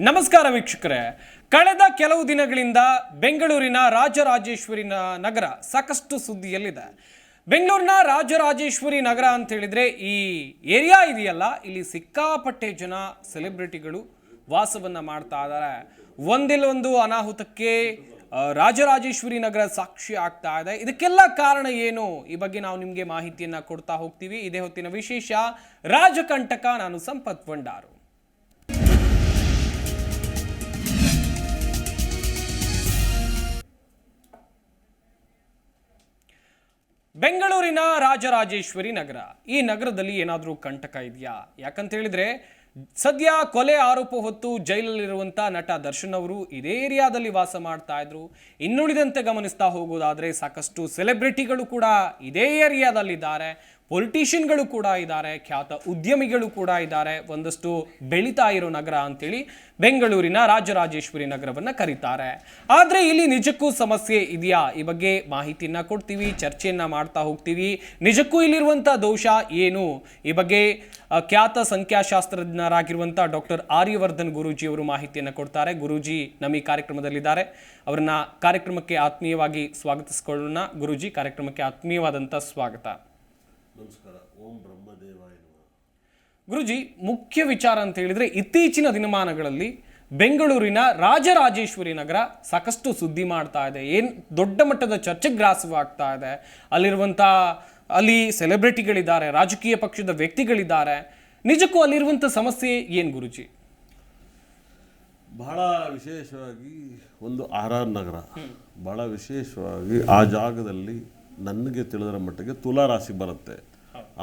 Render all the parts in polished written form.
ನಮಸ್ಕಾರ ವೀಕ್ಷಕರೇ, ಕಳೆದ ಕೆಲವು ದಿನಗಳಿಂದ ಬೆಂಗಳೂರಿನ ರಾಜರಾಜೇಶ್ವರಿ ನಗರ ಸಾಕಷ್ಟು ಸುದ್ದಿಯಲ್ಲಿದೆ. ಬೆಂಗಳೂರಿನ ರಾಜರಾಜೇಶ್ವರಿ ನಗರ ಅಂತ ಹೇಳಿದ್ರೆ ಈ ಏರಿಯಾ ಇದೆಯಲ್ಲ, ಇಲ್ಲಿ ಸಿಕ್ಕಾಪಟ್ಟೆ ಜನ ಸೆಲೆಬ್ರಿಟಿಗಳು ವಾಸವನ್ನ ಮಾಡ್ತಾ ಇದ್ದಾರೆ. ಒಂದಿಲ್ಲೊಂದು ಅನಾಹುತಕ್ಕೆ ರಾಜರಾಜೇಶ್ವರಿ ನಗರ ಸಾಕ್ಷಿ ಆಗ್ತಾ ಇದೆ. ಇದಕ್ಕೆಲ್ಲ ಕಾರಣ ಏನು, ಈ ಬಗ್ಗೆ ನಾವು ನಿಮಗೆ ಮಾಹಿತಿಯನ್ನ ಕೊಡ್ತಾ ಹೋಗ್ತೀವಿ. ಇದೇ ಹೊತ್ತಿನ ವಿಶೇಷ ರಾಜಕಂಟಕ. ನಾನು ಸಂಪತ್ ಭಂಡಾರು. ಬೆಂಗಳೂರಿನ ರಾಜರಾಜೇಶ್ವರಿ ನಗರ, ಈ ನಗರದಲ್ಲಿ ಏನಾದರೂ ಕಂಟಕ ಇದೆಯಾ? ಯಾಕಂತ ಹೇಳಿದ್ರೆ ಸದ್ಯ ಕೊಲೆ ಆರೋಪ ಹೊತ್ತು ಜೈಲಲ್ಲಿರುವಂಥ ನಟ ದರ್ಶನ್ ಅವರು ಇದೇ ಏರಿಯಾದಲ್ಲಿ ವಾಸ ಮಾಡ್ತಾ ಇದ್ರು. ಇನ್ನುಳಿದಂತೆ ಗಮನಿಸ್ತಾ ಹೋಗೋದಾದ್ರೆ ಸಾಕಷ್ಟು ಸೆಲೆಬ್ರಿಟಿಗಳು ಕೂಡ ಇದೇ ಏರಿಯಾದಲ್ಲಿದ್ದಾರೆ, ಪೊಲಿಟಿಷಿಯನ್ಗಳು ಕೂಡ ಇದ್ದಾರೆ, ಖ್ಯಾತ ಉದ್ಯಮಿಗಳು ಕೂಡ ಇದ್ದಾರೆ. ಒಂದಷ್ಟು ಬೆಳೀತಾ ಇರೋ ನಗರ ಅಂತೇಳಿ ಬೆಂಗಳೂರಿನ ರಾಜರಾಜೇಶ್ವರಿ ನಗರವನ್ನ ಕರೀತಾರೆ. ಆದ್ರೆ ಇಲ್ಲಿ ನಿಜಕ್ಕೂ ಸಮಸ್ಯೆ ಇದೆಯಾ? ಈ ಬಗ್ಗೆ ಮಾಹಿತಿಯನ್ನ ಕೊಡ್ತೀವಿ, ಚರ್ಚೆಯನ್ನ ಮಾಡ್ತಾ ಹೋಗ್ತೀವಿ. ನಿಜಕ್ಕೂ ಇಲ್ಲಿರುವಂತ ದೋಷ ಏನು? ಈ ಬಗ್ಗೆ ಖ್ಯಾತ ಸಂಖ್ಯಾಶಾಸ್ತ್ರಜ್ಞರಾಗಿರುವಂಥ ಡಾಕ್ಟರ್ ಆರ್ಯವರ್ಧನ್ ಗುರೂಜಿ ಅವರು ಮಾಹಿತಿಯನ್ನು ಕೊಡ್ತಾರೆ. ಗುರೂಜಿ ನಮ್ಮ ಈ ಕಾರ್ಯಕ್ರಮದಲ್ಲಿದ್ದಾರೆ, ಅವರನ್ನ ಕಾರ್ಯಕ್ರಮಕ್ಕೆ ಆತ್ಮೀಯವಾಗಿ ಸ್ವಾಗತಿಸಿಕೊಳ್ಳೋಣ. ಗುರೂಜಿ, ಕಾರ್ಯಕ್ರಮಕ್ಕೆ ಆತ್ಮೀಯವಾದಂಥ ಸ್ವಾಗತ. ನಮಸ್ಕಾರ. ಓಂ ಬ್ರಹ್ಮದೇವಾಯ ನಮಃ. ಗುರೂಜಿ, ಮುಖ್ಯ ವಿಚಾರ ಅಂತ ಹೇಳಿದ್ರೆ ಇತ್ತೀಚಿನ ದಿನಮಾನಗಳಲ್ಲಿ ಬೆಂಗಳೂರಿನ ರಾಜರಾಜೇಶ್ವರಿ ನಗರ ಸಾಕಷ್ಟು ಸುದ್ದಿ ಮಾಡ್ತಾ ಇದೆ. ಏನು ದೊಡ್ಡ ಮಟ್ಟದ ಚರ್ಚೆಗೆ ಗ್ರಾಸವಾಗ್ತಾ ಇದೆ. ಅಲ್ಲಿ ಸೆಲೆಬ್ರಿಟಿಗಳಿದ್ದಾರೆ, ರಾಜಕೀಯ ಪಕ್ಷದ ವ್ಯಕ್ತಿಗಳಿದ್ದಾರೆ. ನಿಜಕ್ಕೂ ಅಲ್ಲಿರುವಂಥ ಸಮಸ್ಯೆ ಏನು ಗುರೂಜಿ? ಬಹಳ ವಿಶೇಷವಾಗಿ ಒಂದು ಆರ್ ನಗರ, ಬಹಳ ವಿಶೇಷವಾಗಿ ಆ ಜಾಗದಲ್ಲಿ ನನಗೆ ತಿಳಿದರ ಮಟ್ಟಿಗೆ ತುಲಾ ರಾಶಿ ಬರುತ್ತೆ.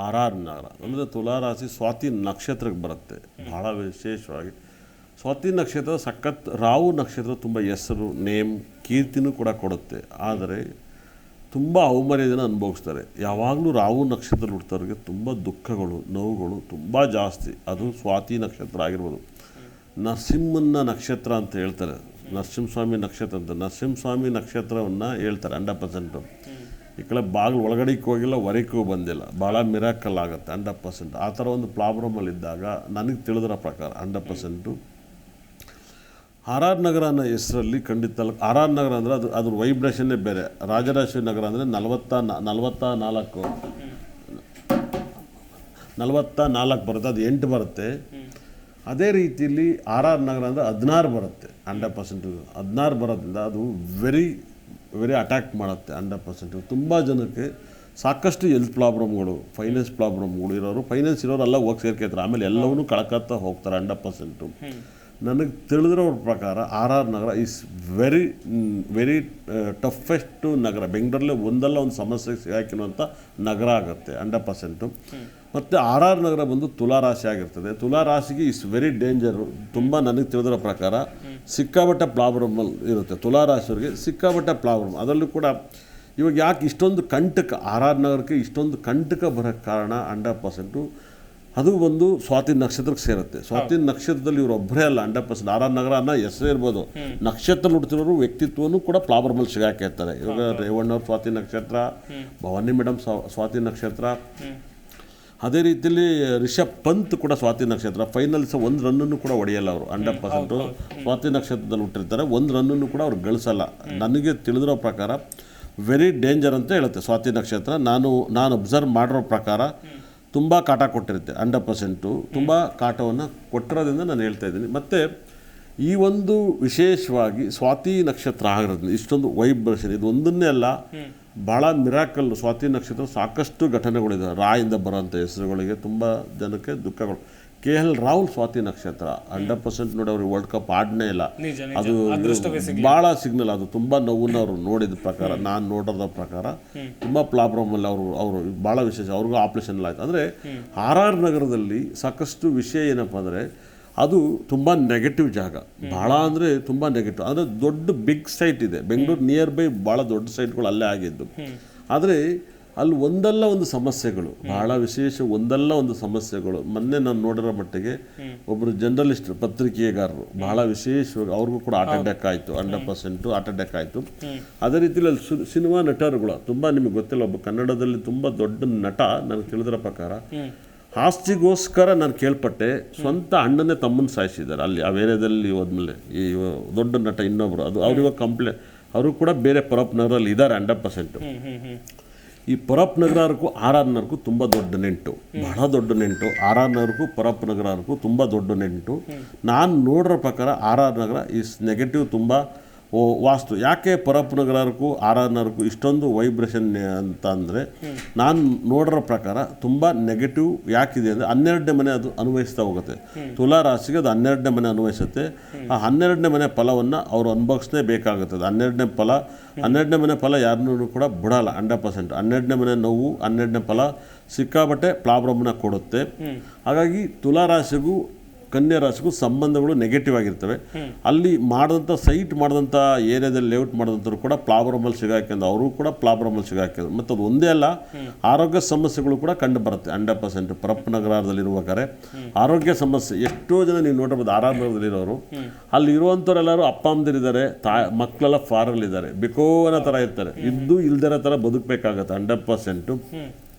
ಆರ್ ನಗರ ಅಂದರೆ ತುಲಾ ರಾಶಿ ಸ್ವಾತಿ ನಕ್ಷತ್ರಕ್ಕೆ ಬರುತ್ತೆ. ಬಹಳ ವಿಶೇಷವಾಗಿ ಸ್ವಾತಿ ನಕ್ಷತ್ರ ಸಖತ್, ರಾಹು ನಕ್ಷತ್ರ ತುಂಬ ಹೆಸರು, ನೇಮ್, ಕೀರ್ತಿನೂ ಕೂಡ ಕೊಡುತ್ತೆ. ಆದರೆ ತುಂಬ ಅವಮರ್ಯಾದೆನ ಅನುಭವಿಸ್ತಾರೆ. ಯಾವಾಗಲೂ ರಾಹು ನಕ್ಷತ್ರ ಹುಡ್ತವ್ರಿಗೆ ತುಂಬ ದುಃಖಗಳು, ನೋವುಗಳು ತುಂಬ ಜಾಸ್ತಿ. ಅದು ಸ್ವಾತಿ ನಕ್ಷತ್ರ ಆಗಿರ್ಬೋದು. ನರಸಿಂಹನ ನಕ್ಷತ್ರ ಅಂತ ಹೇಳ್ತಾರೆ, ನರಸಿಂಹಸ್ವಾಮಿ ನಕ್ಷತ್ರ ಅಂತ. ನರಸಿಂಹಸ್ವಾಮಿ ನಕ್ಷತ್ರವನ್ನು ಹೇಳ್ತಾರೆ 100%. ಈ ಕಡೆ ಬಾಗಿಲು ಒಳಗಡೆಗೆ ಹೋಗಿಲ್ಲ, ಹೊರಗೂ ಬಂದಿಲ್ಲ, ಭಾಳ ಮಿರಾಕಲ್ ಆಗುತ್ತೆ 100%. ಆ ಥರ ಒಂದು ಪ್ರಾಬ್ಲಮಲ್ಲಿದ್ದಾಗ ನನಗೆ ತಿಳಿದಿರೋ ಪ್ರಕಾರ 100% ಆರ್ ನಗರ ಅನ್ನೋ ಹೆಸರಲ್ಲಿ ಖಂಡಿತ ಆರ್ ನಗರ ಅಂದರೆ ಅದ್ರ ವೈಬ್ರೇಷನ್ನೇ ಬೇರೆ. ರಾಜರಾಜೇಶ್ವರಿ ನಗರ ಅಂದರೆ 44 ಬರುತ್ತೆ, ಅದು 8 ಬರುತ್ತೆ. ಅದೇ ರೀತಿಯಲ್ಲಿ ಆರ್ ನಗರ ಅಂದರೆ 16 ಬರುತ್ತೆ. 100% 16 ಬರೋದ್ರಿಂದ ಅದು ವೆರಿ ಅಟ್ಯಾಕ್ ಮಾಡುತ್ತೆ 100%. ತುಂಬ ಜನಕ್ಕೆ ಸಾಕಷ್ಟು ಹೆಲ್ತ್ ಪ್ರಾಬ್ಲಮ್ಗಳು, ಫೈನಾನ್ಸ್ ಪ್ರಾಬ್ಲಮ್ಗಳು ಇರೋರು, ಫೈನಾನ್ಸ್ ಇರೋರು ಎಲ್ಲ ಹೋಗಿ ಸೇರ್ಕೊಳ್ತಾರೆ. ಆಮೇಲೆ ಎಲ್ಲವನ್ನೂ ಕಳ್ಕೊತಾ ಹೋಗ್ತಾರೆ 100%. ನನಗೆ ತಿಳಿದಿರೋ ಪ್ರಕಾರ R Nagar is very toughest Nagar. ಬೆಂಗಳೂರಲ್ಲೇ ಒಂದಲ್ಲ ಒಂದು ಸಮಸ್ಯೆಗೆ ಸಿಗಾಕಿರುವಂಥ ನಗರ ಆಗುತ್ತೆ 100%. ಮತ್ತು ಆರ್ ನಗರ ಬಂದು ತುಲಾ ರಾಶಿ ಆಗಿರ್ತದೆ. ತುಲಾ ರಾಶಿಗೆ ಇಸ್ ವೆರಿ ಡೇಂಜರು. ತುಂಬ ನನಗೆ ತಿಳಿದಿರೋ ಪ್ರಕಾರ ಸಿಕ್ಕಾಪಟ್ಟೆ ಪ್ರಾಬ್ಲಮ್ ಇರುತ್ತೆ ತುಲಾ ರಾಶಿಯವರಿಗೆ, ಸಿಕ್ಕಾಪಟ್ಟೆ ಪ್ರಾಬ್ಲಮ್. ಅದರಲ್ಲೂ ಕೂಡ ಇವಾಗ ಯಾಕೆ ಇಷ್ಟೊಂದು ಕಂಟಕ ಆರ್ ನಗರಕ್ಕೆ ಇಷ್ಟೊಂದು ಕಂಟಕ ಬರೋಕ್ಕೆ ಕಾರಣ 100% ಅದು ಒಂದು ಸ್ವಾತಿ ನಕ್ಷತ್ರಕ್ಕೆ ಸೇರುತ್ತೆ. ಸ್ವಾತಿ ನಕ್ಷತ್ರದಲ್ಲಿ ಇವರೊಬ್ಬರೇ ಅಲ್ಲ, 100% ಆರ್ ನಗರ ಅನ್ನೋ ಹೆಸರು ಇರ್ಬೋದು, ನಕ್ಷತ್ರ ಹುಡ್ತಿರೋರು ವ್ಯಕ್ತಿತ್ವನೂ ಕೂಡ ಪ್ರಾಬ್ಲಮಲ್ಲಿ ಸಿಗಾಕಿರ್ತಾರೆ. ಇವಾಗ ರೇವಣ್ಣವ್ರ ಸ್ವಾತಿ ನಕ್ಷತ್ರ, ಭವಾನಿ ಮೇಡಮ್ ಸ್ವಾತಿ ನಕ್ಷತ್ರ, ಅದೇ ರೀತಿಯಲ್ಲಿ ರಿಷಬ್ ಪಂತ್ ಕೂಡ ಸ್ವಾತಿ ನಕ್ಷತ್ರ. ಫೈನಲ್ಸ್ 1 ರನ್ನನ್ನು ಕೂಡ ಹೊಡೆಯಲ್ಲ ಅವರು 100%. ಸ್ವಾತಿ ನಕ್ಷತ್ರದಲ್ಲಿ ಹುಟ್ಟಿರ್ತಾರೆ, 1 ರನ್ನನ್ನು ಕೂಡ ಅವ್ರು ಗಳಿಸಲ್ಲ. ನನಗೆ ತಿಳಿದಿರೋ ಪ್ರಕಾರ ವೆರಿ ಡೇಂಜರ್ ಅಂತ ಹೇಳುತ್ತೆ ಸ್ವಾತಿ ನಕ್ಷತ್ರ. ನಾನು ಅಬ್ಸರ್ವ್ ಮಾಡಿರೋ ಪ್ರಕಾರ ತುಂಬ ಕಾಟ ಕೊಟ್ಟಿರುತ್ತೆ 100%. ತುಂಬ ಕಾಟವನ್ನು ಕೊಟ್ಟಿರೋದ್ರಿಂದ ನಾನು ಹೇಳ್ತಾ ಇದ್ದೀನಿ. ಮತ್ತು ಈ ಒಂದು ವಿಶೇಷವಾಗಿ ಸ್ವಾತಿ ನಕ್ಷತ್ರ ಆಗಿರೋದ್ರಿಂದ ಇಷ್ಟೊಂದು ವೈಬ್ರೇಷನ್, ಇದು ಒಂದನ್ನೇ ಅಲ್ಲ, ಭಾಳ ಮಿರಾಕಲ್. ಸ್ವಾತಿ ನಕ್ಷತ್ರ ಸಾಕಷ್ಟು ಘಟನೆಗಳಿದೆ. ರಾಯಿಂದ ಬರೋಂಥ ಹೆಸರುಗಳಿಗೆ ತುಂಬ ಜನಕ್ಕೆ ದುಃಖಗಳು. KL ರಾಹುಲ್ ಸ್ವಾತಿ ನಕ್ಷತ್ರ 100% ನೋಡಿ, ಅವ್ರಿಗೆ ವರ್ಲ್ಡ್ ಕಪ್ ಆಡನೇ ಇಲ್ಲ. ಅದು ಭಾಳ ಸಿಗ್ನಲ್. ಅದು ತುಂಬ ನೋವನ್ನು ಅವರು ನೋಡಿದ ಪ್ರಕಾರ, ನಾನು ನೋಡೋದ ಪ್ರಕಾರ ತುಂಬ ಪ್ರಾಬ್ಲಮಲ್ಲಿ ಅವರು ಭಾಳ ವಿಶೇಷ. ಅವ್ರಿಗೂ ಆಪ್ರೇಷನ್ ಎಲ್ಲ ಆಯ್ತು. ಅಂದರೆ ಆರ್ ನಗರದಲ್ಲಿ ಸಾಕಷ್ಟು ವಿಷಯ ಏನಪ್ಪ ಅಂದರೆ ಅದು ತುಂಬ ನೆಗೆಟಿವ್ ಜಾಗ, ಭಾಳ ಅಂದರೆ ತುಂಬ ನೆಗೆಟಿವ್. ಅಂದರೆ ದೊಡ್ಡ ಬಿಗ್ ಸೈಟ್ ಇದೆ ಬೆಂಗಳೂರು ನಿಯರ್ ಬೈ, ಭಾಳ ದೊಡ್ಡ ಸೈಟ್ಗಳು ಅಲ್ಲೇ ಆಗಿದ್ದು. ಆದರೆ ಅಲ್ಲಿ ಒಂದಲ್ಲ ಒಂದು ಸಮಸ್ಯೆಗಳು, ಬಹಳ ವಿಶೇಷ ಒಂದಲ್ಲ ಒಂದು ಸಮಸ್ಯೆಗಳು. ಮೊನ್ನೆ ನಾನು ನೋಡಿರೋ ಮಟ್ಟಿಗೆ ಒಬ್ಬರು ಜರ್ನಲಿಸ್ಟ್, ಪತ್ರಿಕೆಗಾರರು, ಬಹಳ ವಿಶೇಷವಾಗಿ ಅವ್ರಿಗೂ ಕೂಡ ಹಾರ್ಟ್ ಅಟ್ಯಾಕ್ ಆಯಿತು. 100% ಹಾರ್ಟ್ ಅಟ್ಯಾಕ್ ಆಯಿತು. ಅದೇ ರೀತಿಯಲ್ಲಿ ಅಲ್ಲಿ ಸಿನಿಮಾ ನಟರುಗಳು ತುಂಬ, ನಿಮಗೆ ಗೊತ್ತಿಲ್ಲ, ಒಬ್ಬ ಕನ್ನಡದಲ್ಲಿ ತುಂಬ ದೊಡ್ಡ ನಟ ನನಗೆ ತಿಳಿದಿರೋ ಪ್ರಕಾರ ಆಸ್ತಿಗೋಸ್ಕರ ನಾನು ಕೇಳ್ಪಟ್ಟೆ ಸ್ವಂತ ಅಣ್ಣನೇ ತಮ್ಮನ್ನು ಸಾಯಿಸಿದ್ದಾರೆ ಅಲ್ಲಿ ಆ ಏರಿಯಾದಲ್ಲಿ ಹೋದ್ಮೇಲೆ. ಈ ದೊಡ್ಡ ನಟ ಇನ್ನೊಬ್ರು ಅದು ಅವ್ರಿವಾಗ ಅವರು ಕೂಡ ಬೇರೆ ಪರಪ್ ನಗರಲ್ಲಿ ಇದ್ದಾರೆ 100%. ಈ ಪರಪ್ ನಗರಕ್ಕೂ ಆರ್ ಆರ್ ನಗರಕ್ಕೂ ತುಂಬ ದೊಡ್ಡ ನೆಂಟು, ಬಹಳ ದೊಡ್ಡ ನೆಂಟು. ಆರ್ ಆರ್ ನಗರಕ್ಕೂ ಪರಪ್ ನಗರಕ್ಕೂ ತುಂಬ ದೊಡ್ಡ ನೆಂಟು. ನಾನು ನೋಡಿರೋ ಪ್ರಕಾರ R R Nagar is negative ತುಂಬ ವಾಸ್ತು. ಯಾಕೆ ಪರಪ್ ನಗರಕ್ಕೂ ಆರ್ ಆರ್ ನಗರಕ್ಕೂ ಇಷ್ಟೊಂದು ವೈಬ್ರೇಷನ್ ಅಂತ ಅಂದರೆ, ನಾನು ನೋಡಿರೋ ಪ್ರಕಾರ ತುಂಬ ನೆಗೆಟಿವ್ ಯಾಕಿದೆ ಅಂದರೆ 12ನೇ ಮನೆ ಅದು ಅನ್ವಯಿಸ್ತಾ ಹೋಗುತ್ತೆ. ತುಲಾ ರಾಶಿಗೆ ಅದು 12ನೇ ಮನೆ ಅನ್ವಯಿಸುತ್ತೆ. ಆ 12ನೇ ಮನೆ ಫಲವನ್ನು ಅವರು ಅನುಭವಿಸಲೇ ಬೇಕಾಗುತ್ತದೆ. 12ನೇ ಮನೆ ಫಲ ಯಾರನ್ನೂ ಕೂಡ ಬಿಡಲ್ಲ 100%. 12ನೇ ಮನೆ ನೋವು 12ನೇ ಫಲ ಸಿಕ್ಕಾಬಟ್ಟೆ ಪ್ರಾಬ್ಲಮ್ನ ಕೊಡುತ್ತೆ. ಹಾಗಾಗಿ ತುಲಾ ರಾಶಿಗೂ ಕನ್ಯಾ ರಾಶಿಗೂ ಸಂಬಂಧಗಳು ನೆಗೆಟಿವ್ ಆಗಿರ್ತವೆ. ಅಲ್ಲಿ ಸೈಟ್ ಮಾಡಿದಂಥ ಏರಿಯಾದಲ್ಲಿ ಲೇಔಟ್ ಮಾಡಿದಂಥವ್ರು ಕೂಡ ಪ್ರಾಬ್ಲಮಲ್ಲಿ ಸಿಗಾಕೊಂಡು ಅವರು ಕೂಡ ಪ್ರಾಬ್ಲಮಲ್ಲಿ ಸಿಗಾಕೊಂಡು, ಮತ್ತು ಅದು ಒಂದೇ ಅಲ್ಲ, ಆರೋಗ್ಯ ಸಮಸ್ಯೆಗಳು ಕೂಡ ಕಂಡು ಬರುತ್ತೆ 100%. ಪರಪ್ ನಗರದಲ್ಲಿರುವಾಗಲೇ ಆರೋಗ್ಯ ಸಮಸ್ಯೆ ಎಷ್ಟೋ ಜನ ನೀವು ನೋಡಿರ್ಬೋದು. ಆರ್ ಆರ್ ನಗರದಲ್ಲಿರೋರು ಅಲ್ಲಿ ಇರುವಂಥವ್ರೆಲ್ಲರೂ ಅಪ್ಪ ಅಮ್ಮದಿರಿದ್ದಾರೆ, ಮಕ್ಕಳೆಲ್ಲ ಫಾರಲ್ಲಿದ್ದಾರೆ, ಬಿಕೋ ಅನ್ನೋ ಥರ ಇರ್ತಾರೆ. ಇದ್ದು ಇಲ್ದಿರೋ ಥರ ಬದುಕಬೇಕಾಗತ್ತೆ 100%.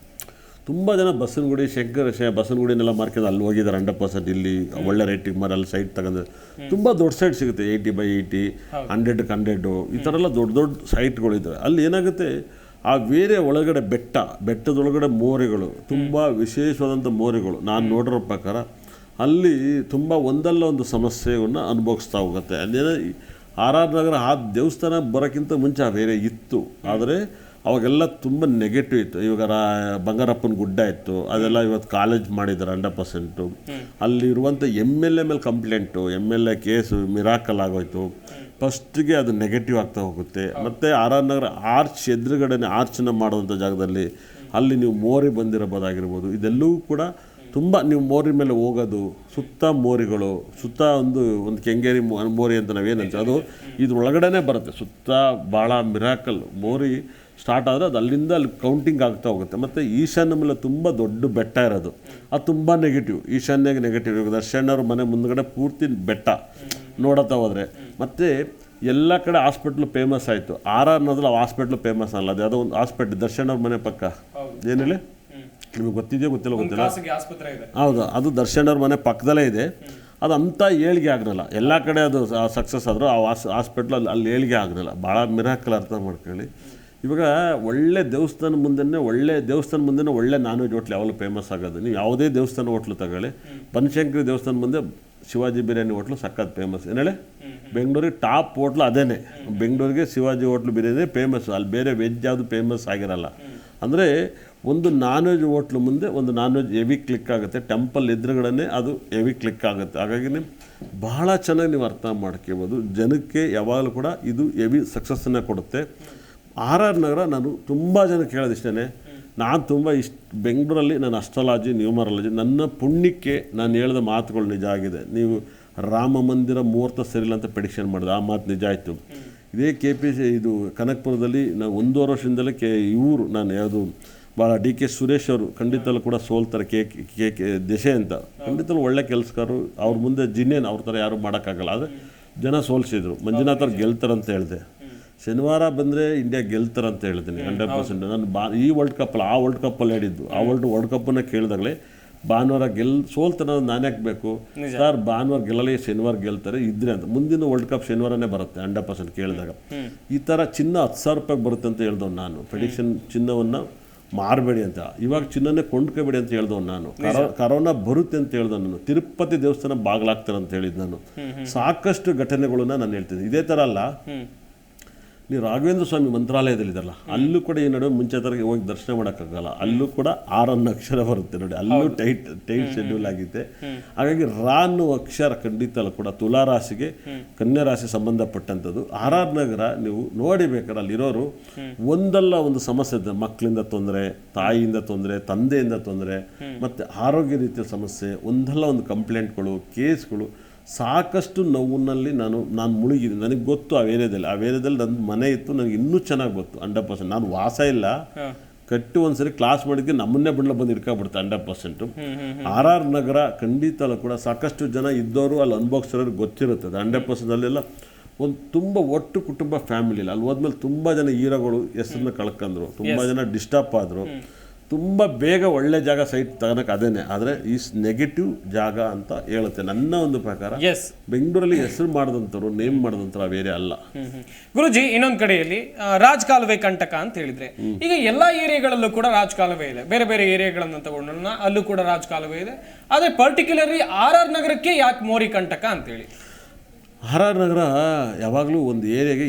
ತುಂಬ ಜನ ಬಸವನಗುಡಿ ಬಸವನಗುಡಿನೆಲ್ಲ ಮಾರ್ಕೆಟ್ ಅಲ್ಲಿ ಹೋಗಿದ್ದಾರೆ 100%. ಇಲ್ಲಿ ಒಳ್ಳೆ ರೇಟಿಗೆ ಅಲ್ಲಿ ಸೈಟ್ ತಗೊಂಡ್ರೆ ತುಂಬ ದೊಡ್ಡ ಸೈಟ್ ಸಿಗುತ್ತೆ, 80x80, 100x100 ಈ ಥರ ಎಲ್ಲ ದೊಡ್ಡ ದೊಡ್ಡ ಸೈಟ್ಗಳಿದ್ದಾವೆ. ಅಲ್ಲಿ ಏನಾಗುತ್ತೆ, ಆ ಬೇರೆ ಒಳಗಡೆ ಬೆಟ್ಟದೊಳಗಡೆ ಮೋರಿಗಳು, ತುಂಬ ವಿಶೇಷವಾದಂಥ ಮೋರಿಗಳು. ನಾನು ನೋಡಿರೋ ಪ್ರಕಾರ ಅಲ್ಲಿ ತುಂಬ ಒಂದಲ್ಲ ಒಂದು ಸಮಸ್ಯೆಯನ್ನು ಅನುಭವಿಸ್ತಾ ಹೋಗುತ್ತೆ. ಅಲ್ಲೇನೋ ಆರ್ ಆರ್ ನಗರ ಆ ದೇವಸ್ಥಾನ ಬರೋಕ್ಕಿಂತ ಮುಂಚೆ ಬೇರೆ ಇತ್ತು, ಆದರೆ ಅವಾಗೆಲ್ಲ ತುಂಬ ನೆಗೆಟಿವ್ ಇತ್ತು. ಇವಾಗ ಬಂಗಾರಪ್ಪನ ಗುಡ್ಡ ಇತ್ತು, ಅದೆಲ್ಲ ಇವತ್ತು ಕಾಲೇಜ್ ಮಾಡಿದ್ದಾರೆ 100%. ಅಲ್ಲಿರುವಂಥ MLA ಮೇಲೆ ಕಂಪ್ಲೇಂಟು, MLA ಕೇಸು ಮಿರಾಕಲ್ ಆಗೋಯ್ತು. ಫಸ್ಟಿಗೆ ಅದು ನೆಗೆಟಿವ್ ಆಗ್ತಾ ಹೋಗುತ್ತೆ. ಮತ್ತು ಆರ್ ಆರ್ ನಗರ ಎದುರುಗಡೆನೆ ಆರ್ಚನ್ನ ಮಾಡುವಂಥ ಜಾಗದಲ್ಲಿ ಅಲ್ಲಿ ನೀವು ಮೋರಿ ಬಂದಿರಬೋದಾಗಿರ್ಬೋದು. ಇದೆಲ್ಲವೂ ಕೂಡ ತುಂಬ ನೀವು ಮೋರಿ ಮೇಲೆ ಹೋಗೋದು, ಸುತ್ತ ಮೋರಿಗಳು, ಸುತ್ತ ಒಂದು ಕೆಂಗೇರಿ ಮೋರಿ ಅಂತ ನಾವೇನಂತ ಅದು ಇದ್ರೊಳಗಡೆ ಬರುತ್ತೆ. ಸುತ್ತ ಭಾಳ ಮಿರಾಕಲ್ ಮೋರಿ ಸ್ಟಾರ್ಟ್ ಆದರೆ ಅದು ಅಲ್ಲಿಂದ ಅಲ್ಲಿ ಕೌಂಟಿಂಗ್ ಆಗ್ತಾ ಹೋಗುತ್ತೆ. ಮತ್ತು ಈಶಾನ್ಯ ಮೇಲೆ ತುಂಬ ದೊಡ್ಡ ಬೆಟ್ಟ ಇರೋದು, ಅದು ತುಂಬ ನೆಗೆಟಿವ್. ಈಶಾನ್ಯಗೆ ನೆಗೆಟಿವ್. ಇವಾಗ ದರ್ಶನವ್ರ ಮನೆ ಮುಂದ್ಗಡೆ ಪೂರ್ತಿ ಬೆಟ್ಟ ನೋಡತ್ತಾ ಹೋದರೆ. ಮತ್ತು ಎಲ್ಲ ಕಡೆ ಹಾಸ್ಪಿಟ್ಲು ಫೇಮಸ್ ಆಯಿತು. ಆರ್ ಆರ್ ಅನ್ನೋದ್ರಲ್ಲಿ ಆ ಹಾಸ್ಪಿಟ್ಲು ಫೇಮಸ್ ಅಲ್ಲ, ಅದು ಯಾವುದೋ ಒಂದು ಹಾಸ್ಪಿಟ್ಲ್ ದರ್ಶನವ್ರ ಮನೆ ಪಕ್ಕ, ಏನು ಹೇಳಿ ನಿಮಗೆ ಗೊತ್ತಿದೆಯೋ ಗೊತ್ತಿಲ್ಲ. ಹೌದು, ಅದು ದರ್ಶನವ್ರ ಮನೆ ಪಕ್ಕದಲ್ಲೇ ಇದೆ. ಅದು ಅಂಥ ಏಳಿಗೆ ಆಗಲಿಲ್ಲ, ಎಲ್ಲ ಕಡೆ ಅದು ಸಕ್ಸಸ್ ಆದರೂ ಆ ಹಾಸ್ಪಿಟ್ಲು ಅಲ್ಲಿ ಏಳಿಗೆ ಆಗಲಿಲ್ಲ. ಭಾಳ ಮಿರಾಕಲ್ ಅರ್ಥ ಮಾಡ್ಕೊಳ್ಳಿ. ಇವಾಗ ಒಳ್ಳೆ ದೇವಸ್ಥಾನ ಮುಂದೆ ಒಳ್ಳೆ ನಾನ್ ವೆಜ್ ಹೋಟ್ಲು ಯಾವಾಗಲೂ ಫೇಮಸ್ ಆಗೋದು. ನೀವು ಯಾವುದೇ ದೇವಸ್ಥಾನ ಹೋಟ್ಲು ತಗೊಳ್ಳಿ, ಬನಶಂಕರಿ ದೇವಸ್ಥಾನ ಮುಂದೆ ಶಿವಾಜಿ ಬಿರಿಯಾನಿ ಹೋಟ್ಲು ಸಖತ್ ಫೇಮಸ್. ಏನು ಹೇಳಿ, ಬೆಂಗಳೂರಿಗೆ ಟಾಪ್ ಹೋಟ್ಲು ಅದೇನೆ. ಬೆಂಗಳೂರಿಗೆ ಶಿವಾಜಿ ಹೋಟ್ಲು ಬಿರಿಯಾನಿ ಫೇಮಸ್ಸು, ಅಲ್ಲಿ ಬೇರೆ ವೆಜ್ ಯಾವುದು ಫೇಮಸ್ ಆಗಿರಲ್ಲ. ಅಂದರೆ ಒಂದು ನಾನ್ ವೆಜ್ ಹೋಟ್ಲು ಮುಂದೆ ಒಂದು ನಾನ್ ವೆಜ್ ಹೆವಿ ಕ್ಲಿಕ್ ಆಗುತ್ತೆ, ಟೆಂಪಲ್ ಎದುರುಗಡೆ ಅದು ಹೆವಿ ಕ್ಲಿಕ್ ಆಗುತ್ತೆ. ಹಾಗಾಗಿ ಬಹಳ ಚೆನ್ನಾಗಿ ನೀವು ಅರ್ಥ ಮಾಡ್ಕೋಬೋದು. ಜನಕ್ಕೆ ಯಾವಾಗಲೂ ಕೂಡ ಇದು ಹೆವಿ ಸಕ್ಸಸ್ಸನ್ನು ಕೊಡುತ್ತೆ. ಆರ್ ಆರ್ ನಗರ ನಾನು ತುಂಬ ಜನ ಕೇಳೋದಿಷ್ಟೇ, ನಾನು ತುಂಬ ಬೆಂಗಳೂರಲ್ಲಿ ನಾನು ಅಸ್ಟ್ರಾಲಜಿ ನ್ಯೂಮರಾಲಜಿ ನನ್ನ ಪುಣ್ಯಕ್ಕೆ ನಾನು ಹೇಳಿದ ಮಾತುಗಳು ನಿಜ ಆಗಿದೆ. ನೀವು ರಾಮ ಮಂದಿರ ಮುಹೂರ್ತ ಸರಿಯಿಲ್ಲ ಅಂತ ಪ್ರೆಡಿಕ್ಷನ್ ಮಾಡಿದೆ, ಆ ಮಾತು ನಿಜ ಆಯಿತು. ಇದೇ KPC ಇದು ಕನಕಪುರದಲ್ಲಿ ನಾನು 1.5 ವರ್ಷದಿಂದಲೇ ಇವರು ನಾನು ಯಾವುದು ಭಾಳ DK ಸುರೇಶ್ ಅವರು ಖಂಡಿತಲ್ಲೂ ಕೂಡ ಸೋಲ್ತಾರೆ. ದಶೆ ಅಂತ ಖಂಡಿತಲ್ಲೂ ಒಳ್ಳೆ ಕೆಲಸಗಾರರು. ಅವ್ರ ಮುಂದೆ ಜಿನ್ನೇನು ಅವ್ರ ಥರ ಯಾರು ಮಾಡೋಕ್ಕಾಗಲ್ಲ. ಆದರೆ ಜನ ಸೋಲಿಸಿದ್ರು. ಮಂಜುನಾಥ್ ಅವ್ರು ಗೆಲ್ತಾರಂತ ಹೇಳಿದೆ. ಶನಿವಾರ ಬಂದರೆ ಇಂಡಿಯಾ ಗೆಲ್ತಾರಂತ ಹೇಳ್ತೀನಿ 100%. ನಾನು ಈ ವರ್ಲ್ಡ್ ಕಪ್ಪಲ್ಲಿ ಆ ವರ್ಲ್ಡ್ ಕಪ್ಪಲ್ಲಿ ಹೇಳಿದ್ದು, ಆ ವರ್ಲ್ಡ್ ಕಪ್ಪನ್ನು ಕೇಳಿದಾಗಲೇ ಭಾನುವಾರ ಸೋಲ್ತಾನೆ ನಾನು ಯಾಕೆ ಬೇಕು ಸರ್, ಭಾನುವಾರ ಗೆಲ್ಲಲಿ ಶನಿವಾರ ಗೆಲ್ತಾರೆ ಇದ್ರೆ ಅಂತ. ಮುಂದಿನ ವರ್ಲ್ಡ್ ಕಪ್ ಶನಿವಾರನೇ ಬರುತ್ತೆ 100% ಕೇಳಿದಾಗ. ಈ ಥರ ಚಿನ್ನ 10,000 ರೂಪಾಯಿಗೆ ಬರುತ್ತೆ ಅಂತ ಹೇಳ್ದವ್ ನಾನು. ಪ್ರೆಡಿಕ್ಷನ್ ಚಿನ್ನವನ್ನು ಮಾರಬೇಡಿ ಅಂತ, ಇವಾಗ ಚಿನ್ನನೇ ಕೊಂಡ್ಕೋಬೇಡಿ ಅಂತ ಹೇಳ್ದವ್ ನಾನು. ಕರೋನಾ ಬರುತ್ತೆ ಅಂತ ಹೇಳ್ದವ್ ನಾನು. ತಿರುಪತಿ ದೇವಸ್ಥಾನ ಬಾಗ್ಲಾಗ್ತಾರೆ ಅಂತ ಹೇಳಿದ್ದು ನಾನು. ಸಾಕಷ್ಟು ಘಟನೆಗಳನ್ನ ನಾನು ಹೇಳ್ತೀನಿ. ಇದೇ ಥರ ಅಲ್ಲ, ನೀವು ರಾಘವೇಂದ್ರ ಸ್ವಾಮಿ ಮಂತ್ರಾಲಯದಲ್ಲಿದ್ದಾರಲ್ಲ, ಅಲ್ಲೂ ಕೂಡ ಈ ನಡುವೆ ಮುಂಚೆ ಥರಗೆ ಹೋಗಿ ದರ್ಶನ ಮಾಡೋಕ್ಕಾಗಲ್ಲ. ಅಲ್ಲೂ ಕೂಡ 6 ಅನ್ನೋ ಅಕ್ಷರ ಬರುತ್ತೆ ನೋಡಿ, ಅಲ್ಲೂ ಟೈಟ್ ಶೆಡ್ಯೂಲ್ ಆಗಿದೆ. ಹಾಗಾಗಿ ರಾ ಅನ್ನೋ ಅಕ್ಷರ ಖಂಡಿತ ಕೂಡ ತುಲಾ ರಾಶಿಗೆ ಕನ್ಯಾ ರಾಶಿ ಸಂಬಂಧಪಟ್ಟಂಥದ್ದು. ಆರ್ ಆರ್ ನಗರ ನೀವು ನೋಡಿಬೇಕಾದ್ರೆ ಅಲ್ಲಿರೋರು ಒಂದಲ್ಲ ಒಂದು ಸಮಸ್ಯೆ ಇದೆ. ಮಕ್ಕಳಿಂದ ತೊಂದರೆ, ತಾಯಿಯಿಂದ ತೊಂದರೆ, ತಂದೆಯಿಂದ ತೊಂದರೆ, ಮತ್ತು ಆರೋಗ್ಯ ರೀತಿಯ ಸಮಸ್ಯೆ, ಒಂದಲ್ಲ ಒಂದು ಕಂಪ್ಲೇಂಟ್ಗಳು, ಕೇಸ್ಗಳು, ಸಾಕಷ್ಟು ನೋವಿನಲ್ಲಿ ನಾನು ಮುಳುಗಿದ್ದೀನಿ. ನನಗೆ ಗೊತ್ತು ಆ ಏರಿಯಾದಲ್ಲಿ ನನ್ನ ಮನೆ ಇತ್ತು, ನನಗೆ ಇನ್ನೂ ಚೆನ್ನಾಗಿ ಗೊತ್ತು 100%. ನಾನು ವಾಸ ಇಲ್ಲ, ಕಟ್ಟಿ ಒಂದ್ಸರಿ ಕ್ಲಾಸ್ ಮಾಡಿದ್ಕೆ ನಮ್ಮನ್ನೇ ಬಿಡ್ಲ ಬಂದು ಇಟ್ಕೊಬಿಡ್ತೆ 100%. ಆರ್ ಆರ್ ನಗರ ಖಂಡಿತ ಕೂಡ ಸಾಕಷ್ಟು ಜನ ಇದ್ದವರು ಅಲ್ಲಿ ಅನುಭವಿಸೋರಿಗೆ ಗೊತ್ತಿರುತ್ತೆ 100%. ಅಲ್ಲೆಲ್ಲ ಒಂದು ತುಂಬ ಒಟ್ಟು ಕುಟುಂಬ ಫ್ಯಾಮಿಲಿ ಇಲ್ಲ. ಅಲ್ಲಿ ಹೋದ್ಮೇಲೆ ತುಂಬ ಜನ ಹೀರೋಗಳು ಹೆಸರನ್ನ ಕಳ್ಕೊಂಡ್ರು, ತುಂಬ ಜನ ಡಿಸ್ಟರ್ಬ್ ಆದರು, ತುಂಬ ಬೇಗ ಒಳ್ಳೆ ಜಾಗ ಸೈಟ್ ತಗೋಣಕ್ಕೆ ಅದೇನೆ. ಆದರೆ ಈ ನೆಗೆಟಿವ್ ಜಾಗ ಅಂತ ಹೇಳುತ್ತೆ ನನ್ನ ಒಂದು ಪ್ರಕಾರ. ಎಸ್ ಬೆಂಗಳೂರಲ್ಲಿ ಹೆಸರು ಮಾಡಿದಂಥವ್ರು ನೇಮ್ ಮಾಡಿದಂಥವ್ರು ಬೇರೆ ಅಲ್ಲ. ಗುರುಜಿ, ಇನ್ನೊಂದು ಕಡೆಯಲ್ಲಿ ರಾಜ್ ಕಾಲುವೆ ಕಂಟಕ ಅಂತ ಹೇಳಿದ್ರೆ, ಈಗ ಎಲ್ಲಾ ಏರಿಯಾಗಳಲ್ಲೂ ಕೂಡ ರಾಜ್ ಕಾಲುವೆ ಇದೆ. ಬೇರೆ ಬೇರೆ ಏರಿಯಾಗಳನ್ನ ತಗೊಂಡ ಅಲ್ಲೂ ಕೂಡ ರಾಜ್ ಕಾಲುವೆ ಇದೆ. ಆದರೆ ಪರ್ಟಿಕ್ಯುಲರ್ಲಿ RR ನಗರಕ್ಕೆ ಯಾಕೆ ಮೋರಿ ಕಂಟಕ ಅಂತೇಳಿ? RR ನಗರ ಯಾವಾಗಲೂ ಒಂದು ಏರಿಯಾಗೆ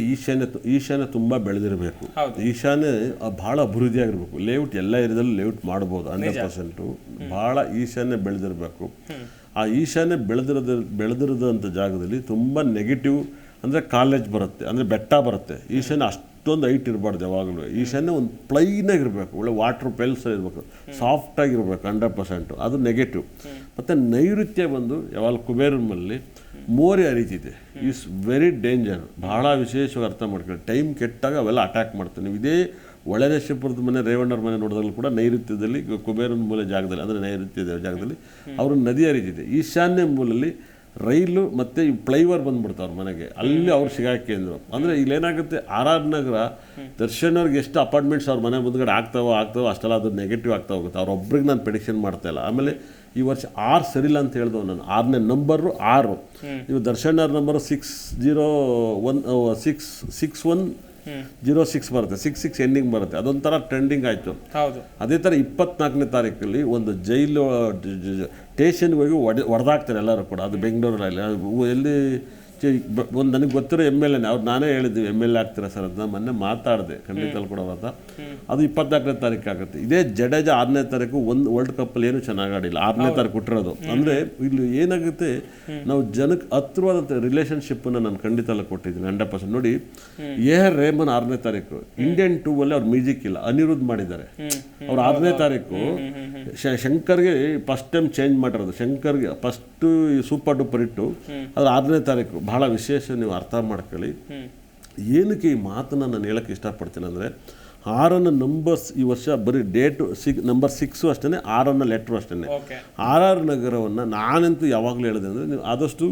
ಈಶಾನ್ಯ ತುಂಬ ಬೆಳೆದಿರಬೇಕು. ಈಶಾನ್ಯ ಭಾಳ ಅಭಿವೃದ್ಧಿಯಾಗಿರ್ಬೇಕು. ಲೇಔಟ್ ಎಲ್ಲ ಏರಿಯಾದಲ್ಲೂ ಲೇಔಟ್ ಮಾಡ್ಬೋದು 100%. ಭಾಳ ಈಶಾನ್ಯ ಬೆಳೆದಿರಬೇಕು. ಆ ಈಶಾನ್ಯ ಬೆಳೆದಿರೋದಂಥ ಜಾಗದಲ್ಲಿ ತುಂಬ ನೆಗೆಟಿವ್ ಅಂದರೆ ಕಾಲೇಜ್ ಬರುತ್ತೆ, ಅಂದರೆ ಬೆಟ್ಟ ಬರುತ್ತೆ. ಈಶಾನ್ಯ ಅಷ್ಟೊಂದು ಹೈಟ್ ಇರಬಾರ್ದು. ಯಾವಾಗಲೂ ಈಶಾನ್ಯ ಒಂದು ಪ್ಲೈನಾಗಿರಬೇಕು, ಒಳ್ಳೆ ವಾಟರ್ ಪೆಲ್ಸ್ ಇರಬೇಕು, ಸಾಫ್ಟಾಗಿರ್ಬೇಕು 100%. ಅದು ನೆಗೆಟಿವ್. ಮತ್ತು ನೈಋತ್ಯ ಬಂದು ಯಾವಾಗ ಕುಬೇರನಲ್ಲಿ ಮೋರಿ ಹರಿತಿದೆ, ಈಸ್ ವೆರಿ ಡೇಂಜರ್. ಭಾಳ ವಿಶೇಷವಾಗಿ ಅರ್ಥ ಮಾಡ್ಕೊಳ್ಳಿ. ಟೈಮ್ ಕೆಟ್ಟಾಗ ಅವೆಲ್ಲ ಅಟ್ಯಾಕ್ ಮಾಡ್ತಾರೆ. ನೀವು ಇದೇ ಒಳನೇಶ್ವರದ ಮನೆ, ರೇವಣ್ಣವ್ರ ಮನೆ ನೋಡಿದಾಗಲೂ ಕೂಡ ನೈಋತ್ಯದಲ್ಲಿ ಕುಬೇರನ ಮೂಲೆ ಜಾಗದಲ್ಲಿ, ಅಂದರೆ ನೈಋತ್ಯದ ಜಾಗದಲ್ಲಿ ಅವರು ನದಿ ಹರಿತಿದೆ. ಈಶಾನ್ಯ ಮೂಲಲ್ಲಿ ರೈಲು ಮತ್ತು ಈ ಫ್ಲೈಓವರ್ ಬಂದ್ಬಿಡ್ತಾವ್ರ ಮನೆಗೆ, ಅಲ್ಲಿ ಅವ್ರು ಸಿಗಾಕಿದ್ರು. ಅಂದರೆ ಇಲ್ಲೇನಾಗುತ್ತೆ, RR ನಗರ ದರ್ಶನ್ ಅವ್ರಿಗೆ ಎಷ್ಟು ಅಪಾರ್ಟ್ಮೆಂಟ್ಸ್ ಅವ್ರ ಮನೆ ಮುಂದ್ಗಡೆ ಆಗ್ತಾವೋ ಅಷ್ಟೆಲ್ಲ ಅದು ನೆಗೆಟಿವ್ ಆಗ್ತಾ ಹೋಗುತ್ತೆ. ಅವ್ರೊಬ್ರಿಗೆ ನಾನು ಪ್ರೆಡಿಕ್ಷನ್ ಮಾಡ್ತಾ ಇಲ್ಲ. ಆಮೇಲೆ ಈ ವರ್ಷ 6 ಸರಿಲ್ಲ ಅಂತ ಹೇಳ್ದವು ನಾನು. 6ನೇ ನಂಬರು 6. ಇವು ದರ್ಶನ್ ಅವ್ರ ನಂಬರು 6106 ಬರುತ್ತೆ, 66 ಎಂಡಿಂಗ್ ಬರುತ್ತೆ. ಅದೊಂಥರ ಟ್ರೆಂಡಿಂಗ್ ಆಯಿತು. ಅದೇ ಥರ 24ನೇ ತಾರೀಕಲ್ಲಿ ಒಂದು ಜೈಲು ಸ್ಟೇಷನ್ಗೆ ಹೋಗಿ ಹೊಡೆದಾಕ್ತಾರೆ ಎಲ್ಲರೂ ಕೂಡ. ಅದು ಬೆಂಗಳೂರಲ್ಲಿ ಎಲ್ಲಿ ಒಂದು ನನಗೆ ಗೊತ್ತಿರೋ MLA ಅವ್ರು ನಾನೇ ಹೇಳಿದ್ವಿ MLA ಆಗ್ತೀರಾ ಸರ್ ಅಂತ. ಮೊನ್ನೆ ಮಾತಾಡಿದೆ ಖಂಡಿತಲ್ಲಿ ಕೂಡ ಅವತ್ತ. ಅದು 24ನೇ ತಾರೀಕು ಆಗುತ್ತೆ. ಇದೇ ಜಡೇಜಾ 6ನೇ ತಾರೀಕು ಒಂದು ವರ್ಲ್ಡ್ ಕಪ್ಪಲ್ಲಿ ಏನು ಚೆನ್ನಾಗಿ ಆಡಿಲ್ಲ. 6ನೇ ತಾರೀಕು ಕೊಟ್ಟಿರೋದು. ಅಂದರೆ ಇಲ್ಲಿ ಏನಾಗುತ್ತೆ, ನಾವು ಜನಕ್ಕೆ ಹತ್ರವಾದಂಥ ರಿಲೇಷನ್ಶಿಪ್ಪನ್ನು ನಾನು ಖಂಡಿತಲ್ಲ ಕೊಟ್ಟಿದ್ದೀನಿ 100%. ನೋಡಿ, AR ರೆಹಮಾನ್ 6ನೇ ತಾರೀಕು ಇಂಡಿಯನ್ 2 ಅಲ್ಲಿ ಅವ್ರು ಮ್ಯೂಸಿಕ್ ಇಲ್ಲ, ಅನಿರುದ್ಧ್ ಮಾಡಿದ್ದಾರೆ. ಅವ್ರು 6ನೇ ತಾರೀಕು ಶಂಕರ್ಗೆ ಫಸ್ಟ್ ಟೈಮ್ ಚೇಂಜ್ ಮಾಡಿರೋದು. ಶಂಕರ್ಗೆ ಫಸ್ಟು ಸೂಪರ್ ಡೂಪರ್ ಇಟ್ಟು ಅದು 6ನೇ ತಾರೀಕು. ಬಹಳ ವಿಶೇಷ, ನೀವು ಅರ್ಥ ಮಾಡ್ಕೊಳ್ಳಿ. ಏನಕ್ಕೆ ಈ ಮಾತನ್ನು ನಾನು ಹೇಳೋಕ್ಕೆ ಇಷ್ಟಪಡ್ತೀನಿ ಅಂದರೆ, 6ನ ನಂಬರ್ಸ್ ಈ ವರ್ಷ ಬರೀ ಡೇಟು ನಂಬರ್ 6 ಅಷ್ಟೇ, 6ನ ಲೆಟ್ರು ಅಷ್ಟೇ. RR ನಗರವನ್ನು ನಾನಂತೂ ಯಾವಾಗಲೂ ಹೇಳಿದೆ ಅಂದರೆ, ನೀವು ಆದಷ್ಟು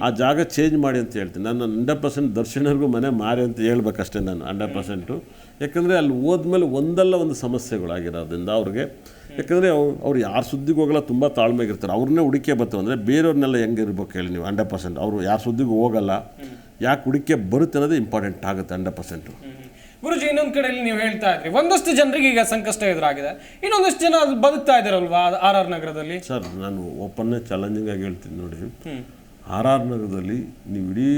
ಆ ಜಾಗ ಚೇಂಜ್ ಮಾಡಿ ಅಂತ ಹೇಳ್ತೀನಿ. ನಾನು 100% ದರ್ಶನರ್ಗೂ ಮನೆ ಮಾರಿ ಅಂತ ಹೇಳ್ಬೇಕಷ್ಟೇ ನಾನು 100%. ಯಾಕಂದರೆ ಅಲ್ಲಿ ಹೋದ್ಮೇಲೆ ಒಂದಲ್ಲ ಒಂದು ಸಮಸ್ಯೆಗಳಾಗಿರೋದ್ರಿಂದ ಅವ್ರಿಗೆ. ಯಾಕಂದರೆ ಅವ್ರು ಯಾರು ಸುದ್ದಿಗೆ ಹೋಗಲ್ಲ, ತುಂಬ ತಾಳ್ಮೆಗಿರ್ತಾರೆ. ಅವ್ರನ್ನೇ ಹುಡುಕೆ ಬರ್ತಾವೆ. ಅಂದರೆ ಬೇರೆಯವ್ರನ್ನೆಲ್ಲ ಹೆಂಗೆ ಇರ್ಬೇಕು ಹೇಳಿ ನೀವು 100%. ಅವರು ಯಾರು ಸುದ್ದಿಗೂ ಹೋಗಲ್ಲ, ಯಾಕೆ ಹುಡುಕೆ ಬರುತ್ತೆ ಅನ್ನೋದು ಇಂಪಾರ್ಟೆಂಟ್ ಆಗುತ್ತೆ 100%. ಗುರುಜಿ, ಇನ್ನೊಂದು ಕಡೆಯಲ್ಲಿ ನೀವು ಹೇಳ್ತಾ ಇದ್ರಿ ಒಂದಷ್ಟು ಜನರಿಗೆ ಈಗ ಸಂಕಷ್ಟ ಎದುರಾಗಿದೆ, ಇನ್ನೊಂದಷ್ಟು ಜನ ಬದುಕ್ತಾ ಇದ್ದಾರಲ್ವಾ RR ನಗರದಲ್ಲಿ? ಸರ್, ನಾನು ಓಪನ್ನೇ ಚಾಲೆಂಜಿಂಗ್ ಆಗಿ ಹೇಳ್ತೀನಿ ನೋಡಿ. RR ನಗರದಲ್ಲಿ ನೀವು ಇಡೀ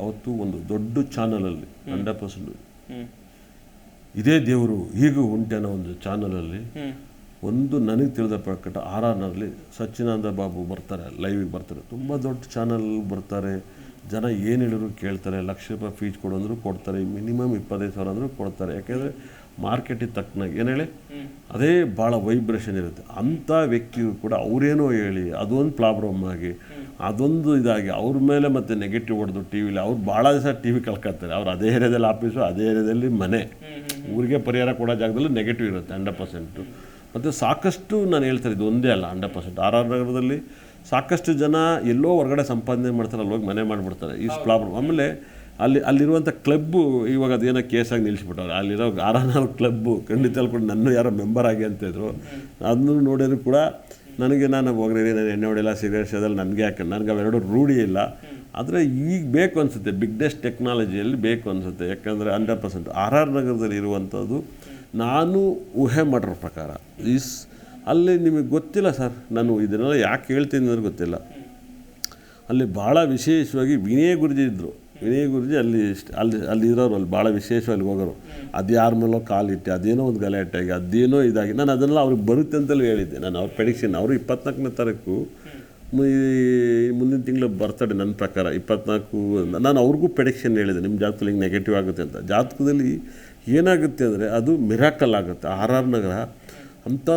ಅವತ್ತು ಒಂದು ದೊಡ್ಡ ಚಾನಲಲ್ಲಿ 100% ಇದೇ ದೇವರು ಹೀಗೂ ಉಂಟೆ ಅನ್ನೋ ಒಂದು ಚಾನಲಲ್ಲಿ ಒಂದು ನನಗೆ ತಿಳಿದ ಪ್ರಕಟ RR ನಗರಲ್ಲಿ ಸಚ್ಚಿದಾನಂದ ಬಾಬು ಬರ್ತಾರೆ, ಲೈವಿಗೆ ಬರ್ತಾರೆ. ತುಂಬ ದೊಡ್ಡ ಚಾನಲ್ ಬರ್ತಾರೆ. ಜನ ಏನು ಹೇಳಿದ್ರು ಕೇಳ್ತಾರೆ. ₹1,00,000 ಫೀಸ್ ಕೊಡು ಅಂದರೂ ಕೊಡ್ತಾರೆ, ಮಿನಿಮಮ್ 25,000 ಅಂದರೂ ಕೊಡ್ತಾರೆ. ಯಾಕೆಂದರೆ ಮಾರ್ಕೆಟಿಗೆ ತಕ್ಕನಾಗಿ ಏನು ಹೇಳಿ ಅದೇ ಭಾಳ ವೈಬ್ರೇಷನ್ ಇರುತ್ತೆ. ಅಂಥ ವ್ಯಕ್ತಿಯು ಕೂಡ ಅವರೇನೋ ಹೇಳಿ ಅದೊಂದು ಪ್ರಾಬ್ಲಮ್ ಆಗಿ ಅದೊಂದು ಇದಾಗಿ ಅವ್ರ ಮೇಲೆ ಮತ್ತೆ ನೆಗೆಟಿವ್ ಹೊಡೆದು ಟಿವಿಲಿ ಅವ್ರು ಭಾಳ ದಿವಸ ಟಿವಿ ಕಳ್ಕೊತಾರೆ. ಅವ್ರು ಅದೇ ಏರಿಯಾದಲ್ಲಿ ಆಫೀಸು, ಅದೇ ಏರಿಯಾದಲ್ಲಿ ಮನೆ, ಊರಿಗೆ ಪರಿಹಾರ ಕೊಡೋ ಜಾಗದಲ್ಲಿ ನೆಗೆಟಿವ್ ಇರುತ್ತೆ 100%. ಮತ್ತು ಸಾಕಷ್ಟು ನಾನು ಹೇಳ್ತಾರೆ, ಇದು ಒಂದೇ ಅಲ್ಲ 100%. RR ನಗರದಲ್ಲಿ ಸಾಕಷ್ಟು ಜನ ಎಲ್ಲೋ ಹೊರಗಡೆ ಸಂಪಾದನೆ ಮಾಡ್ತಾರೆ, ಅಲ್ಲಿ ಹೋಗಿ ಮನೆ ಮಾಡಿಬಿಡ್ತಾರೆ. ಈ ಪ್ರಾಬ್ಲಮ್. ಆಮೇಲೆ ಅಲ್ಲಿರುವಂಥ ಕ್ಲಬ್ಬು ಇವಾಗ ಅದೇನೋ ಕೇಸಾಗಿ ನಿಲ್ಲಿಸ್ಬಿಟ್ಟವ್ರು. ಅಲ್ಲಿರೋ RR ಕ್ಲಬ್ಬು ಖಂಡಿತ ಕೂಡ ನನ್ನ ಯಾರೋ ಮೆಂಬರ್ ಆಗಿ ಅಂತಿದ್ರು. ಅದನ್ನು ನೋಡಿದ್ರು ಕೂಡ ನಾನು ಹೋಗ್ರಿ, ನಾನು ಎಣ್ಣೆ ಹೊಡೆಯಲ್ಲ, ಸಿಗರೇಟ್ ಸೇದಲ್ಲ, ನನಗೆ ಯಾಕೆ, ನನಗೆ ಅವೆರಡು ರೂಢಿ ಇಲ್ಲ. ಆದರೆ ಈಗ ಬೇಕು ಅನಿಸುತ್ತೆ, ಬಿಗ್ನೆಸ್ಟ್ ಟೆಕ್ನಾಲಜಿಯಲ್ಲಿ ಬೇಕು ಅನಿಸುತ್ತೆ. ಯಾಕಂದರೆ 100% RR ನಗರದಲ್ಲಿ ಇರುವಂಥದ್ದು ನಾನು ಊಹೆ ಮಾಡಿರೋ ಪ್ರಕಾರ ಅಲ್ಲಿ ನಿಮಗೆ ಗೊತ್ತಿಲ್ಲ ಸರ್, ನಾನು ಇದನ್ನೆಲ್ಲ ಯಾಕೆ ಹೇಳ್ತೀನಿ ಅಂದರೆ ಗೊತ್ತಿಲ್ಲ. ಅಲ್ಲಿ ಭಾಳ ವಿಶೇಷವಾಗಿ ವಿನಯ್ ಗುರುಜಿ ಇದ್ದರು. ವಿನಯ್ ಗುರುಜಿ ಅಲ್ಲಿ ಇರೋರು, ಅಲ್ಲಿ ಭಾಳ ವಿಶೇಷವಾಗಿ ಹೋಗೋರು. ಅದು ಯಾರ ಮೇಲೋ ಕಾಲಿಟ್ಟು ಅದೇನೋ ಒಂದು ಗಲಾಟೆಯಾಗಿ ಅದೇನೋ ಇದಾಗಿ ನಾನು ಅದನ್ನೆಲ್ಲ ಅವ್ರಿಗೆ ಬರುತ್ತೆ ಅಂತಲೂ ಹೇಳಿದ್ದೆ. ನಾನು ಅವ್ರ ಪ್ರೆಡಿಕ್ಷನ್, ಅವರು 24ನೇ ತಾರೀಕು ಮುಂದಿನ ತಿಂಗಳು ಬರ್ತಡೆ ನನ್ನ ಪ್ರಕಾರ 24. ನಾನು ಅವ್ರಿಗೂ ಪ್ರೆಡಿಕ್ಷನ್ ಹೇಳಿದೆ, ನಿಮ್ಮ ಜಾತಕದಲ್ಲಿ ಹಿಂಗೆ ನೆಗೆಟಿವ್ ಆಗುತ್ತೆ ಅಂತ. ಜಾತಕದಲ್ಲಿ ಏನಾಗುತ್ತೆ ಅಂದರೆ ಅದು ಮಿರಾಕಲ್ ಆಗುತ್ತೆ. RR ನಗರ ಅಂಥ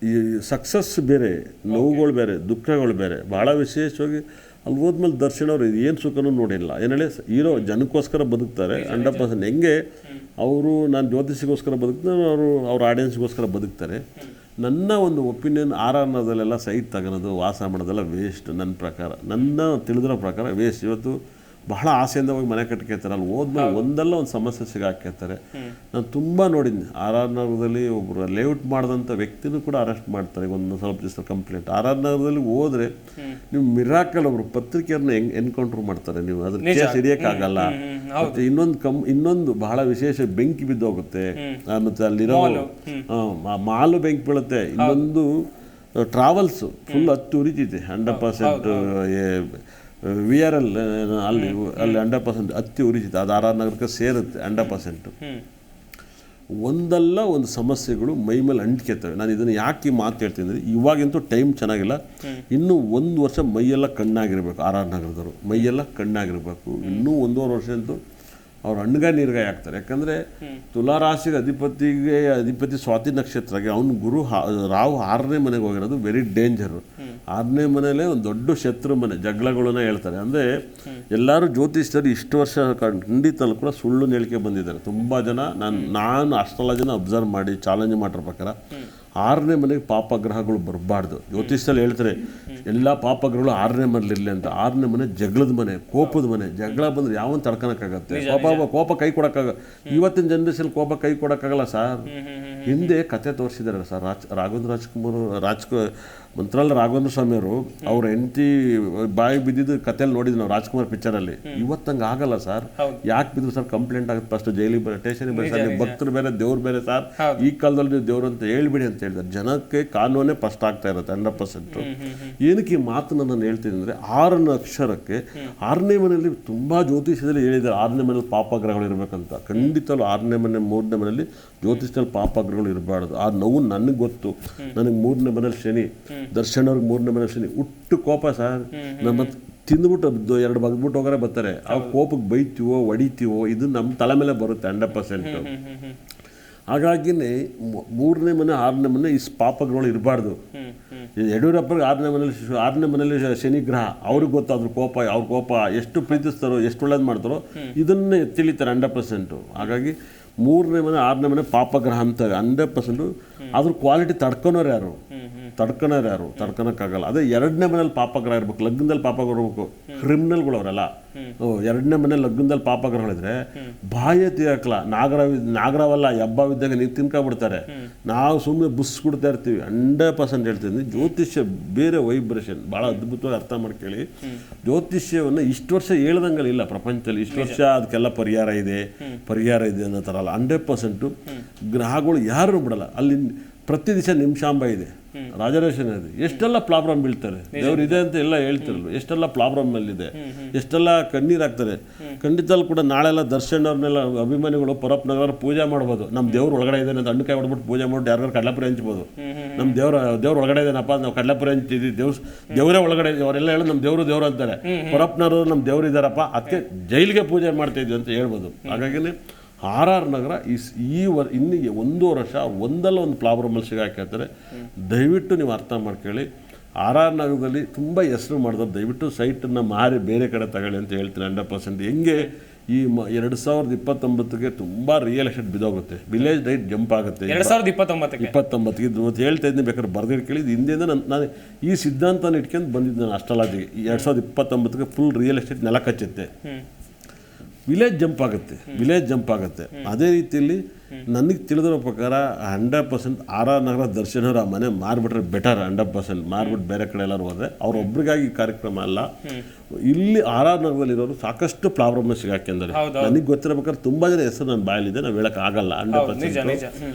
ಈ ಸಕ್ಸಸ್ ಬೇರೆ, ನೋವುಗಳು ಬೇರೆ, ದುಃಖಗಳು ಬೇರೆ. ಭಾಳ ವಿಶೇಷವಾಗಿ ಅಲ್ಲಿ ಹೋದ್ಮೇಲೆ ದರ್ಶನ್ ಅವರು ಏನು ಸುಖನೂ ನೋಡಿಲ್ಲ. ಏನು ಹೇಳಿ, ಹೀರೋ ಜನಕ್ಕೋಸ್ಕರ ಬದುಕ್ತಾರೆ 100%. ಹೆಂಗೆ ಅವರು ನಾನು ಜ್ಯೋತಿಷಿಗೋಸ್ಕರ ಬದುಕ್ತಾರೆ, ಅವ್ರ ಆಡಿಯನ್ಸ್ಗೋಸ್ಕರ ಬದುಕ್ತಾರೆ. ನನ್ನ ಒಂದು ಒಪಿನಿಯನ್ RR ನಗರದಲ್ಲೆಲ್ಲ ಸೈಟ್ ತಗೊಳೋದು, ವಾಸ ಮಾಡೋದೆಲ್ಲ ವೇಸ್ಟ್ ನನ್ನ ಪ್ರಕಾರ. ನನ್ನ ತಿಳಿದಿರೋ ಪ್ರಕಾರ ವೇಸ್ಟ್. ಇವತ್ತು ಬಹಳ ಆಸೆಯಿಂದ ಹೋಗಿ ಮನೆ ಕಟ್ಕೊತಾರೆ. ಅಲ್ಲಿ ಹೋದ್ಮೇಲೆ ಒಂದಲ್ಲ ಒಂದು ಸಮಸ್ಯೆ ಸಿಗಾಕ್ತಾರೆ. ನಾನು ತುಂಬ ನೋಡಿದ್ದೀನಿ. ಆರ್ ಆರ್ ನಗರದಲ್ಲಿ ಒಬ್ಬರು ಲೇಔಟ್ ಮಾಡಿದಂಥ ವ್ಯಕ್ತಿನೂ ಕೂಡ ಅರೆಸ್ಟ್ ಮಾಡ್ತಾರೆ ಒಂದು ಸ್ವಲ್ಪ ದಿವಸ ಕಂಪ್ಲೇಂಟ್. ಆರ್ ಆರ್ ನಗರದಲ್ಲಿ ಹೋದ್ರೆ ನೀವು ಮಿರಾಕಲ್ ಒಬ್ರು ಪತ್ರಿಕೆಯವ್ರನ್ನ ಎನ್ಕೌಂಟರ್ ಮಾಡ್ತಾರೆ, ನೀವು ಅದ್ರ ಕೇಸ್ ಹಿಡಿಯೋಕ್ಕಾಗಲ್ಲ. ಮತ್ತೆ ಇನ್ನೊಂದು ಬಹಳ ವಿಶೇಷ, ಬೆಂಕಿ ಬಿದ್ದೋಗುತ್ತೆ. ಮತ್ತೆ ಅಲ್ಲಿರೋ ಮಾಲು ಬೆಂಕಿ ಬೀಳುತ್ತೆ. ಇನ್ನೊಂದು ಟ್ರಾವೆಲ್ಸ್ ಫುಲ್ ಹತ್ತು ಉರಿತೈತೆ 100%. VRL ಅಲ್ಲಿ 100% ಹತ್ತಿ ಉರಿತೈತೆ. ಅದು ಆರ್ ಆರ್ ನಗರಕ್ಕೆ ಸೇರುತ್ತೆ 100%. ಒಂದಲ್ಲ ಒಂದು ಸಮಸ್ಯೆಗಳು ಮೈ ಮೇಲೆ ಅಂಟ್ಕೊತವೆ. ನಾನು ಇದನ್ನು ಯಾಕೆ ಮಾತು ಹೇಳ್ತೀನಿ ಅಂದರೆ, ಇವಾಗಂತೂ ಟೈಮ್ ಚೆನ್ನಾಗಿಲ್ಲ. ಇನ್ನೂ 1 ವರ್ಷ ಮೈಯೆಲ್ಲ ಕಣ್ಣಾಗಿರ್ಬೇಕು. ಆರ್ ಆರ್ ನಗರದವರು ಮೈಯೆಲ್ಲ ಕಣ್ಣಾಗಿರ್ಬೇಕು. ಇನ್ನೂ 1.5 ವರ್ಷ ಅಂತೂ ಅವ್ರು ಹಣ್ಣುಗಾಯಿ ನೀರ್ಗಾಯಿ ಆಗ್ತಾರೆ. ಯಾಕಂದರೆ ತುಲಾರಾಶಿಗೆ ಅಧಿಪತಿ ಸ್ವಾತಿ ನಕ್ಷತ್ರಗೆ ಅವನ ಗುರು ರಾಹು 6ನೇ ಮನೆಗೆ ಹೋಗಿರೋದು ವೆರಿ ಡೇಂಜರು. 6ನೇ ಮನೆಯಲ್ಲೇ ಒಂದು ದೊಡ್ಡ ಶತ್ರು ಮನೆ, ಜಗಳಗಳನ್ನ ಹೇಳ್ತಾರೆ. ಅಂದರೆ ಎಲ್ಲರೂ ಜ್ಯೋತಿಷ್ಯರು ಇಷ್ಟು ವರ್ಷ ಖಂಡಿತಲ್ಲೂ ಕೂಡ ಸುಳ್ಳು ಹೇಳಿಕೆ ಬಂದಿದ್ದಾರೆ ತುಂಬ ಜನ. ನಾನು ಅಷ್ಟೆಲ್ಲ ಜನ ಅಬ್ಸರ್ವ್ ಮಾಡಿ ಚಾಲೆಂಜ್ ಮಾಡಿರೋ ಪ್ರಕಾರ 6ನೇ ಮನೆಗೆ ಪಾಪಗ್ರಹಗಳು ಬರಬಾರ್ದು. ಜ್ಯೋತಿಷ್ಯದಲ್ಲಿ ಹೇಳ್ತಾರೆ ಎಲ್ಲ ಪಾಪಗ್ರಹಗಳು 6ನೇ ಮನೇಲಿರಲಿ ಅಂತ. 6ನೇ ಮನೆ ಜಗಳದ ಮನೆ, ಕೋಪದ ಮನೆ. ಜಗಳ ಬಂದರೆ ಯಾವನ್ ತಡ್ಕೊಳಕ್ಕಾಗತ್ತೆ? ಕೋಪ ಕೈ ಇವತ್ತಿನ ಜನರೇಷನ್ ಕೋಪ ಕೈ ಕೊಡೋಕ್ಕಾಗಲ್ಲ ಸರ್. ಹಿಂದೆ ಕತೆ ತೋರಿಸಿದ್ದಾರೆ ಸರ್. ರಾಘವೇಂದ್ರ ರಾಜ್ಕುಮಾರ್ ಮಂತ್ರಾಲಯ ರಾಘವೇಂದ್ರ ಸ್ವಾಮಿಯವರು ಅವ್ರ ಹೆಂಡತಿ ಬಾಯಿ ಬಿದ್ದಿದ್ದು ಕಥೆಯಲ್ಲಿ ನೋಡಿದ್ವಿ ನಾವು ರಾಜ್ಕುಮಾರ್ ಪಿಕ್ಚರಲ್ಲಿ. ಇವತ್ತಂಗೆ ಆಗಲ್ಲ ಸರ್. ಯಾಕೆ ಬಿದ್ರು ಸರ್? ಕಂಪ್ಲೇಂಟ್ ಆಗುತ್ತೆ ಫಸ್ಟ್, ಜೈಲಿಗೆ ಬರೋ, ಸ್ಟೇಷನ್ಗೆ ಬರೋ ಸರ್. ಭಕ್ತರು ಬೇರೆ ದೇವ್ರು ಬೇರೆ ಸರ್. ಈ ಕಾಲದಲ್ಲಿ ನೀವು ದೇವ್ರು ಅಂತ ಹೇಳ್ಬಿಡಿ ಅಂತ ಹೇಳಿದ್ದಾರೆ. ಜನಕ್ಕೆ ಕಾನೂನೇ ಫಸ್ಟ್ ಆಗ್ತಾ ಇರುತ್ತೆ 100%. ಏನಕ್ಕೆ ಈ ಮಾತನ್ನು ನಾನು ಹೇಳ್ತೀನಿ ಅಂದರೆ, 6ನೇ ಅಕ್ಷರಕ್ಕೆ 6ನೇ ಮನೆಯಲ್ಲಿ ತುಂಬ ಜ್ಯೋತಿಷ್ಯದಲ್ಲಿ ಹೇಳಿದ್ದಾರೆ 6ನೇ ಮನೇಲಿ ಪಾಪಗ್ರಹಗಳು ಇರಬೇಕಂತ. ಖಂಡಿತಲು 6ನೇ ಮನೆ 3ನೇ ಮನೆಯಲ್ಲಿ ಜ್ಯೋತಿಷ್ಯದಲ್ಲಿ ಪಾಪಗ್ರಹಗಳು ಇರಬಾರ್ದು. ಆ ನೋವು ನನಗೆ ಗೊತ್ತು. ನನಗೆ 3ನೇ ಮನೇಲಿ ಶನಿ, ದರ್ಶನ್ ಅವ್ರಿಗೆ 3ನೇ ಮನೆ ಶನಿ. ಹುಟ್ಟು ಕೋಪ ಸರ್. ನಮ್ಮ ತಿಂದ್ಬಿಟ್ಟು 2 ಬಗ್ಬಿಟ್ಟು ಹೋಗಾರೆ ಬರ್ತಾರೆ. ಆ ಕೋಪಕ್ಕೆ ಬೈತೀವೋ ಹೊಡಿತೀವೋ ಇದು ನಮ್ಮ ತಲೆ ಮೇಲೆ ಬರುತ್ತೆ 100%. ಹಾಗಾಗಿನೇ 3ನೇ ಮನೆ 6ನೇ ಮನೆ ಈ ಪಾಪಗಳು ಇರಬಾರ್ದು. ಯಡಿಯೂರಪ್ಪರಿಗೆ 6ನೇ ಮನೇಲಿ ಶನಿ ಗ್ರಹ. ಅವ್ರಿಗೆ ಗೊತ್ತು ಅದ್ರ ಕೋಪ, ಅವ್ರ ಕೋಪ ಎಷ್ಟು ಪ್ರೀತಿಸ್ತಾರೋ, ಎಷ್ಟು ಒಳ್ಳೇದು ಮಾಡ್ತಾರೋ ಇದನ್ನೇ ತಿಳಿತಾರೆ 100%. ಹಾಗಾಗಿ 3ನೇ ಮನೆ 6ನೇ ಮನೆ ಪಾಪಗ್ರಹ ಅಂತಾರೆ 100%. ಅದ್ರ ಕ್ವಾಲಿಟಿ ತಡ್ಕೊಳೋರು ಯಾರು? ತಡ್ಕೊಳಕ್ಕಾಗಲ್ಲ. ಅದೇ 2ನೇ ಮನೇಲಿ ಪಾಪಗ್ರಹ ಇರ್ಬೇಕು, ಲಗ್ನದಲ್ಲಿ ಪಾಪಗ್ರಹ ಇರಬೇಕು. ಕ್ರಿಮಿನಲ್ಗಳು ಅವರೆಲ್ಲ 2ನೇ ಮನೆ ಲಗ್ನದಲ್ಲಿ ಪಾಪಗ್ರಹಗಳಿದ್ರೆ ಬಾಯ ತೀರಕ್ಲ ನಾಗರವಲ್ಲ ಹಬ್ಬವಿದ್ದಾಗ ನೀವು ತಿನ್ಕೊಬಿಡ್ತಾರೆ. ನಾವು ಸುಮ್ಮನೆ ಬುಸ್ ಕೊಡ್ತಾ ಇರ್ತೀವಿ. 100% ಹೇಳ್ತೀನಿ, ಜ್ಯೋತಿಷ್ಯ ಬೇರೆ ವೈಬ್ರೇಷನ್. ಭಾಳ ಅದ್ಭುತವಾಗಿ ಅರ್ಥ ಮಾಡ್ಕೊಳ್ಳಿ. ಜ್ಯೋತಿಷ್ಯವನ್ನು ಇಷ್ಟು ವರ್ಷ ಹೇಳ್ದಂಗಲ್ಲ ಪ್ರಪಂಚದಲ್ಲಿ. ಇಷ್ಟು ವರ್ಷ ಅದಕ್ಕೆಲ್ಲ ಪರಿಹಾರ ಇದೆ ಅನ್ನೋ ಥರ ಅಲ್ಲ. 100% ಗ್ರಹಗಳು ಯಾರು ಬಿಡಲ್ಲ. ಅಲ್ಲಿ ಪ್ರತಿ ದಿವಸ ನಿಮಿಷಾಂಬ ಇದೆ, ರಾಜರೇಷನ್ ಇದೆ. ಎಷ್ಟೆಲ್ಲ ಪ್ರಾಬ್ಲಮ್ ಬೀಳ್ತಾರೆ. ದೇವ್ರು ಇದೆ ಅಂತ ಎಲ್ಲ ಹೇಳ್ತಿರಲ್ಲ, ಎಷ್ಟೆಲ್ಲ ಪ್ರಾಬ್ಲಮ್ ಅಲ್ಲಿದೆ, ಎಷ್ಟೆಲ್ಲ ಕಣ್ಣೀರಾಗ್ತಾರೆ. ಖಂಡಿತಲ್ಲಿ ಕೂಡ ನಾಳೆಲ್ಲ ದರ್ಶನ್ ಅವ್ರನ್ನೆಲ್ಲ ಅಭಿಮಾನಿಗಳು ಪರಪ್ಪನಗರ ಪೂಜೆ ಮಾಡ್ಬೋದು. ನಮ್ಮ ದೇವ್ರು ಒಳಗಡೆ ಇದೆ ಅಂತ ಹಣ್ಣುಕಾಯಿ ಹೊಡ್ಬಿಟ್ಟು ಪೂಜೆ ಮಾಡ್ಬಿಟ್ಟು ಯಾರು ಕಡಲೆಪುರಿ ಹಂಚ್ಬೋದು. ನಮ್ಮ ದೇವ್ರ ಒಳಗಡೆ ಇದೇನಪ್ಪ, ನಾವು ಕಡಲೆಪುರಿ ಹಂಚಿದ್ವಿ, ದೇವರೇ ಒಳಗಡೆ ಅವರೆಲ್ಲ ಹೇಳೋದು ನಮ್ಮ ದೇವ್ರು ಅಂತಾರೆ. ಪರಪ್ಪನವರು ನಮ್ಮ ದೇವ್ರು ಇದ್ದಾರಪ್ಪ, ಅದಕ್ಕೆ ಜೈಲಿಗೆ ಪೂಜೆ ಮಾಡ್ತಾ ಇದ್ವಿ ಅಂತ ಹೇಳ್ಬೋದು. ಹಾಗಾಗಿ ಆರ್ ಆರ್ ನಗರ ಇನ್ನಿಗೆ 1 ವರ್ಷ ಒಂದಲ್ಲ ಒಂದು ಪ್ರಾಬ್ಲಮಲ್ಲಿ ಸಿಗಾಕಿರ್ತಾರೆ. ದಯವಿಟ್ಟು ನೀವು ಅರ್ಥ ಮಾಡ್ಕೊಳ್ಳಿ. ಆರ್ ಆರ್ ನಗರದಲ್ಲಿ ತುಂಬ ಹೆಸರು ಮಾಡಿದ್ರೆ ದಯವಿಟ್ಟು ಸೈಟನ್ನು ಮಾರಿ ಬೇರೆ ಕಡೆ ತಗೊಳ್ಳಿ ಅಂತ ಹೇಳ್ತೀನಿ 100%. ಹೆಂಗೆ ಈ 2029ಗೆ ತುಂಬ ರಿಯಲ್ ಎಸ್ಟೇಟ್ ಬಿದ್ದೋಗುತ್ತೆ, ವಿಲೇಜ್ ರೈಟ್ ಜಂಪ್ ಆಗುತ್ತೆ 2029ಗೆ. ಇವತ್ತು ಹೇಳ್ತಾ ಇದ್ದೀನಿ, ಬೇಕಾದ್ರೆ ಬರೆದಿಟ್ಕೊಳ್ಳಿ. ಹಿಂದೆಯಿಂದ ನಾನು ಈ ಸಿದ್ಧಾಂತನ ಇಟ್ಕೊಂಡು ಬಂದಿದ್ದೆ. ನಾನು ಅಷ್ಟಲ್ಲಾದಿಗೆ 2029ಗೆ ಫುಲ್ ರಿಯಲ್ ಎಸ್ಟೇಟ್ ನೆಲ ಕಚ್ಚುತ್ತೆ, ವಿಲೇಜ್ ಜಂಪ್ ಆಗುತ್ತೆ. ಅದೇ ರೀತಿಯಲ್ಲಿ ನನಗೆ ತಿಳಿದಿರೋ ಪ್ರಕಾರ 100% ಆರ್ ಆರ್ ನಗರ ದರ್ಶನ್ ಅವರ ಮನೆ ಮಾರ್ಬಿಟ್ರೆ ಬೆಟರ್. 100% ಮಾರ್ಬಿಟ್ಟು ಬೇರೆ ಕಡೆ ಎಲ್ಲರೂ ಹೋದರೆ ಅವ್ರೊಬ್ರಿಗಾಗಿ ಈ ಕಾರ್ಯಕ್ರಮ ಅಲ್ಲ. ಇಲ್ಲಿ ಆರ್ ಆರ್ ನಗರದಲ್ಲಿರೋರು ಸಾಕಷ್ಟು ಪ್ರಾಬ್ಲಮ್ ಸಿಗಾಕೆಂದರೆ ನನಗೆ ಗೊತ್ತಿರಬೇಕಾದ್ರೆ ತುಂಬ ಜನ ಹೆಸರು ನನ್ನ ಬಾಯಲ್ಲಿದೆ, ನಾವು ಹೇಳೋಕ್ಕಾಗಲ್ಲ 100%.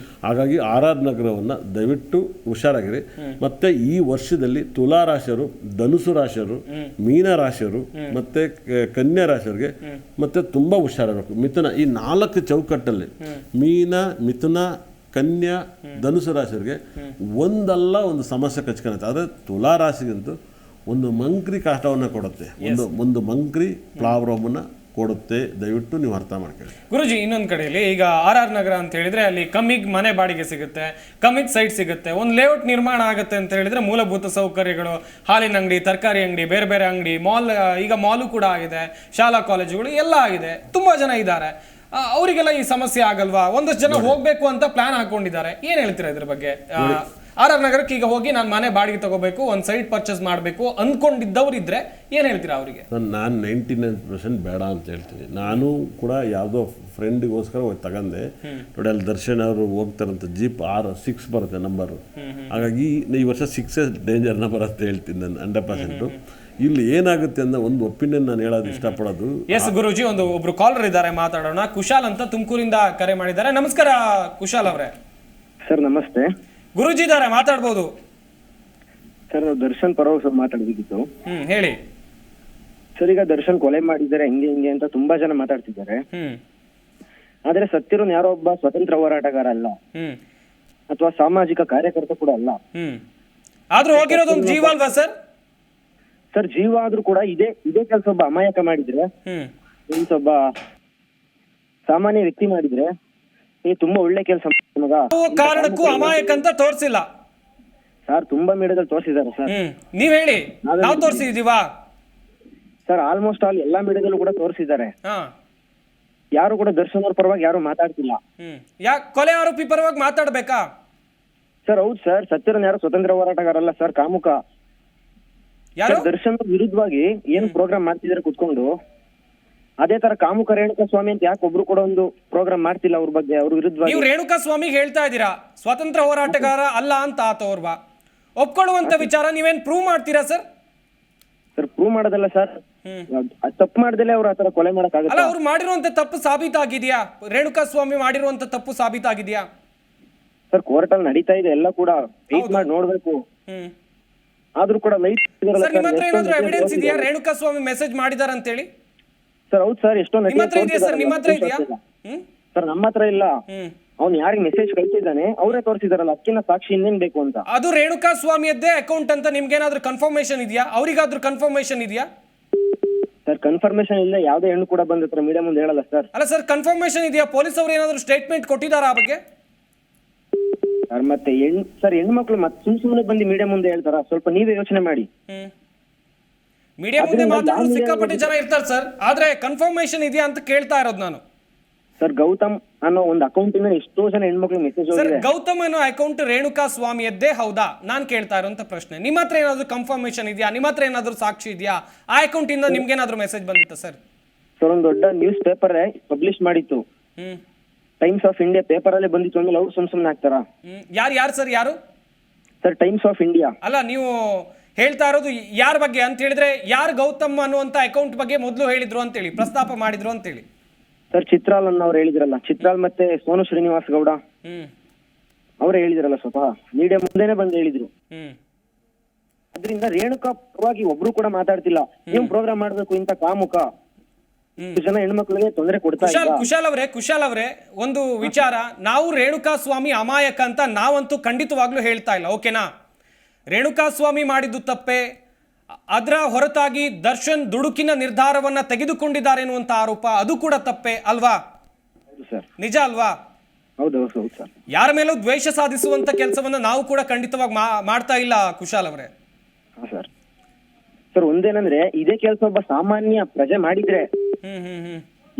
ಹಾಗಾಗಿ ಆರ್ ಆರ್ ನಗರವನ್ನು ದಯವಿಟ್ಟು ಹುಷಾರಾಗಿರಿ. ಮತ್ತು ಈ ವರ್ಷದಲ್ಲಿ ತುಲಾ ರಾಶಿಯವರು, ಧನುಸು ರಾಶಿಯವರು, ಮೀನ ರಾಶಿಯವರು ಮತ್ತು ಕನ್ಯಾ ರಾಶಿಯವರಿಗೆ ಮತ್ತು ತುಂಬ ಹುಷಾರಿರಬೇಕು. ಮಿಥುನ, ಈ 4 ಚೌಕಟ್ಟಲ್ಲಿ ಮೀನ, ಮಿಥುನ, ಕನ್ಯಾ, ಧನುಸು ರಾಶಿಯವರಿಗೆ ಒಂದಲ್ಲ ಒಂದು ಸಮಸ್ಯೆ ಕಚ್ಕೊಳುತ್ತೆ. ಆದರೆ ತುಲಾ ರಾಶಿಗಂತೂ ಒಂದು ಮಂಕ್ರಿ ಕಷ್ಟವನ್ನು ಕೊಡುತ್ತೆ, ಒಂದು ಮಂಕ್ರಿ ಪ್ರಾಬ್ಲಮನ್ನು ಕೊಡುತ್ತೆ. ದಯವಿಟ್ಟು ನೀವು ಅರ್ಥ ಮಾಡ್ಕೊಳ್ಳಿ. ಗುರುಜಿ, ಇನ್ನೊಂದು ಕಡೆಯಲ್ಲಿ ಈಗ ಆರ್ ಆರ್ ನಗರ ಅಂತ ಹೇಳಿದ್ರೆ ಅಲ್ಲಿ ಕಮ್ಮಿಗೆ ಮನೆ ಬಾಡಿಗೆ ಸಿಗುತ್ತೆ, ಕಮ್ಮಿಗೆ ಸೈಟ್ ಸಿಗುತ್ತೆ. ಒಂದು ಲೇಔಟ್ ನಿರ್ಮಾಣ ಆಗುತ್ತೆ ಅಂತ ಹೇಳಿದ್ರೆ ಮೂಲಭೂತ ಸೌಕರ್ಯಗಳು, ಹಾಲಿನ ಅಂಗಡಿ, ತರಕಾರಿ ಅಂಗಡಿ, ಬೇರೆ ಬೇರೆ ಅಂಗಡಿ, ಮಾಲ್, ಈಗ ಮಾಲು ಕೂಡ ಆಗಿದೆ, ಶಾಲಾ ಕಾಲೇಜುಗಳು ಎಲ್ಲ ಆಗಿದೆ, ತುಂಬಾ ಜನ ಇದ್ದಾರೆ. ಅವರಿಗೆಲ್ಲ ಈ ಸಮಸ್ಯೆ ಆಗಲ್ವಾ? ಒಂದಷ್ಟು ಜನ ಹೋಗ್ಬೇಕು ಅಂತ ಪ್ಲಾನ್ ಹಾಕೊಂಡಿದ್ದಾರೆ. ಏನ್ ಹೇಳ್ತೀರಾ ಇದ್ರ ಬಗ್ಗೆ? ಆರ್ ಆರ್ ನಗರಕ್ಕೆ ಈಗ ಹೋಗಿ ನಾನು ಮನೆ ಬಾಡಿಗೆ ತಗೋಬೇಕು, ಒಂದು ಸೈಟ್ ಪರ್ಚೇಸ್ ಮಾಡಬೇಕು ಅಂದ್ಕೊಂಡಿದ್ದವ್ರು ಇದ್ರೆ ಏನು ಹೇಳ್ತೀರಾ ಅವರಿಗೆ? ನಾನು 99% ಬೇಡ ಅಂತ ಹೇಳ್ತೀನಿ. ನಾನು ಕೂಡ ಯಾವುದೋ ಫ್ರೆಂಡಿಗೋಸ್ಕರ ಹೋಗಿ ತಗೊಂಡೆ ನೋಡಿ, ಅಲ್ಲಿ ದರ್ಶನ್ ಅವರು ಹೋಗ್ತಾರಂತ ಜೀಪ್ 6 ಬರುತ್ತೆ ನಂಬರು. ಹಾಗಾಗಿ ಈ ವರ್ಷ 6 ಡೇಂಜರ್ ನಂಬರ್ ಅಂತ ಹೇಳ್ತೀನಿ ನಾನು 100%. ಇಲ್ಲಿ ಏನಾಗುತ್ತೆ ಅನ್ನೋ ಒಂದು ಒಪಿನಿಯನ್ ನಾನು ಹೇಳೋದು ಇಷ್ಟಪಡೋದು. ಎಸ್ ಗುರುಜಿ, ಒಬ್ರು ಕಾಲರ್ ಇದ್ದಾರೆ, ಮಾತಾಡೋಣ. ಕುಶಾಲ್ ಅಂತ ತುಮಕೂರಿಂದ ಕರೆ ಮಾಡಿದ್ದಾರೆ. ನಮಸ್ಕಾರ ಕುಶಾಲ್ ಅವರೇ. ಸರ್ ನಮಸ್ತೆ. ಗುರುಜಿ ಇದ್ದಾರೆ, ಮಾತಾಡ್ಬೋದು ಸರ್. ನಾವು ದರ್ಶನ್ ಪರವಾಗಿ ಸ್ವಲ್ಪ ಮಾತಾಡಬೇಕಿತ್ತು. ಹೇಳಿ ಸರ್. ಈಗ ದರ್ಶನ್ ಕೊಲೆ ಮಾಡಿದ್ದಾರೆ ಹಿಂಗೆ ಅಂತ ತುಂಬಾ ಜನ ಮಾತಾಡ್ತಿದ್ದಾರೆ. ಆದ್ರೆ ಸತ್ತಿರೋನ್ ಯಾರೋ ಒಬ್ಬ ಸ್ವತಂತ್ರ ಹೋರಾಟಗಾರ ಅಲ್ಲ, ಅಥವಾ ಸಾಮಾಜಿಕ ಕಾರ್ಯಕರ್ತ ಕೂಡ ಅಲ್ಲ. ಆದ್ರೂ ಹೋಗಿರೋದು ಒಂದು ಜೀವ ಅಲ್ವಾ ಸರ್? ಸರ್ ಜೀವ ಆದ್ರೂ ಕೂಡ ಇದೇ ಕೆಲಸ ಒಬ್ಬ ಅಮಾಯಕ ಮಾಡಿದ್ರೆ, ಒಬ್ಬ ಸಾಮಾನ್ಯ ವ್ಯಕ್ತಿ ಮಾಡಿದ್ರೆ ತುಂಬಾ ಒಳ್ಳೆ ಕೆಲಸ. ಕಾರಣಕ್ಕೂ ಅಮಾಯಕ ಅಂತ ತೋರಿಸಿಲ್ಲ ಸರ್. ತುಂಬಾ ಮೀಡಿಯಾದಲ್ಲಿ ತೋರಿಸಿದ್ದಾರೆ ಸರ್. ನೀವ್ ಹೇಳಿ, ನಾವು ತೋರಿಸಿದೀವಾ ಸರ್? ಆಲ್ಮೋಸ್ಟ್ ಆಲ್ ಎಲ್ಲಾ ಮೀಡಿಯಾದಲ್ಲೂ ಕೂಡ ತೋರಿಸಿದ್ದಾರೆ. ಯಾರು ಕೂಡ ದರ್ಶನ್ ಅವ್ರ ಪರವಾಗಿ ಯಾರು ಮಾತಾಡ್ತಿಲ್ಲ. ಕೊಲೆ ಆರೋಪಿ ಪರವಾಗಿ ಮಾತಾಡ್ಬೇಕಾ ಸರ್? ಹೌದು ಸರ್. ಸತ್ತಿರೋನ್ ಯಾರು ಸ್ವತಂತ್ರ ಹೋರಾಟಗಾರಲ್ಲ ಸರ್, ಕಾಮುಕ. ದರ್ಶನ್ ವಿರುದ್ಧವಾಗಿ ಏನ್ ಪ್ರೋಗ್ರಾಮ್ ಮಾಡ್ತಿದಾರೆ ಕುತ್ಕೊಂಡು, ಅದೇ ತರ ಕಾಮುಕ ರೇಣುಕಾ ಸ್ವಾಮಿ ಅಂತ ಯಾಕೆ ಒಬ್ರು ಕೂಡ ಒಂದು ಪ್ರೋಗ್ರಾಮ್ ಮಾಡ್ತಿಲ್ಲ ಅವ್ರ ಬಗ್ಗೆ, ಅವ್ರ ವಿರುದ್ಧವಾಗಿ? ನೀವು ರೇಣುಕಾ ಸ್ವಾಮಿಗೆ ಹೇಳ್ತಾ ಇದ್ದೀರಾ ಸ್ವತಂತ್ರ ಹೋರಾಟಗಾರ ಅಲ್ಲ ಅಂತ ಆತವ್ರ ಒಪ್ಕೊಳ್ಳುವಂತ ವಿಚಾರ ನೀವೇನ್ ಪ್ರೂವ್ ಮಾಡ್ತೀರಾ ಸರ್? ಸರ್ ಪ್ರೂವ್ ಮಾಡೋದಲ್ಲ ಸರ್, ತಪ್ಪು ಮಾಡ್ದಲೇ ಅವ್ರು ಆತರ ಕೊಲೆ ಮಾಡಕ್ ಆಗಲ್ಲ. ಅಲ್ಲ, ಅವ್ರು ಮಾಡಿರುವಂತ ತಪ್ಪು ಸಾಬೀತಾಗಿದ್ಯಾ? ರೇಣುಕಾ ಸ್ವಾಮಿ ಮಾಡಿರುವಂತ ತಪ್ಪು ಸಾಬೀತಾಗಿದ್ಯಾ? ಸರ್ ಕೋರ್ಟ್ ಅಲ್ಲಿ ನಡೀತಾ ಇದೆ, ಎಲ್ಲ ಕೂಡ ವೆಯ್ಟ್ ಮಾಡಿ ನೋಡ್ಬೇಕು. ಆದ್ರೂ ಕೂಡ ಲೈಟ್ ನಿಮ್ಮ ಹತ್ರ ಏನಾದ್ರೂ ಎವಿಡೆನ್ಸ್ ಇದೆಯಾ ರೇಣುಕಾ ಸ್ವಾಮಿ ಮೆಸೇಜ್ ಮಾಡಿದಾರ ಅಂತ ಹೇಳಿ? ಸರ್ ಹೌದು ಸರ್. ಎಷ್ಟೋ ನಿಮ್ಮ ಹತ್ರ ಇದೆಯಾ ಸರ್? ನಿಮ್ಮ ಹತ್ರ ಇದೆಯಾ? ಸರ್ ನಮ್ಮ ಹತ್ರ ಇಲ್ಲ. ಅವ್ನು ಯಾರಿಗೆ ಮೆಸೇಜ್ ಕಳಿಸಿದ್ದಾನೆ ಅವರೇ ತೋರಿಸಿದಾರಲ್ಲ, ಅದಕ್ಕಿಂತ ಸಾಕ್ಷಿ ಇನ್ನೇನ್ ಬೇಕು ಅಂತ. ಅದು ರೇಣುಕಾ ಸ್ವಾಮಿಯದ್ದೇ ಅಕೌಂಟ್ ಅಂತ ನಿಮ್ಗೆ ಏನಾದ್ರೂ ಕನ್ಫರ್ಮೇಶನ್ ಇದೆಯಾ? ಅವ್ರಿಗಾದ್ರೂ ಕನ್ಫರ್ಮೇಶನ್ ಇದೆಯಾ? ಸರ್ ಕನ್ಫರ್ಮೇಶನ್ ಇಲ್ಲ, ಯಾವ್ದೇ ಹೆಣ್ಣು ಕೂಡ ಬಂದತ್ರ ಮೀಡಿಯಾ ಮುಂದೆ ಹೇಳಲ್ಲ ಸರ್. ಅಲ್ಲ ಸರ್, ಕನ್ಫರ್ಮೇಶನ್ ಇದೆಯಾ? ಪೊಲೀಸ್ ಅವರು ಏನಾದ್ರೂ ಸ್ಟೇಟ್ಮೆಂಟ್ ಕೊಟ್ಟಿದಾರ ಆ ಬಗ್ಗೆ? ಸರ್ ಮತ್ತೆ ಹೆಣ್ಮಕ್ಳು ಮತ್ತೆ ಸುಮ್ಮನೆ ಬಂದು ಮೀಡಿಯಾ ಮುಂದೆ ಹೇಳ್ತಾರ? ಸ್ವಲ್ಪ ನೀವೇ ಯೋಚನೆ ಮಾಡಿ. ಮೀಡಿಯಾ ಮುಂದೆ ಮಾತಾಡೋರು ಸಿಕ್ಕಾಪಟ್ಟೆ ಜನ ಇರ್ತಾರೆ ಸರ್, ಆದ್ರೆ ಕನ್ಫರ್ಮೇಶನ್ ಇದೆಯಾ ಅಂತ ಕೇಳ್ತಾ ಇರೋದು ನಾನು. ಸರ್ ಗೌತಮ್ ಅನ್ನೋ ಒಂದು ಅಕೌಂಟ್ ಇಂದ ಎಷ್ಟೋ ಜನ ಹೆಣ್ಮಕ್ಳು ಮೆಸೇಜ್ ಸರ್, ಗೌತಮ್ ಅನ್ನೋ ಅಕೌಂಟ್ ರೇಣುಕಾ ಸ್ವಾಮಿಯದ್ದೇ ಹೌದಾ? ನಾನ್ ಕೇಳ್ತಾ ಇರೋಂತ ಪ್ರಶ್ನೆ. ನಿಮ್ಮ ಹತ್ರ ಏನಾದ್ರು ಕನ್ಫರ್ಮೇಶನ್ ಇದೆಯಾ? ನಿಮ್ಮ ಹತ್ರ ಏನಾದ್ರು ಸಾಕ್ಷಿ ಇದೆಯಾ? ಆ ಅಕೌಂಟ್ ಇಂದ ನಿಮ್ಗೆ ಏನಾದ್ರು ಮೆಸೇಜ್ ಬಂದಿತ್ತಾ ಸರ್? ಸರ್ ಒಂದು ದೊಡ್ಡ ನ್ಯೂಸ್ ಪೇಪರ್ ಪಬ್ಲಿಷ್ ಮಾಡಿತ್ತು, ಟೈಮ್ಸ್ ಆಫ್ ಇಂಡಿಯಾ ಪೇಪರ್ ಅಲ್ಲೇ ಬಂದಿತ್ತು. ಆಮೇಲೆ ಅವ್ರು ಸುಮ್ನೆ ಹಾಕ್ತಾರ? ಯಾರು ಸರ್? ಯಾರು ಸರ್? Times of India. ಅಲ್ಲ, ನೀವು ಹೇಳ್ತಾ ಇರೋದು ಯಾರ ಬಗ್ಗೆ ಅಂತ ಹೇಳಿದ್ರೆ, ಯಾರು ಗೌತಮ್ ಅನ್ನುವಂತ ಅಕೌಂಟ್ ಬಗ್ಗೆ ಮೊದಲು ಹೇಳಿದ್ರು ಅಂತೇಳಿ, ಪ್ರಸ್ತಾಪ ಮಾಡಿದ್ರು ಅಂತೇಳಿ? ಸರ್ ಚಿತ್ರಾಲ್ ಅವ್ರು ಹೇಳಿದ್ರಲ್ಲ, ಚಿತ್ರಾಲ್ ಮತ್ತೆ ಸೋನು ಶ್ರೀನಿವಾಸ್ ಗೌಡ ಅವರೇ ಹೇಳಿದ್ರಲ್ಲ, ಸ್ವತಃ ಮೀಡಿಯಾ ಮುಂದೆನೆ ಬಂದು ಹೇಳಿದ್ರು. ಅದರಿಂದ ರೇಣುಕಾ ಪರವಾಗಿ ಒಬ್ರು ಕೂಡ ಮಾತಾಡ್ತಿಲ್ಲ. ನೀವು ಪ್ರೋಗ್ರಾಮ್ ಮಾಡ್ಬೇಕು ಇಂತ ಕಾಮುಕ ಜನ ಹೆಣ್ಮಕ್ಳಿಗೆ ತೊಂದರೆ ಕೊಡ್ತಾ ಇಲ್ಲ. ಕುಶಾಲ್ ಅವರೇ ಒಂದು ವಿಚಾರ, ನಾವು ರೇಣುಕಾ ಸ್ವಾಮಿ ಅಮಾಯಕ ಅಂತ ನಾವಂತೂ ಖಂಡಿತವಾಗ್ಲೂ ಹೇಳ್ತಾ ಇಲ್ಲ, ಓಕೆನಾ? ರೇಣುಕಾ ಸ್ವಾಮಿ ಮಾಡಿದ್ದು ತಪ್ಪೆ, ಅದರ ಹೊರತಾಗಿ ದರ್ಶನ್ ದುಡುಕಿನ ನಿರ್ಧಾರವನ್ನ ತೆಗೆದುಕೊಂಡಿದ್ದಾರೆ ಎನ್ನುವಂತ ಆರೋಪ ಅದು ಕೂಡ ತಪ್ಪೆ ಅಲ್ವಾ? ನಿಜ ಅಲ್ವಾ? ಹೌದು ಸರ್. ಯಾರ ಮೇಲೂ ದ್ವೇಷ ಸಾಧಿಸುವಂತ ಕೆಲಸವನ್ನ ನಾವು ಕೂಡ ಖಂಡಿತವಾಗಿ ಮಾಡ್ತಾ ಇಲ್ಲ ಕುಶಾಲ್ ಅವರೇ. ಸರ್ ಒಂದೇನಂದ್ರೆ, ಇದೇ ಕೆಲಸ ಒಬ್ಬ ಸಾಮಾನ್ಯ ಪ್ರಜೆ ಮಾಡಿದ್ರೆ,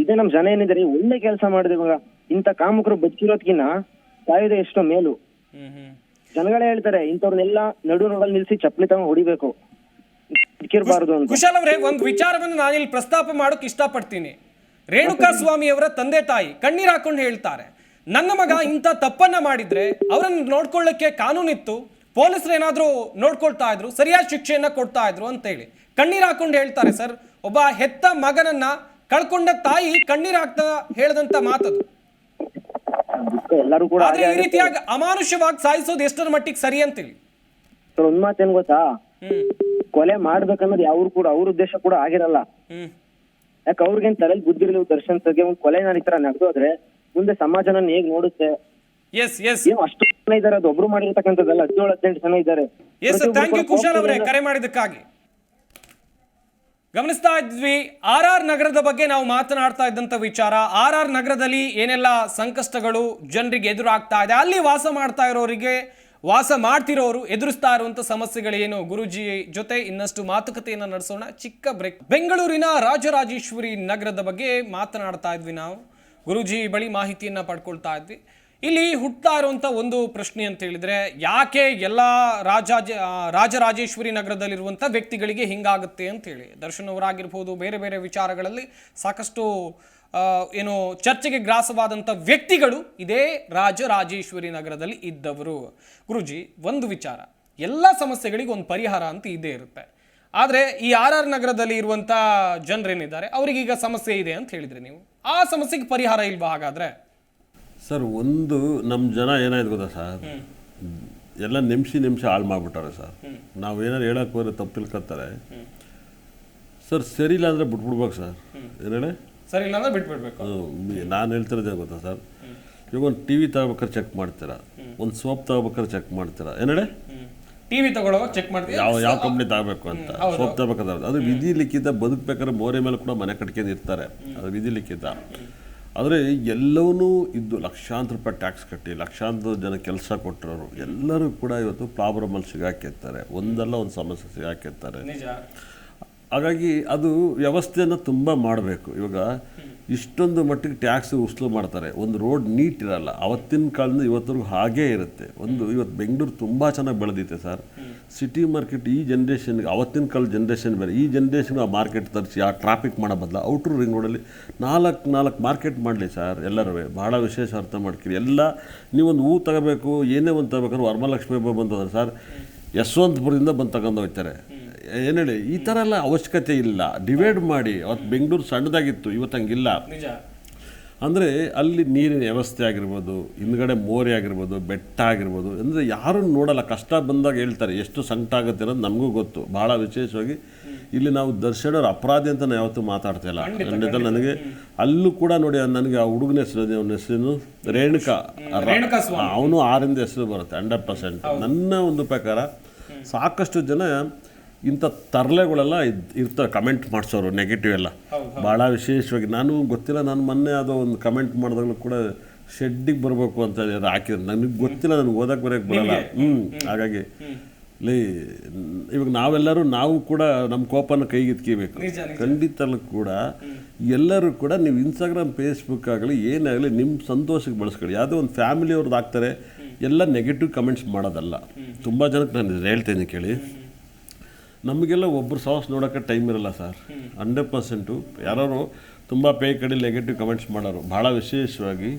ಇದೇ ನಮ್ ಜನ ಏನಿದ್ದಾರೆ ಒಳ್ಳೆ ಕೆಲಸ ಮಾಡಿದೆ ಮಗ, ಇಂತ ಕಾಮುಕರು ಬದುಕಿರೋದ್ಕಿನ್ನ ಸಾಯೋದೇ ಎಷ್ಟೋ ಮೇಲು. ಜನಗಳೇ ಹೇಳ್ತಾರೆ ಇಂಥವ್ರನ್ನೆಲ್ಲ ನಡು ರೋಡಲ್ಲಿ ನಿಲ್ಸಿ ಚಪ್ಪಲಿ ತಗೊಂಡು ಹೊಡಿಬೇಕು, ಇಕ್ಕಿರ್ಬಾರ್ದು ಅಂತ. ಕುಶಾಲ್ ಅವರೇ, ಒಂದು ವಿಚಾರವನ್ನು ನಾನಿಲ್ಲಿ ಪ್ರಸ್ತಾಪ ಮಾಡೋಕೆ ಇಷ್ಟಪಡ್ತೀನಿ. ರೇಣುಕಾ ಸ್ವಾಮಿ ಅವರ ತಂದೆ ತಾಯಿ ಕಣ್ಣೀರ್ ಹಾಕೊಂಡು ಹೇಳ್ತಾರೆ, ನನ್ನ ಮಗ ಇಂಥ ತಪ್ಪನ್ನ ಮಾಡಿದ್ರೆ ಅವರನ್ನು ನೋಡ್ಕೊಳ್ಳಕ್ಕೆ ಕಾನೂನಿತ್ತು, ಪೊಲೀಸರು ಏನಾದ್ರೂ ನೋಡ್ಕೊಳ್ತಾ ಇದ್ರು, ಸರಿಯಾದ ಶಿಕ್ಷೆಯನ್ನ ಕೊಡ್ತಾ ಇದ್ರು ಅಂತ ಹೇಳಿ ಕಣ್ಣೀರ್ ಹಾಕೊಂಡು ಹೇಳ್ತಾರೆ. ಸರ್, ಒಬ್ಬ ಹೆತ್ತ ಮಗನನ್ನ ಕಳ್ಕೊಂಡ ತಾಯಿ ಕಣ್ಣೀರ್ ಹಾಕ್ತಾ ಹೇಳದಂತ ಮಾತದು. ಎಲ್ಲರೂ ಕೂಡ ಆದ್ರೆ ಈ ರೀತಿಯಾಗಿ ಅಮಾನುಷ್ಯವಾಗಿ ಸಾಯಿಸೋದು ಎಷ್ಟರ ಮಟ್ಟಿಗೆ ಸರಿ ಅಂತೇಳಿ. ಸರ್ ಒಂದ್ ಮಾತೇನ್ ಗೊತ್ತಾ, ಕೊಲೆ ಮಾಡ್ಬೇಕನ್ನೋದು ಯಾವ್ರು ಕೂಡ ಅವ್ರ ಉದ್ದೇಶ ಕೂಡ ಆಗಿರಲ್ಲ. ಯಾಕೆ ಅವ್ರಿಗೇನ್ ತಲೆಯಲ್ಲಿ ಬುದ್ಧಿರ್ಲಿಲ್ಲ ದರ್ಶನ್ ಸರ್ಗೆ ಒಂದು ಕೊಲೆ ಈ ತರ ನಡೆದೋದ್ರೆ ಮುಂದೆ ಸಮಾಜನ ಹೇಗ್ ನೋಡುತ್ತೆ? ಅಷ್ಟು ಜನ ಇದಾರೆ, ಅದು ಒಬ್ರು ಮಾಡಿರ್ತಕ್ಕಂಥದ್ದಲ್ಲ, 17-18 ಜನ ಇದ್ದಾರೆ. ಥ್ಯಾಂಕ್ ಯು ಕುಶಾಲ್ ಅವರೇ ಕರೆ ಮಾಡಿದ್ದಕ್ಕಾಗಿ. ಗಮನಿಸ್ತಾ ಇದ್ವಿ ಆರ್ ನಗರದ ಬಗ್ಗೆ ನಾವು ಮಾತನಾಡ್ತಾ ಇದ್ದಂತ ವಿಚಾರ. ಆರ್ ನಗರದಲ್ಲಿ ಏನೆಲ್ಲ ಸಂಕಷ್ಟಗಳು ಜನರಿಗೆ ಎದುರಾಗ್ತಾ ಇದೆ, ಅಲ್ಲಿ ವಾಸ ಮಾಡ್ತಿರೋರು ಎದುರಿಸ್ತಾ ಇರುವಂತ ಸಮಸ್ಯೆಗಳೇನು, ಗುರುಜಿ ಜೊತೆ ಇನ್ನಷ್ಟು ಮಾತುಕತೆಯನ್ನ ನಡೆಸೋಣ. ಚಿಕ್ಕ ಬ್ರೇಕ್. ಬೆಂಗಳೂರಿನ ರಾಜರಾಜೇಶ್ವರಿ ನಗರದ ಬಗ್ಗೆ ಮಾತನಾಡ್ತಾ ಇದ್ವಿ ನಾವು. ಗುರುಜಿ ಬಳಿ ಮಾಹಿತಿಯನ್ನ ಪಡ್ಕೊಳ್ತಾ ಇದ್ವಿ. ಇಲ್ಲಿ ಹುಟ್ತಾ ಇರುವಂಥ ಒಂದು ಪ್ರಶ್ನೆ ಅಂತ ಹೇಳಿದ್ರೆ, ಯಾಕೆ ಎಲ್ಲ ರಾಜರಾಜೇಶ್ವರಿ ನಗರದಲ್ಲಿರುವಂಥ ವ್ಯಕ್ತಿಗಳಿಗೆ ಹಿಂಗಾಗುತ್ತೆ ಅಂತ ಹೇಳಿ. ದರ್ಶನ್ ಅವರಾಗಿರ್ಬೋದು, ಬೇರೆ ಬೇರೆ ವಿಚಾರಗಳಲ್ಲಿ ಸಾಕಷ್ಟು ಏನು ಚರ್ಚೆಗೆ ಗ್ರಾಸವಾದಂಥ ವ್ಯಕ್ತಿಗಳು ಇದೇ ರಾಜರಾಜೇಶ್ವರಿ ನಗರದಲ್ಲಿ ಇದ್ದವರು. ಗುರುಜಿ, ಒಂದು ವಿಚಾರ, ಎಲ್ಲ ಸಮಸ್ಯೆಗಳಿಗೆ ಒಂದು ಪರಿಹಾರ ಅಂತ ಇದ್ದೇ ಇರುತ್ತೆ. ಆದರೆ ಈ RR ನಗರದಲ್ಲಿ ಇರುವಂಥ ಜನರೇನಿದ್ದಾರೆ ಅವರಿಗೀಗ ಸಮಸ್ಯೆ ಇದೆ ಅಂತ ಹೇಳಿದ್ರಿ ನೀವು. ಆ ಸಮಸ್ಯೆಗೆ ಪರಿಹಾರ ಇಲ್ವಾ ಹಾಗಾದ್ರೆ? ಸರ್, ಒಂದು ನಮ್ಮ ಜನ ಏನಾಯ್ತು ಗೊತ್ತಾ ಸರ್, ಎಲ್ಲ ನಿಮಿಷ ಹಾಳು ಮಾಡಿಬಿಟ್ಟಾರೆ ಸರ್. ನಾವು ಏನಾರು ಹೇಳಕ್ಕೆ ಹೋದ್ರೆ ತಪ್ಪು ತಿಳ್ಕೊತಾರೆ ಸರ್. ಸರಿ ಇಲ್ಲ ಅಂದರೆ ಬಿಟ್ಬಿಡ್ಬೇಕು ಸರ್. ಏನು ಹೇಳಿ, ಸರಿ ಇಲ್ಲ ಅಂದ್ರೆ ಬಿಟ್ಬಿಡ್ಬೇಕು. ನಾನು ಹೇಳ್ತಿರೋದೇ ಗೊತ್ತಾ ಸರ್, ಇವಾಗ ಒಂದು TV ತಗೋಬೇಕಾದ್ರೆ ಚೆಕ್ ಮಾಡ್ತೀರಾ, ಒಂದು ಸೋಪ್ ತಗೋಬೇಕಾದ್ರೆ ಚೆಕ್ ಮಾಡ್ತೀರಾ. ಏನು ಹೇಳಿ, ಟಿವಿ ತಗೊಳ್ಳುವಾಗ ಚೆಕ್ ಮಾಡ್ತೀವಿ ಯಾವ ಕಂಪ್ನಿ ತಗೋಬೇಕು ಅಂತ. ಸೋಪ್ ತಗೋಬೇಕಾದ್ರೆ ಅದು ವಿಧಿ ಲಿಖಿತ, ಬದುಕಬೇಕಾದ್ರೆ ಮೋರೆ ಮೇಲೆ ಕೂಡ ಮನೆ ಕಟ್ಕೊಂಡು ಇರ್ತಾರೆ, ಅದು ವಿಧಿ ಲಿಖಿತ. ಆದರೆ ಎಲ್ಲವೂ ಇದ್ದು ಲಕ್ಷಾಂತರ ರೂಪಾಯಿ ಟ್ಯಾಕ್ಸ್ ಕಟ್ಟಿ ಲಕ್ಷಾಂತರ ಜನ ಕೆಲಸ ಕೊಟ್ಟಿರೋರು ಎಲ್ಲರೂ ಕೂಡ ಇವತ್ತು ಪ್ರಾಬ್ಲಮಲ್ಲಿ ಸಿಗಾಕಿರ್ತಾರೆ, ಒಂದಲ್ಲ ಒಂದು ಸಮಸ್ಯೆ ಸಿಗಾಕಿರ್ತಾರೆ. ನಿಜ. ಹಾಗಾಗಿ ಅದು ವ್ಯವಸ್ಥೆಯನ್ನು ತುಂಬ ಮಾಡಬೇಕು. ಇವಾಗ ಇಷ್ಟೊಂದು ಮಟ್ಟಿಗೆ ಟ್ಯಾಕ್ಸ್ ವಸೂಲು ಮಾಡ್ತಾರೆ, ಒಂದು ರೋಡ್ ನೀಟ್ ಇರಲ್ಲ. ಅವತ್ತಿನ ಕಾಲದಿಂದ ಇವತ್ತರೆಗೂ ಹಾಗೇ ಇರುತ್ತೆ. ಇವತ್ತು ಬೆಂಗಳೂರು ತುಂಬ ಚೆನ್ನಾಗಿ ಬೆಳೆದಿದೆ ಸರ್. ಸಿಟಿ ಮಾರ್ಕೆಟ್ ಈ ಜನ್ರೇಷನ್ಗೆ, ಅವತ್ತಿನ ಕಾಲದ ಜನ್ರೇಷನ್ ಬೇರೆ, ಈ ಜನ್ರೇಷನ್ಗೆ ಆ ಮಾರ್ಕೆಟ್ ತರಿಸಿ ಆ ಟ್ರಾಫಿಕ್ ಮಾಡೋ ಬದಲು ಔಟ್ರ್ ರಿಂಗ್ ರೋಡಲ್ಲಿ ನಾಲ್ಕು ಮಾರ್ಕೆಟ್ ಮಾಡಲಿ ಸರ್. ಎಲ್ಲರೂ ಭಾಳ ವಿಶೇಷ ಅರ್ಥ ಮಾಡ್ತೀರಿ. ಎಲ್ಲ ನೀವೊಂದು ಹೂ ತಗೋಬೇಕು, ಏನೇ ಒಂದು ತಗೋಬೇಕಾದ್ರೆ ವರಮಹಾಲಕ್ಷ್ಮಿ ಹಬ್ಬ ಬಂತಂದ್ರೆ ಸರ್, ಯಶವಂತಪುರದಿಂದ ಬಂದು ತಗೊಂಡು ಹೋಗ್ತಾರೆ. ಏನು ಹೇಳಿ, ಈ ಥರ ಎಲ್ಲ ಅವಶ್ಯಕತೆ ಇಲ್ಲ. ಡಿವೈಡ್ ಮಾಡಿ. ಅವತ್ತು ಬೆಂಗಳೂರು ಸಣ್ಣದಾಗಿತ್ತು, ಇವತ್ತು ಹಂಗಿಲ್ಲ. ಅಂದರೆ ಅಲ್ಲಿ ನೀರಿನ ವ್ಯವಸ್ಥೆ ಆಗಿರ್ಬೋದು, ಹಿಂದ್ಗಡೆ ಮೋರಿ ಆಗಿರ್ಬೋದು, ಬೆಟ್ಟ ಆಗಿರ್ಬೋದು, ಅಂದರೆ ಯಾರೂ ನೋಡಲ್ಲ. ಕಷ್ಟ ಬಂದಾಗ ಹೇಳ್ತಾರೆ ಎಷ್ಟು ಸಂಕಟ ಆಗುತ್ತೆ ಅನ್ನೋದು ನಮಗೂ ಗೊತ್ತು. ಭಾಳ ವಿಶೇಷವಾಗಿ ಇಲ್ಲಿ ನಾವು ದರ್ಶನವ್ರ ಅಪರಾಧಿ ಅಂತ ನಾವು ಯಾವತ್ತೂ ಮಾತಾಡ್ತಿಲ್ಲ. ಖಂಡಿತ ನನಗೆ ಅಲ್ಲೂ ಕೂಡ ನೋಡಿ, ನನಗೆ ಆ ಹುಡುಗನ ಹೆಸರು, ಅವನ ಹೆಸರು ರೇಣುಕಾ, ಅವನು 6ರಿಂದ ಹೆಸರು ಬರುತ್ತೆ 100%. ನನ್ನ ಒಂದು ಪ್ರಕಾರ ಸಾಕಷ್ಟು ಜನ ಇಂಥ ತರಲೆಗಳೆಲ್ಲ ಇರ್ತಾರೆ, ಕಮೆಂಟ್ ಮಾಡಿಸೋರು ನೆಗೆಟಿವ್ ಎಲ್ಲ. ಭಾಳ ವಿಶೇಷವಾಗಿ ನಾನು ಗೊತ್ತಿಲ್ಲ, ನಾನು ಮೊನ್ನೆ ಅದು ಒಂದು ಕಮೆಂಟ್ ಮಾಡಿದಾಗಲೂ ಕೂಡ ಶೆಡ್ಡಿಗೆ ಬರಬೇಕು ಅಂತ ಹಾಕಿದ್ರು. ನನಗೆ ಗೊತ್ತಿಲ್ಲ, ನನಗೆ ಓದಕ್ಕೆ ಬರೋಕ್ಕೆ ಬರಲ್ಲ. ಹಾಗಾಗಿ ಇವಾಗ ನಾವು ಕೂಡ ನಮ್ಮ ಕೋಪನ ಕೈಗೆತ್ಕಬೇಕು. ಖಂಡಿತಲ್ಲೂ ಕೂಡ ಎಲ್ಲರೂ ಕೂಡ ನೀವು ಇನ್ಸ್ಟಾಗ್ರಾಮ್, ಫೇಸ್ಬುಕ್ ಆಗಲಿ ಏನಾಗಲಿ ನಿಮ್ಮ ಸಂತೋಷಕ್ಕೆ ಬಳಸ್ಕೊಳ್ಳಿ. ಯಾವುದೋ ಒಂದು ಫ್ಯಾಮಿಲಿ ಅವ್ರದ್ದು ಆಗ್ತಾರೆ, ಎಲ್ಲ ನೆಗೆಟಿವ್ ಕಮೆಂಟ್ಸ್ ಮಾಡೋದಲ್ಲ. ತುಂಬ ಜನಕ್ಕೆ ನಾನು ಹೇಳ್ತೇನೆ ಕೇಳಿ, ನಮಗೆಲ್ಲ ಒಬ್ಬರು ಸಾಸ್ ನೋಡೋಕ್ಕೆ ಟೈಮ್ ಇರಲ್ಲ ಸರ್. 100% ಯಾರು ತುಂಬ ಕಡೆ ನೆಗೆಟಿವ್ ಕಮೆಂಟ್ಸ್ ಮಾಡೋರು. ಭಾಳ ವಿಶೇಷವಾಗಿ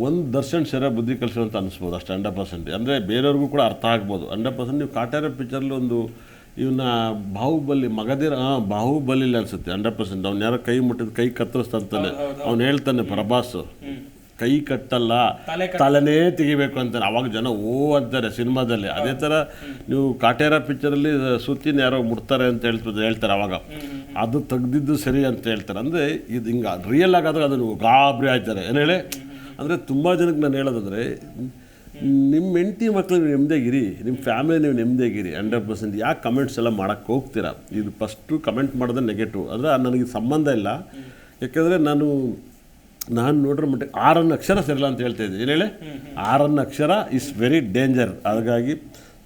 ಒಂದು ದರ್ಶನ್ ಸೆರೆ ಬುದ್ಧಿ ಕಲಿಸೋ ಅಂತ ಅನಿಸ್ಬೋದು ಅಷ್ಟು. 100% ಅಂದರೆ ಬೇರೆಯವ್ರಿಗೂ ಕೂಡ ಅರ್ಥ ಆಗ್ಬೋದು. 100% ನೀವು ಕಾಟೇರ ಪಿಕ್ಚರ್ಲಿ ಒಂದು ಇವನ್ನ ಬಾಹುಬಲಿ ಬಾಹುಬಲಿಲಿ ಅನಿಸುತ್ತೆ 100%. ಅವ್ನು ಯಾರೋ ಕೈ ಮುಟ್ಟಿದ ಕೈ ಕತ್ತರಿಸ್ತಾನೆ, ಅವ್ನು ಹೇಳ್ತಾನೆ ಪ್ರಭಾಸ್, ಕೈ ಕಟ್ಟಲ್ಲ ತಲೆನೇ ತೆಗಿಬೇಕು ಅಂತಾರೆ. ಅವಾಗ ಜನ ಅಂತಾರೆ ಸಿನಿಮಾದಲ್ಲಿ. ಅದೇ ಥರ ನೀವು ಕಾಟೇರ ಪಿಕ್ಚರಲ್ಲಿ ಸುತ್ತಿನ ಯಾರೋ ಮುಡ್ತಾರೆ ಅಂತ ಹೇಳ್ತಾರೆ, ಅವಾಗ ಅದು ತೆಗ್ದಿದ್ದು ಸರಿ ಅಂತ ಹೇಳ್ತಾರೆ. ಅಂದರೆ ಇದು ಹಿಂಗೆ ರಿಯಲ್ ಆಗಾದ್ರೆ ಅದನ್ನು ಗಾಬರಿ ಆಯ್ತಾರೆ. ಏನು ಹೇಳಿ, ಅಂದರೆ ತುಂಬ ಜನಕ್ಕೆ ನಾನು ಹೇಳೋದಂದರೆ, ನಿಮ್ಮ ಹೆಂಡತಿ ಮಕ್ಕಳು ನೀವು ನೆಮ್ಮದಿಯಾಗಿರಿ, ನಿಮ್ಮ ಫ್ಯಾಮಿಲಿ ನೀವು ನೆಮ್ಮದಿಯಾಗಿರಿ. 100%. ಯಾಕೆ ಕಮೆಂಟ್ಸ್ ಎಲ್ಲ ಮಾಡೋಕ್ಕೆ ಹೋಗ್ತೀರಾ? ಇದು ಫಸ್ಟು ಕಮೆಂಟ್ ಮಾಡೋದೇ ನೆಗೆಟಿವ್. ಅಂದರೆ ನನಗೆ ಸಂಬಂಧ ಇಲ್ಲ. ಯಾಕೆಂದರೆ ನಾನು ನೋಡಿರೋ ಮಟ್ಟಿಗೆ 6 ಅಕ್ಷರ ಸರಿಲ್ಲ ಅಂತ ಹೇಳ್ತಾ ಇದ್ದೀನಿ. ಏನು ಹೇಳಿ, 6 ಅಕ್ಷರ ಇಸ್ ವೆರಿ ಡೇಂಜರ್. ಹಾಗಾಗಿ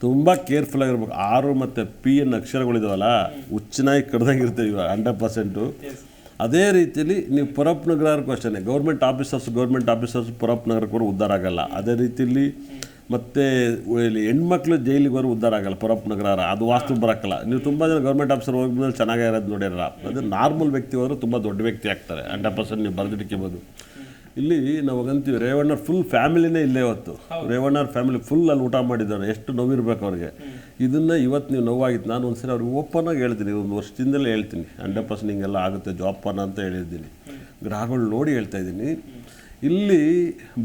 ತುಂಬ ಕೇರ್ಫುಲ್ ಆಗಿರ್ಬೇಕು. 6 ಮತ್ತು P ಅಕ್ಷರಗಳಿದಾವಲ್ಲ, ಹುಚ್ಚನಾಗಿ ಕಡ್ದಂಗಿರ್ತೇವೆ 100%. ಅದೇ ರೀತಿಯಲ್ಲಿ ನೀವು ಪುರಪ್ ನಗರಕ್ಕೂ ಅಷ್ಟೇ, ಗೌರ್ಮೆಂಟ್ ಆಫೀಸರ್ಸ್ ಪುರಪ್ ನಗರಕ್ಕೆ ಬರೋ ಉದ್ಧಾರ ಆಗಲ್ಲ. ಅದೇ ರೀತಿಯಲ್ಲಿ ಮತ್ತು ಇಲ್ಲಿ ಹೆಣ್ಮಕ್ಳು ಜೈಲಿಗೆ ಬರೋ ಉದ್ಧಾರ ಆಗಲ್ಲ ಪುರಪ್ ನಗರ, ಅದು ವಾಸ್ತು ಬರೋಕ್ಕಲ್ಲ. ನೀವು ತುಂಬ ಜನ ಗೌರ್ಮೆಂಟ್ ಆಫೀಸರ್ ಹೋಗ್ಮೇಲೆ ಚೆನ್ನಾಗಿರೋದು ನೋಡಿರಲ್ಲ. ಅದು ನಾರ್ಮಲ್ ವ್ಯಕ್ತಿ ಹೋದ್ರೆ ತುಂಬ ದೊಡ್ಡ ವ್ಯಕ್ತಿ ಆಗ್ತಾರೆ 100%. ನೀವು ಬರೆದಿಟ್ಕೋಬೋದು. ಇಲ್ಲಿ ನಾವು ಅಂತೀವಿ ರೇವಣ್ಣವ್ರ ಫುಲ್ ಫ್ಯಾಮಿಲಿನೇ ಇಲ್ಲೇ ಇವತ್ತು. ರೇವಣ್ಣವ್ರ ಫ್ಯಾಮಿಲಿ ಫುಲ್ ಅಲ್ಲಿ ಊಟ ಮಾಡಿದ್ದಾರೆ. ಎಷ್ಟು ನೋವಿರ್ಬೇಕು ಅವ್ರಿಗೆ. ಇದನ್ನು ಇವತ್ತು ನೀವು ನೋವಾಗಿತ್ತು. ನಾನು ಒಂದ್ಸರಿ ಅವ್ರಿಗೆ ಓಪನಾಗಿ ಹೇಳ್ತೀನಿ, 1 ವರ್ಷದಿಂದಲೇ ಹೇಳ್ತೀನಿ 100% ಹಿಂಗೆಲ್ಲ ಆಗುತ್ತೆ ಜಾಬ್ ಅಂತ ಹೇಳಿದ್ದೀನಿ. ಗ್ರಹಗಳು ನೋಡಿ ಹೇಳ್ತಾ ಇದ್ದೀನಿ. ಇಲ್ಲಿ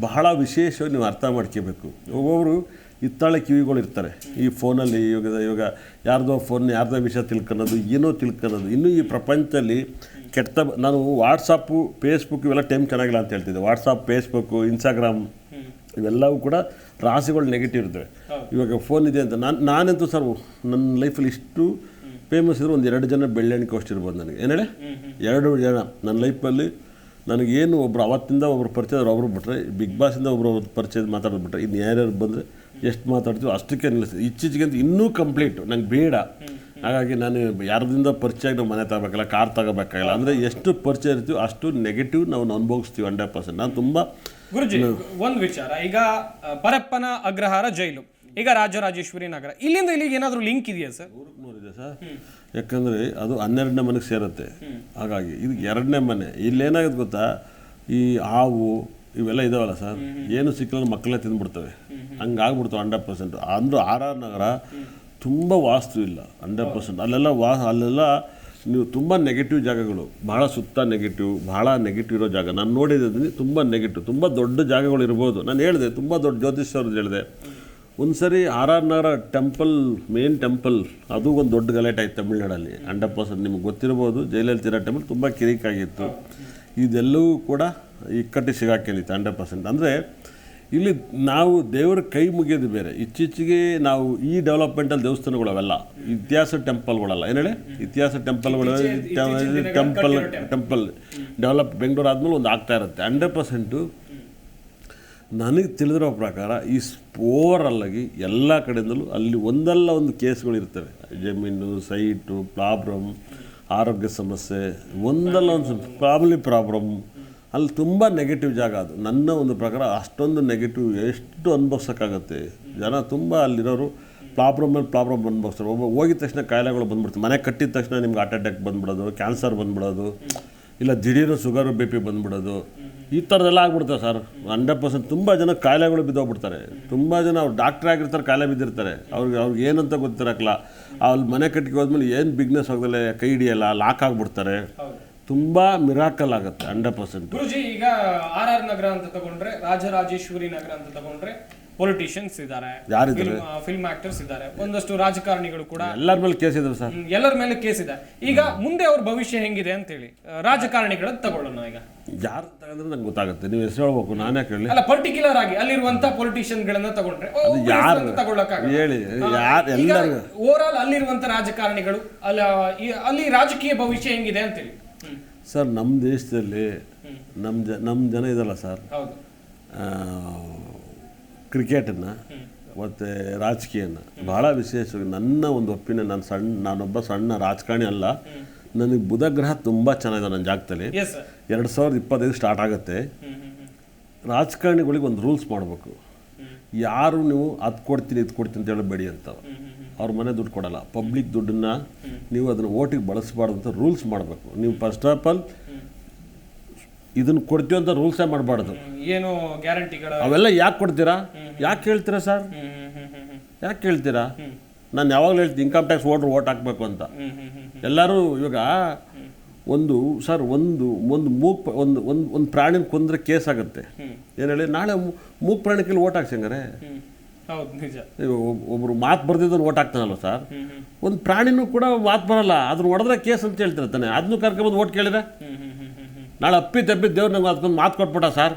ಬಹಳ ವಿಶೇಷವಾಗಿ ನೀವು ಅರ್ಥ ಮಾಡ್ಕೋಬೇಕು. ಒಬ್ಬೊಬ್ಬರು ಹಿತ್ತಾಳೆ ಕಿವಿಗಳು ಇರ್ತಾರೆ ಈ ಫೋನಲ್ಲಿ. ಇವಾಗ ಯಾರ್ದೋ ವಿಷಯ ತಿಳ್ಕೊಳೋದು, ಏನೋ ತಿಳ್ಕೊಳೋದು. ಇನ್ನೂ ಈ ಪ್ರಪಂಚದಲ್ಲಿ ನಾನು ವಾಟ್ಸಪ್ಪು, ಫೇಸ್ಬುಕ್ ಇವೆಲ್ಲ ಟೈಮ್ ಚೆನ್ನಾಗಿಲ್ಲ ಅಂತ ಹೇಳ್ತಿದ್ದೆ. ವಾಟ್ಸಪ್, ಫೇಸ್ಬುಕ್ಕು, ಇನ್ಸ್ಟಾಗ್ರಾಮ್ ಇವೆಲ್ಲವೂ ಕೂಡ ರಾಶಿಗಳು ನೆಗೆಟಿವ್ ಇರ್ತವೆ. ಇವಾಗ ಫೋನ್ ಇದೆ ಅಂತ ನಾನಂತೂ ಸರ್ ನನ್ನ ಲೈಫಲ್ಲಿ ಇಷ್ಟು ಫೇಮಸ್ ಇದ್ರು 1-2 ಜನ ಬೆಳ್ಳೆಣಿಕೆ ಅಷ್ಟಿರ್ಬೋದು ನನಗೆ. ಏನು ಹೇಳಿ, 2 ಜನ ನನ್ನ ಲೈಫಲ್ಲಿ ನನಗೇನು ಒಬ್ಬರು ಅವತ್ತಿಂದ ಒಬ್ಬರು ಪರಿಚಯ ಒಬ್ಬರು ಬಿಟ್ಟರೆ, ಬಿಗ್ ಬಾಸಿಂದ ಒಬ್ಬರು ಪರಿಚಯ ಮಾತಾಡೋದು ಇನ್ನು ಯಾರ್ಯಾರು ಬಂದರೆ ಎಷ್ಟು ಮಾತಾಡ್ತೀವಿ ಅಷ್ಟಕ್ಕೆ ನಿಲ್ಲಿಸ್ತೀವಿ. ಇತ್ತೀಚೆಗಂತೂ ಇನ್ನೂ ಕಂಪ್ಲೀಟ್ ನಂಗೆ ಬೇಡ. ಹಾಗಾಗಿ ನಾನು ಯಾರದಿಂದ ಪರಿಚಯ ನಾವು ಮನೆ ತಗೋಬೇಕಲ್ಲ, ಕಾರ್ ತಗೋಬೇಕಾಗಿಲ್ಲ. ಅಂದರೆ ಎಷ್ಟು ಪರಿಚಯ ಇರ್ತೀವಿ ಅಷ್ಟು ನೆಗೆಟಿವ್ ನಾವು ಅನುಭವಿಸ್ತೀವಿ 100%. ನಾನು ತುಂಬ ಗುರುಜಿ ಒಂದು ವಿಚಾರ, ಈಗ ಪರಪ್ಪನ ಅಗ್ರಹಾರ ಜೈಲು, ಈಗ ರಾಜರಾಜೇಶ್ವರಿ ನಗರ, ಇಲ್ಲಿಂದ ಇಲ್ಲಿಗೆ ಏನಾದರೂ ಲಿಂಕ್ ಇದೆಯಾ ಸರ್? ಇದೆ ಸರ್. ಯಾಕಂದರೆ ಅದು 12ನೇ ಮನೆಗೆ ಸೇರುತ್ತೆ. ಹಾಗಾಗಿ ಇದು 2ನೇ ಮನೆ. ಇಲ್ಲೇನಾಗುತ್ತೆ ಗೊತ್ತಾ, ಈ ಹಾವು ಇವೆಲ್ಲ ಇದಾವಲ್ಲ ಸರ್, ಏನು ಸಿಕ್ಕಲ್ಲ ಮಕ್ಕಳೇ ತಿಂದ್ಬಿಡ್ತವೆ, ಹಂಗಾಗ್ಬಿಡ್ತವೆ 100%. ಅಂದರೂ RR ನಗರ ತುಂಬ ವಾಸ್ತು ಇಲ್ಲ 100%. ಅಲ್ಲೆಲ್ಲ ನೀವು ತುಂಬ ನೆಗೆಟಿವ್ ಜಾಗಗಳು, ಭಾಳ ಸುತ್ತ ನೆಗೆಟಿವ್, ಭಾಳ ನೆಗೆಟಿವ್ ಇರೋ ಜಾಗ ನಾನು ನೋಡಿದ್ದೀನಿ. ತುಂಬ ನೆಗೆಟಿವ್, ತುಂಬ ದೊಡ್ಡ ಜಾಗಗಳು ಇರ್ಬೋದು. ನಾನು ಹೇಳಿದೆ, ತುಂಬ ದೊಡ್ಡ ಜ್ಯೋತಿಷ್ಯವ್ರದ್ದು ಹೇಳಿದೆ. ಒಂದು ಸರಿ RR ನಗರ ಟೆಂಪಲ್, ಮೇನ್ ಟೆಂಪಲ್, ಅದು ಒಂದು ದೊಡ್ಡ ಗಲಾಟೆ ಆಯ್ತು ತಮಿಳ್ನಾಡಲ್ಲಿ 100%. ನಿಮ್ಗೆ ಗೊತ್ತಿರ್ಬೋದು, ಜಯಲಲಿತಾ ಟೆಂಪಲ್ ತುಂಬ ಕಿರಿಕಾಗಿತ್ತು. ಇದೆಲ್ಲವೂ ಕೂಡ ಇಕ್ಕಟ್ಟು ಸಿಗಾಕೊಂಡಿತ್ತು 100%. ಅಂದರೆ ಇಲ್ಲಿ ನಾವು ದೇವರ ಕೈ ಮುಗಿಯೋದು ಬೇರೆ, ಇತ್ತೀಚೆಗೆ ನಾವು ಈ ಡೆವಲಪ್ಮೆಂಟಲ್ಲಿ ದೇವಸ್ಥಾನಗಳು ಅವೆಲ್ಲ ಇತಿಹಾಸ ಟೆಂಪಲ್ಗಳಲ್ಲ, ಏನು ಹೇಳಿ, ಇತಿಹಾಸ ಟೆಂಪಲ್ಗಳು ಟೆಂಪಲ್ ಡೆವಲಪ್ ಬೆಂಗಳೂರು ಆದಮೇಲೆ ಒಂದು ಆಗ್ತಾ ಇರುತ್ತೆ 100%. ನನಗೆ ತಿಳಿದಿರೋ ಪ್ರಕಾರ ಈ ಓವರಲ್ಲಾಗಿ ಎಲ್ಲ ಕಡೆಯಿಂದಲೂ ಅಲ್ಲಿ ಒಂದಲ್ಲ ಒಂದು ಕೇಸ್ಗಳು ಇರ್ತವೆ. ಜಮೀನು, ಸೈಟು, ಪ್ರಾಬ್ಲಮ್, ಆರೋಗ್ಯ ಸಮಸ್ಯೆ, ಒಂದಲ್ಲ ಒಂದು ಪ್ರಾಬ್ಲಮ್. ಅಲ್ಲಿ ತುಂಬ ನೆಗೆಟಿವ್ ಜಾಗ ಅದು. ನನ್ನ ಒಂದು ಪ್ರಕಾರ ಅಷ್ಟೊಂದು ನೆಗೆಟಿವ್ ಎಷ್ಟು ಅನುಭವಿಸೋಕ್ಕಾಗತ್ತೆ ಜನ. ತುಂಬ ಅಲ್ಲಿರೋರು ಪ್ರಾಬ್ಲಮ್ ಅನುಭವಿಸ್ತಾರೆ. ಒಬ್ಬ ಹೋಗಿದ ತಕ್ಷಣ ಕಾಯಿಲೆಗಳು ಬಂದ್ಬಿಡ್ತಾರೆ. ಮನೆ ಕಟ್ಟಿದ ತಕ್ಷಣ ನಿಮ್ಗೆ ಹಾರ್ಟ್ ಅಟ್ಯಾಕ್ ಬಂದ್ಬಿಡೋದು, ಕ್ಯಾನ್ಸರ್ ಬಂದ್ಬಿಡೋದು, ಇಲ್ಲ ದಿಢೀರ್ನು ಶುಗರು BP ಬಂದ್ಬಿಡೋದು, ಈ ಥರದ್ದೆಲ್ಲ ಆಗ್ಬಿಡ್ತಾರೆ ಸರ್ 100%. ತುಂಬ ಜನ ಕಾಯಿಲೆಗಳು ಬಿದ್ದೋಗ್ಬಿಡ್ತಾರೆ. ತುಂಬ ಜನ ಅವ್ರು ಡಾಕ್ಟ್ರ್ ಆಗಿರ್ತಾರೆ, ಕಾಯಿಲೆ ಬಿದ್ದಿರ್ತಾರೆ, ಅವ್ರಿಗೆ ಏನಂತ ಗೊತ್ತಿರಕ್ಕಲ್ಲ. ಅಲ್ಲಿ ಮನೆ ಕಟ್ಟಿಗೆ ಹೋದ್ಮೇಲೆ ಏನು ಬಿಗ್ನೆಸ್ ಹೋಗದಲ್ಲೇ ಕೈ ಹಿಡಿಯಲ್ಲ, ಲಾಕ್ ಆಗಿಬಿಡ್ತಾರೆ. ತುಂಬ ಮಿರಾಕಲ್ ಆಗುತ್ತೆ 100%. ಗುರುಜಿ, ಈಗ RR ನಗರ ಅಂತ ತಗೊಂಡ್ರೆ, ರಾಜರಾಜೇಶ್ವರಿ ನಗರ ಅಂತ ತಗೊಂಡ್ರೆ ಪೊಲಿಟಿಷಿಯನ್ಸ್ ಇದ್ದಾರೆ, ಫಿಲ್ಮ್ ಆಕ್ಟರ್ಸ್ ಇದ್ದಾರೆ, ಒಂದಷ್ಟು ರಾಜಕಾರಣಿಗಳು ಕೂಡ, ಎಲ್ಲರ ಮೇಲೆ ಕೇಸ್ ಇದೆ ಸರ್, ಎಲ್ಲರ ಮೇಲೆ ಕೇಸ್ ಇದೆ. ಈಗ ಮುಂದೆ ಅವ್ರ ಭವಿಷ್ಯ ಹೆಂಗಿದೆ ಅಂತೇಳಿ ರಾಜಕಾರಣಿಗಳನ್ನ ತಗೊಳ್ಳೋಣ. ಈಗ ಯಾರು ತಗೊಂಡ್ರೆ ನಂಗೆ ಗೊತ್ತಾಗುತ್ತೆ, ನೀವು ಹೆಸರು ಹೇಳ್ಬೇಕು, ನಾನೇ ಕೇಳಿ ಅಲ್ಲ, ಪರ್ಟಿಕ್ಯುಲರ್ ಆಗಿ ಅಲ್ಲಿರುವಂತ ಪೊಲಿಟಿಷಿಯನ್ ಗಳನ್ನ ತಗೊಂಡ್ರೆ ಯಾರು ಹೇಳಿ, ಯಾರು ಎಲ್ಲರಿಗೂ ಓವರ್ ಆಲ್ ಅಲ್ಲಿರುವಂತ ರಾಜಕಾರಣಿಗಳು ಅಲ್ಲಿ ರಾಜಕೀಯ ಭವಿಷ್ಯ ಹೆಂಗಿದೆ ಅಂತೇಳಿ. ಸರ್, ನಮ್ಮ ದೇಶದಲ್ಲಿ ನಮ್ಮ ಜನ ಇದಲ್ಲ ಸರ್, ಕ್ರಿಕೆಟನ್ನು ಮತ್ತು ರಾಜಕೀಯನ ಭಾಳ ವಿಶೇಷವಾಗಿ ನನ್ನ ಒಂದು ಒಪಿನಿಯನ್. ನಾನೊಬ್ಬ ಸಣ್ಣ ರಾಜಕಾರಣಿ ಅಲ್ಲ. ನನಗೆ ಬುಧ ಗ್ರಹ ತುಂಬ ಚೆನ್ನಾಗಿದೆ ನನ್ನ ಜಾಗದಲ್ಲಿ. 2025 ಸ್ಟಾರ್ಟ್ ಆಗುತ್ತೆ. ರಾಜಕಾರಣಿಗಳಿಗೆ ಒಂದು ರೂಲ್ಸ್ ಮಾಡಬೇಕು. ಯಾರು ನೀವು ಅದು ಕೊಡ್ತೀನಿ ಇದು ಕೊಡ್ತೀನಿ ಅಂತ ಹೇಳಬೇಡಿ ಅಂತ. ಅವ್ರ ಮನೆ ದುಡ್ಡು ಕೊಡಲ್ಲ, ಪಬ್ಲಿಕ್ ದುಡ್ಡನ್ನು ನೀವು ಅದನ್ನು ಓಟಿಗೆ ಬಳಸಬಾರ್ದು ಅಂತ ರೂಲ್ಸ್ ಮಾಡಬೇಕು. ನೀವು ಫಸ್ಟ್ ಆಫ್ ಆಲ್ ಇದನ್ನು ಕೊಡ್ತೀವಿ ಅಂತ ರೂಲ್ಸೇ ಮಾಡಬಾರ್ದು. ಏನು ಗ್ಯಾರಂಟಿಗಳು ಅವೆಲ್ಲ ಯಾಕೆ ಕೊಡ್ತೀರಾ, ಯಾಕೆ ಕೇಳ್ತೀರಾ ಸರ್, ಯಾಕೆ ಕೇಳ್ತೀರಾ? ನಾನು ಯಾವಾಗಲೂ ಹೇಳ್ತೀನಿ, ಇನ್ಕಮ್ ಟ್ಯಾಕ್ಸ್ ಓಟ್ ಹಾಕಬೇಕು ಅಂತ. ಎಲ್ಲರೂ ಇವಾಗ ಒಂದು ಪ್ರಾಣಿನ ಕೊಂದ್ರೆ ಕೇಸ್ ಆಗುತ್ತೆ. ಏನು ಹೇಳಿ, ನಾಳೆ ಮೂಕ್ ಪ್ರಾಣಿಕಲ್ಲಿ ಓಟ್ ಹಾಕ್ಸಂಗಾರೆ. ಒಬ್ರು ಮಾತು ಬರ್ದಿದ್ದನ್ನು ಓಟ್ ಹಾಕ್ತಾನಲ್ಲ ಸರ್, ಒಂದು ಪ್ರಾಣಿನೂ ಕೂಡ ಮಾತು ಬರಲ್ಲ, ಅದನ್ನ ಹೊಡೆದ್ರೆ ಕೇಸ್ ಅಂತ ಹೇಳ್ತಿರ್ತಾನೆ. ಅದನ್ನು ಕರ್ಕೊಂಬಂದು ಓಟ್ ಕೇಳಿದ್ರೆ ನಾಳೆ ಅಪ್ಪಿ ದೇವ್ರು ನಂಗೆ ಅದಕ್ಕೊಂದು ಮಾತು ಕೊಟ್ಬಿಟ್ಟ ಸರ್,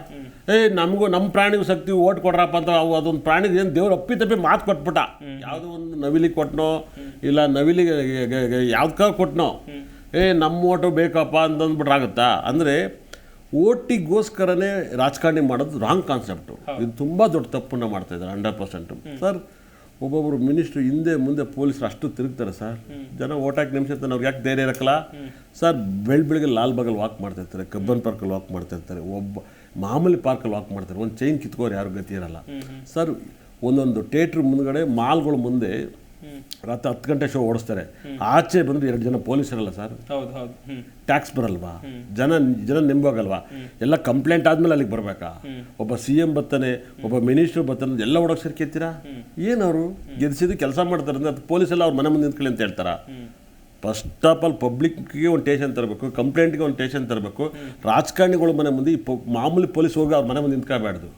ನಮಗೂ ನಮ್ಮ ಪ್ರಾಣಿಗೂ ಶಕ್ತಿ ಓಟ್ ಕೊಡ್ರಪ್ಪ ಅಂತ. ಅದೊಂದು ಪ್ರಾಣಿಗೆ ಏನು ದೇವ್ರು ಅಪ್ಪಿ ಮಾತು ಕೊಟ್ಬಿಟ್ಟ, ಯಾವುದೋ ಒಂದು ನವಿಲಿಗೆ ಕೊಟ್ಟನೋ ಇಲ್ಲ ನವಿಲಿಗೆ ಯಾವ್ದಕ್ಕ ಕೊಟ್ಟನೋ, ನಮ್ಮ ಓಟು ಬೇಕಪ್ಪ ಅಂತಂದ್ಬಿಟ್ರಾಗುತ್ತಾ. ಅಂದರೆ ಓಟಿಗೋಸ್ಕರನೇ ರಾಜಕಾರಣಿ ಮಾಡೋದು ರಾಂಗ್ ಕಾನ್ಸೆಪ್ಟು. ಇದು ತುಂಬ ದೊಡ್ಡ ತಪ್ಪನ್ನು ಮಾಡ್ತಾಯಿದ್ದಾರೆ 100%. ಸರ್, ಒಬ್ಬೊಬ್ಬರು ಮಿನಿಸ್ಟ್ರು ಹಿಂದೆ ಮುಂದೆ ಪೊಲೀಸರು ಅಷ್ಟು ತಿರುಗ್ತಾರೆ ಸರ್. ಜನ ಓಟ್ ಹಾಕಿ ನಿಮಿಷತ್ತಾನೆ, ಅವ್ರಿಗೆ ಯಾಕೆ ಧೈರ್ಯ ಇರಕ್ಕಲ್ಲ ಸರ್. ಬೆಳಗ್ಗೆ ಲಾಲ್ಬಾಗಲ್ಲಿ ವಾಕ್ ಮಾಡ್ತಾಯಿರ್ತಾರೆ, ಕಬ್ಬನ್ ಪಾರ್ಕಲ್ಲಿ ವಾಕ್ ಮಾಡ್ತಾಯಿರ್ತಾರೆ, ಒಬ್ಬ ಮಾಮೂಲಿ ಪಾರ್ಕಲ್ಲಿ ವಾಕ್ ಮಾಡ್ತಾರೆ. ಒಂದು ಚೈನ್ ಕಿತ್ಕೋರು ಯಾರು ಗತಿ ಇರಲ್ಲ ಸರ್. ಒಂದೊಂದು ಥಿಯೇಟ್ರ್ ಮುಂದ್ಗಡೆ ಮಾಲ್ಗಳ ಮುಂದೆ ರಾತ್ರಿ 10 ಗಂಟೆ ಶೋ ಓಡಿಸ್ತಾರೆ. ಆಚೆ ಬಂದು 2 ಜನ ಪೊಲೀಸರಲ್ಲ ಸರ್, ಟ್ಯಾಕ್ಸ್ ಬರಲ್ವಾ, ಜನ ನೆಂಬೋಗಲ್ವಾ? ಎಲ್ಲ ಕಂಪ್ಲೇಂಟ್ ಆದ್ಮೇಲೆ ಅಲ್ಲಿಗೆ ಬರಬೇಕಾ? ಒಬ್ಬ CM ಬರ್ತಾನೆ, ಒಬ್ಬ ಮಿನಿಸ್ಟ್ರು ಬರ್ತಾನೆ, ಎಲ್ಲ ಓಡೋಕೆ ಸೇರ್ಕೆತ್ತೀರಾ? ಏನವರು ಗೆಲ್ಸಿದ್ದು ಕೆಲಸ ಮಾಡ್ತಾರೆ ಅಂದ್ರೆ ಅದು ಪೊಲೀಸೆಲ್ಲ ಅವ್ರ ಮನೆ ಮುಂದೆ ನಿಂತ್ಕೊಳ್ಳಿ ಅಂತ ಹೇಳ್ತಾರ? ಫಸ್ಟ್ ಆಫ್ ಆಲ್ ಪಬ್ಲಿಕ್ಗೆ ಒಂದು ಟೇಷನ್ ತರಬೇಕು, ಕಂಪ್ಲೇಂಟ್ಗೆ ಒಂದು ಟೇಷನ್ ತರಬೇಕು. ರಾಜಕಾರಣಿಗಳ ಮನೆ ಮುಂದೆ ಮಾಮೂಲಿ ಪೊಲೀಸ್ ಹೋಗಿ ಅವ್ರ ಮನೆ ಮುಂದೆ ನಿಂತ್ಕೋಬಾರ್ದು.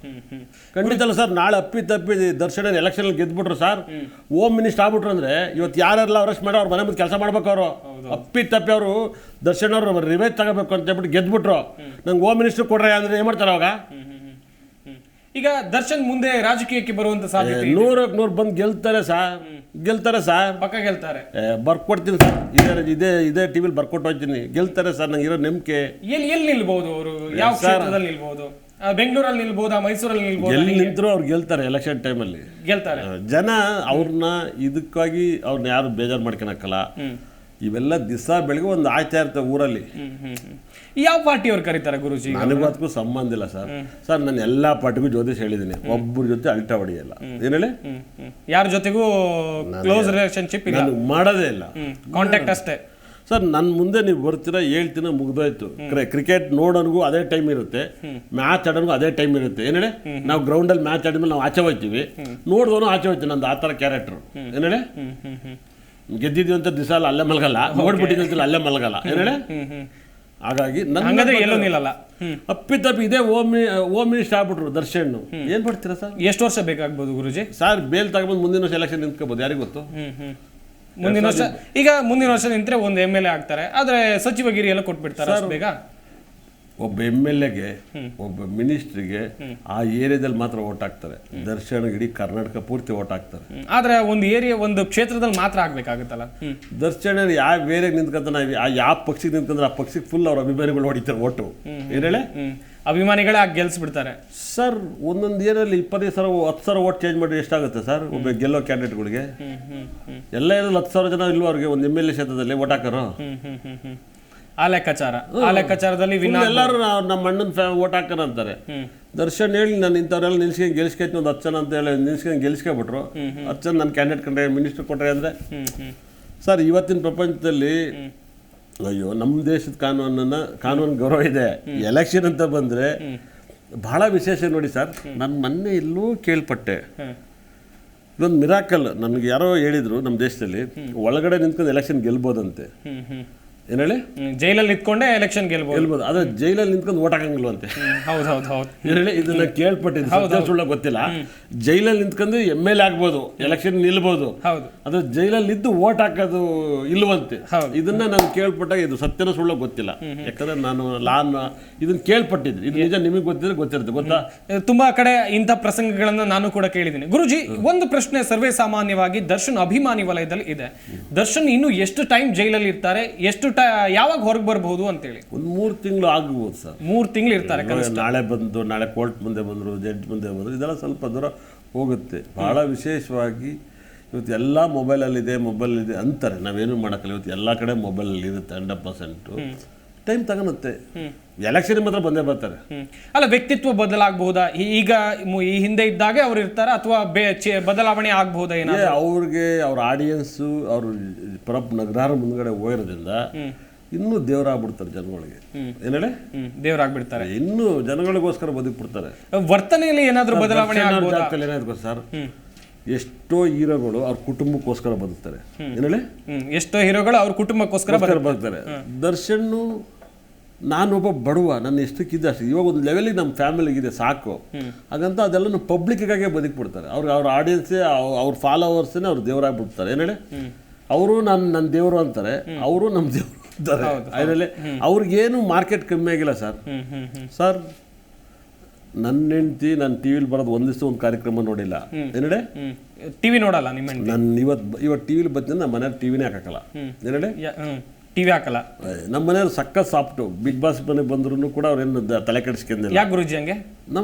ಖಂಡಿತ ಅಲ್ಲ ಸರ್. ನಾಳೆ ಅಪ್ಪಿ ತಪ್ಪಿ ದರ್ಶನ ಎಲೆಕ್ಷನಲ್ಲಿ ಗೆದ್ಬಿಟ್ರು ಸರ್, ಹೋಮ್ ಮಿನಿಸ್ಟರ್ ಆಗ್ಬಿಟ್ರು ಅಂದರೆ ಇವತ್ತು ಯಾರೆಲ್ಲ ಅರೆಸ್ಟ್ ಮಾಡಿ ಅವ್ರ ಮನೆ ಮುಂದೆ ಕೆಲಸ ಮಾಡ್ಬೇಕು. ಅವರು ಅಪ್ಪಿ ತಪ್ಪಿ ಅವರು ದರ್ಶನ ಅವರು ರಿವೇಜ್ ತಗೋಬೇಕು ಅಂತ ಹೇಳ್ಬಿಟ್ಟು ಗೆದ್ಬಿಟ್ರು. ನಂಗೆ ಹೋಮ್ ಮಿನಿಸ್ಟರ್ ಕೊಡ್ರೆ ಅಂದರೆ ಏನು ಮಾಡ್ತಾರೆ ಅವಾಗ? ಈಗ ದರ್ಶನ್ ಮುಂದೆ ರಾಜಕೀಯಕ್ಕೆ ಬರುವಂತ ಸಾಧ್ಯತೆ 100% ಬಂದು ಗೆಲ್ತಾರೆ ಸರ್, ಪಕ್ಕ ಗೆಲ್ತಾರೆ. ಬರ್ಕೊಡ್ತೀನಿ ಸರ್, ಇದೇ ಟಿವಿಲಿ ಬರ್ಕೊಟ್ಟು ಹೋಗ್ತೀನಿ, ಗೆಲ್ತಾರೆ ಸರ್. ನಂಗೆ ಇರೋ ನಂಬಿಕೆ. ಎಲ್ಲಿ ನಿಲ್ಬಹುದು ಅವರು? ಯಾವ ಕ್ಷೇತ್ರದಲ್ಲಿ ನಿಲ್ಬಹುದು? ಬೆಂಗಳೂರಲ್ಲಿ ನಿಲ್ಬಹುದಾ, ಮೈಸೂರಲ್ಲಿ ನಿಲ್ಬಹುದು? ಎಲ್ಲಿ ನಿಂತರೂ ಅವ್ರು ಗೆಲ್ತಾರೆ. ಎಲೆಕ್ಷನ್ ಟೈಮಲ್ಲಿ ಗೆಲ್ತಾರೆ. ಜನ ಅವ್ರನ್ನ ಇದಕ್ಕಾಗಿ ಅವ್ರನ್ನ ಯಾರು ಬೇಜಾರು ಮಾಡ್ಕೊಳಕ್ಕಲ್ಲ. ಇವೆಲ್ಲ ದಿವಸ ಬೆಳಗ್ಗೆ ಒಂದು ಆಯ್ತಾ ಇರ್ತವೆ ಊರಲ್ಲಿ. ಯಾವ ಪಾರ್ಟಿಯವ್ರು ಕರೀತಾರೆ ಗುರುಜಿ? ನನಗೂ ಅದಕ್ಕೂ ಸಂಬಂಧ ಇಲ್ಲ ಸರ್. ಸರ್ ನಾನು ಎಲ್ಲ ಪಾರ್ಟಿಗೂ ಜ್ಯೋತಿಷ್ ಹೇಳಿದ್ದೀನಿ, ಒಬ್ಬರ ಜೊತೆ ಅಲ್ಟ ಹೊಡಿಯಲ್ಲ. ಏನ್ ಹೇಳಿ, ಯಾರ ಜೊತೆಗೂ ಕ್ಲೋಸ್ ರಿಲೇಶನ್ಶಿಪ್ ಇಲ್ಲ, ನಾನು ಮಾಡೋದೇ ಇಲ್ಲ, ಕಾಂಟ್ಯಾಕ್ಟ್ ಅಷ್ಟೇ. ಸರ್ ನನ್ನ ಮುಂದೆ ನೀವು ಬರ್ತೀರಾ ಹೇಳ್ತೀನ ಮುಗ್ದೋಯ್ತು. ಕ್ರಿಕೆಟ್ ನೋಡೋನಿಗೂ ಅದೇ ಟೈಮ್ ಇರುತ್ತೆ, ಮ್ಯಾಚ್ ಆಡೋನಿಗೂ ಅದೇ ಟೈಮ್ ಇರುತ್ತೆ. ಏನ್ ಹೇಳಿ, ನಾವು ಗ್ರೌಂಡಲ್ಲಿ ಮ್ಯಾಚ್ ಆಡಿದ್ಮೇಲೆ ನಾವು ಆಚೆ ಹೋಗ್ತೀವಿ, ನೋಡಿದವನು ಆಚೆ ಹೋಗ್ತೀವಿ. ನಂದು ಆ ಥರ ಕ್ಯಾರೆಕ್ಟರ್. ಏನ್ ಹೇಳಿ, ಗೆದ್ದಿದ್ವಿ ಅಂತ ದಿವಸ ಅಲ್ಲೇ ಮಲಗಲ್ಲ, ನೋಡ್ಬಿಟ್ಟಿದ್ವಿ ಅಂತ ಅಲ್ಲೇ ಮಲಗಲ್ಲ. ಏನ್ ಹೇಳಿ, ಹಾಗಾಗಿ ಹಂಗಾದ್ರೆ ಎಲ್ಲೂ ನಿಲ್ಲಲ್ಲ. ಅಪ್ಪಿತಪ್ಪಿ ಇದೇ ಹೋಮ್ ಮಿನಿಸ್ಟರ್ ಆಗ್ಬಿಟ್ರು ದರ್ಶನ್. ಏನ್ ಮಾಡ್ತೀರಾ ಸರ್? ಎಷ್ಟು ವರ್ಷ ಬೇಕಾಗ್ಬೋದು ಗುರುಜಿ? ಸರ್ ಬೇಲ್ ತಗೊಂಡ್ಬಂದು ಮುಂದಿನ ವರ್ಷ ಎಲೆಕ್ಷನ್ ನಿಂತ್ಕೋಬಹುದು, ಯಾರಿಗೂ ಗೊತ್ತು. ಮುಂದಿನ ವರ್ಷ, ಈಗ ಮುಂದಿನ ವರ್ಷ ನಿಂತ್ರೆ ಒಂದು MLA ಆಗ್ತಾರೆ, ಆದ್ರೆ ಸಚಿವಗಿರಿ ಎಲ್ಲ ಕೊಟ್ಬಿಡ್ತಾರೆ ಅಷ್ಟು ಬೇಗ? ಒಬ್ಬ MLAಗೆ, ಒಬ್ಬ ಮಿನಿಸ್ಟ್ರಿಗೆ ಆ ಏರಿಯಾದಲ್ಲಿ ಮಾತ್ರ ಓಟ್ ಹಾಕ್ತಾರೆ. ದರ್ಶನ್ ಇಡೀ ಕರ್ನಾಟಕ ಪೂರ್ತಿ ಓಟ್ ಹಾಕ್ತಾರೆ. ಆದ್ರೆ ಒಂದು ಏರಿಯಾ, ಒಂದು ಕ್ಷೇತ್ರದಲ್ಲಿ ಮಾತ್ರ ಆಗ್ಬೇಕಾಗುತ್ತಲ್ಲ. ದರ್ಶನ್ ಯಾವ ಏರಿಯಾಗೆ ನಿಂತ್ಕೊಂತಾನೆ, ಯಾವ ಪಕ್ಷಕ್ಕೆ ನಿಂತ್ಕೊಂಡ್ರೆ ಆ ಪಕ್ಷಕ್ಕೆ ಫುಲ್ ಅವ್ರ ಅಭಿಮಾನಿಗಳು ಹೊಡಿತಾರೆ ಓಟು. ಏನ್ ಹೇಳಿ, ಅಭಿಮಾನಿಗಳೇ ಆಗಿ ಗೆಲ್ಸ್ಬಿಡ್ತಾರೆ. ಸರ್ ಒಂದೊಂದು ಏರಿಯಲ್ಲಿ 25,000 10,000 ಓಟ್ ಚೇಂಜ್ ಮಾಡಿ ಎಷ್ಟಾಗುತ್ತೆ ಸರ್ ಒಬ್ಬ ಗೆಲ್ಲೋ ಕ್ಯಾಂಡಿಡೇಟ್ಗಳಿಗೆ? ಎಲ್ಲ ಏರಿಯಲ್ಲಿ 10,000 ಜನ ಇಲ್ವ ಅವ್ರಿಗೆ ಒಂದು MLA ಕ್ಷೇತ್ರದಲ್ಲಿ ಓಟ್ ಹಾಕೋರು? ಆ ಲೆಕ್ಕಾಚಾರದಲ್ಲಿ ಎಲ್ಲರೂ ನಮ್ಮ ಅಣ್ಣನ ಓಟ್ ಹಾಕೋಣ ಅಂತಾರೆ. ದರ್ಶನ್ ಹೇಳಿ ನಾನು ಇಂಥವ್ರೆಲ್ಲ ನಿಲ್ಸ್ಕೊಂಡು ಗೆಲ್ಸ್ಕೈತಿ ಒಂದು 10 ಜನ ಅಂತ ಹೇಳಿ ನಿಲ್ಸ್ಕೊಂಡು ಗೆಲ್ಸ್ಕೊಬಿಟ್ರು. 10 ಜನ ನನ್ನ ಕ್ಯಾಂಡಿಡೇಟ್ ಕಂಡ್ರೆ ಮಿನಿಸ್ಟರ್ ಕೊಟ್ಟರೆ ಅಂದರೆ ಸರ್ ಇವತ್ತಿನ ಪ್ರಪಂಚದಲ್ಲಿ ಅಯ್ಯೋ ನಮ್ಮ ದೇಶದ ಕಾನೂನು ಗೌರವ ಇದೆ. ಎಲೆಕ್ಷನ್ ಅಂತ ಬಂದರೆ ಬಹಳ ವಿಶೇಷ ನೋಡಿ ಸರ್. ನಾನು ಮೊನ್ನೆ ಎಲ್ಲೂ ಕೇಳ್ಪಟ್ಟೆ, ಇದೊಂದು ಮಿರಾಕಲ್. ನನಗೆ ಯಾರೋ ಹೇಳಿದ್ರು ನಮ್ಮ ದೇಶದಲ್ಲಿ ಒಳಗಡೆ ನಿಂತ್ಕೊಂಡು ಎಲೆಕ್ಷನ್ ಗೆಲ್ಬೋದಂತೆ. ಏನ್ ಹೇಳಿ, ಜೈಲಲ್ಲಿ ನಿಂತ್ಕೊಂಡೆ ಎಲೆಕ್ಷನ್ ಗೆಲ್ಬೋದು. ಆದ್ರೆ ಜೈಲಲ್ಲಿ ನಿಂತ್ಕೊಂಡು ಓಟ್ ಹಾಕಂಗಿಲ್ವಂತೆ. ಏನ್ ಹೇಳಿ, ಇದನ್ನ ಕೇಳ್ಪಟ್ಟಿದ್ದು, ಸತ್ಯ ಸುಳ್ಳ ಗೊತ್ತಿಲ್ಲ. ಜೈಲಲ್ಲಿ ನಿಂತ್ಕೊಂಡು MLA ಆಗ್ಬೋದು, ಎಲೆಕ್ಷನ್ ನಿಲ್ಬಹುದು, ಆದ್ರೆ ಜೈಲಲ್ಲಿ ಇದ್ದು ಓಟ್ ಹಾಕೋದು ಇಲ್ವಂತೆ. ಇದನ್ನ ನಾನು ಕೇಳ್ಪಟ್ಟಾಗ ಇದು ಸತ್ಯನ ಸುಳ್ಳ ಗೊತ್ತಿಲ್ಲ. ಯಾಕಂದ್ರೆ ನಾನು ಇದನ್ನ ಕೇಳ್ಪಟ್ಟಿದ್ದೆ. ಇದು ನಿಜ ನಿಮಗೆ ಗೊತ್ತಿರುತ್ತೆ ಗೊತ್ತಾ? ತುಂಬಾ ಕಡೆ ಇಂಥ ಪ್ರಸಂಗಗಳನ್ನ ನಾನು ಕೂಡ ಕೇಳಿದ್ದೀನಿ. ಗುರುಜಿ, ಒಂದು ಪ್ರಶ್ನೆ ಸರ್ವೇ ಸಾಮಾನ್ಯವಾಗಿ ದರ್ಶನ್ ಅಭಿಮಾನಿ ವಲಯದಲ್ಲಿ ಇದೆ. ದರ್ಶನ್ ಇನ್ನು ಎಷ್ಟು ಟೈಮ್ ಜೈಲಲ್ಲಿ ಇರ್ತಾರೆ, ಎಷ್ಟು ಯಾವಾಗ ಹೊರಗೆ ಬರಬಹುದು ಅಂತೇಳಿ? ಒಂದು 3 ತಿಂಗಳು ಆಗ್ಬೋದು ಸರ್. 3 ತಿಂಗಳು ಇರ್ತಾರೆ. ನಾಳೆ ಕೋರ್ಟ್ ಮುಂದೆ ಬಂದರು, ಜಡ್ಜ್ ಮುಂದೆ ಬಂದರು, ಇದೆಲ್ಲ ಸ್ವಲ್ಪ ದೂರ ಹೋಗುತ್ತೆ. ಬಹಳ ವಿಶೇಷವಾಗಿ ಇವತ್ತು ಎಲ್ಲ ಮೊಬೈಲಲ್ಲಿದೆ ಅಂತಾರೆ. ನಾವೇನು ಮಾಡೋಕ್ಕಲ್ಲ, ಇವತ್ತು ಎಲ್ಲ ಕಡೆ ಮೊಬೈಲಲ್ಲಿ ಇರುತ್ತೆ 100%. ಟೈಮ್ ತಗೊಳುತ್ತೆ. ಎಲೆಕ್ಷನ್ ಮಾತ್ರ ಬಂದೇ ಬರ್ತಾರೆ. ಅಲ್ಲ, ವ್ಯಕ್ತಿತ್ವ ಬದಲಾಗಬಹುದಾ? ಈಗ ಈ ಹಿಂದೆ ಇದ್ದಾಗೆ ಅವ್ರು ಇರ್ತಾರ ಅಥವಾ ಬದಲಾವಣೆ ಆಗಬಹುದಾ? ಅವ್ರಿಗೆ ಅವ್ರ ಆಡಿಯನ್ಸು ಅವ್ರ ನಗರಾರ ಮುಂದ್ಗಡೆ ಹೋಗಿರೋದ್ರಿಂದ ಇನ್ನೂ ದೇವರಾಗ್ಬಿಡ್ತಾರೆ ಜನಗಳಿಗೆ. ಏನ್ ಹೇಳಿ, ದೇವರಾಗ್ಬಿಡ್ತಾರೆ. ಇನ್ನೂ ಜನಗಳಿಗೋಸ್ಕರ ಬದುಕ್ಬಿಡ್ತಾರೆ. ವರ್ತನೆಯಲ್ಲಿ ಏನಾದ್ರೂ ಬದಲಾವಣೆ ಏನಾದ್ರು ಸರ್, ಎಷ್ಟೋ ಹೀರೋಗಳು ಅವ್ರ ಕುಟುಂಬಕ್ಕೋಸ್ಕರ ಬದುಕ್ತಾರೆ. ಏನ್ ಹೇಳಿ, ಎಷ್ಟೋ ಹೀರೋಗಳು ಅವ್ರ ಕುಟುಂಬಕ್ಕೋಸ್ಕರ ಬದುಕ್ತಾರೆ. ದರ್ಶನ್ ನಾನೊಬ್ಬ ಬಡವ, ನನ್ನ ಎಷ್ಟಕ್ಕಿದ್ದೆ ಅಷ್ಟು, ಇವಾಗ ಒಂದು ಲೆವೆಲಿಗೆ ನಮ್ಮ ಫ್ಯಾಮಿಲಿಗಿದೆ ಸಾಕು, ಹಾಗಂತ ಅದೆಲ್ಲ ಪಬ್ಲಿಕ್ಕಾಗೆ ಬದುಕ್ಬಿಡ್ತಾರೆ. ಅವ್ರ ಆಡಿಯನ್ಸೇ, ಅವ್ರ ಫಾಲೋವರ್ಸೇ ಅವ್ರು ದೇವರಾಗ್ಬಿಡ್ತಾರೆ. ಏನ್ ಹೇಳಿ, ಅವರು ನನ್ನ ದೇವರು ಅಂತಾರೆ, ಅವರು ನಮ್ಮ ದೇವರು ಅಂತಾರೆ. ಅದರಲ್ಲಿ ಅವ್ರಿಗೇನು ಮಾರ್ಕೆಟ್ ಕಮ್ಮಿ ಆಗಿಲ್ಲ ಸರ್. ಸರ್ ನನ್ನ ಹೆಂಡತಿ ನಾನು ಟಿವಿಲಿ ಬರೋದು ಒಂದ್ ದಿವಸ ಒಂದು ಕಾರ್ಯಕ್ರಮ ನೋಡಿಲ್ಲ. ಏನೇಳೆ, ಟಿವಿ ನೋಡಲ್ಲ ನಿಮ್ಮ? ನಾನು ಇವತ್ತು ಟಿವಿಲಿ ಬರ್ತೀನಿ, ನಮ್ಮ ಮನೇಲಿ ಟಿವಿನೇ ಹಾಕಲ್ಲ. ಏನೇಳೆ, ಟಿವಿ ಹಾಕಲ್ಲ. ನಮ್ಮ ಮನೆಯವ್ರು ಸಕ್ಕ ಸಾಫ್ಟು. ಬಿಗ್ ಬಾಸ್ ಮನೆಗೆ ಬಂದ್ರು ಕೂಡ ಅವ್ರೇನು ತಲೆ ಕೆಡಿಸ್ಕೊಂಡಿಲ್ಲ. ಯಾಕೆ ಗುರುಜಿ ಹಂಗೆ?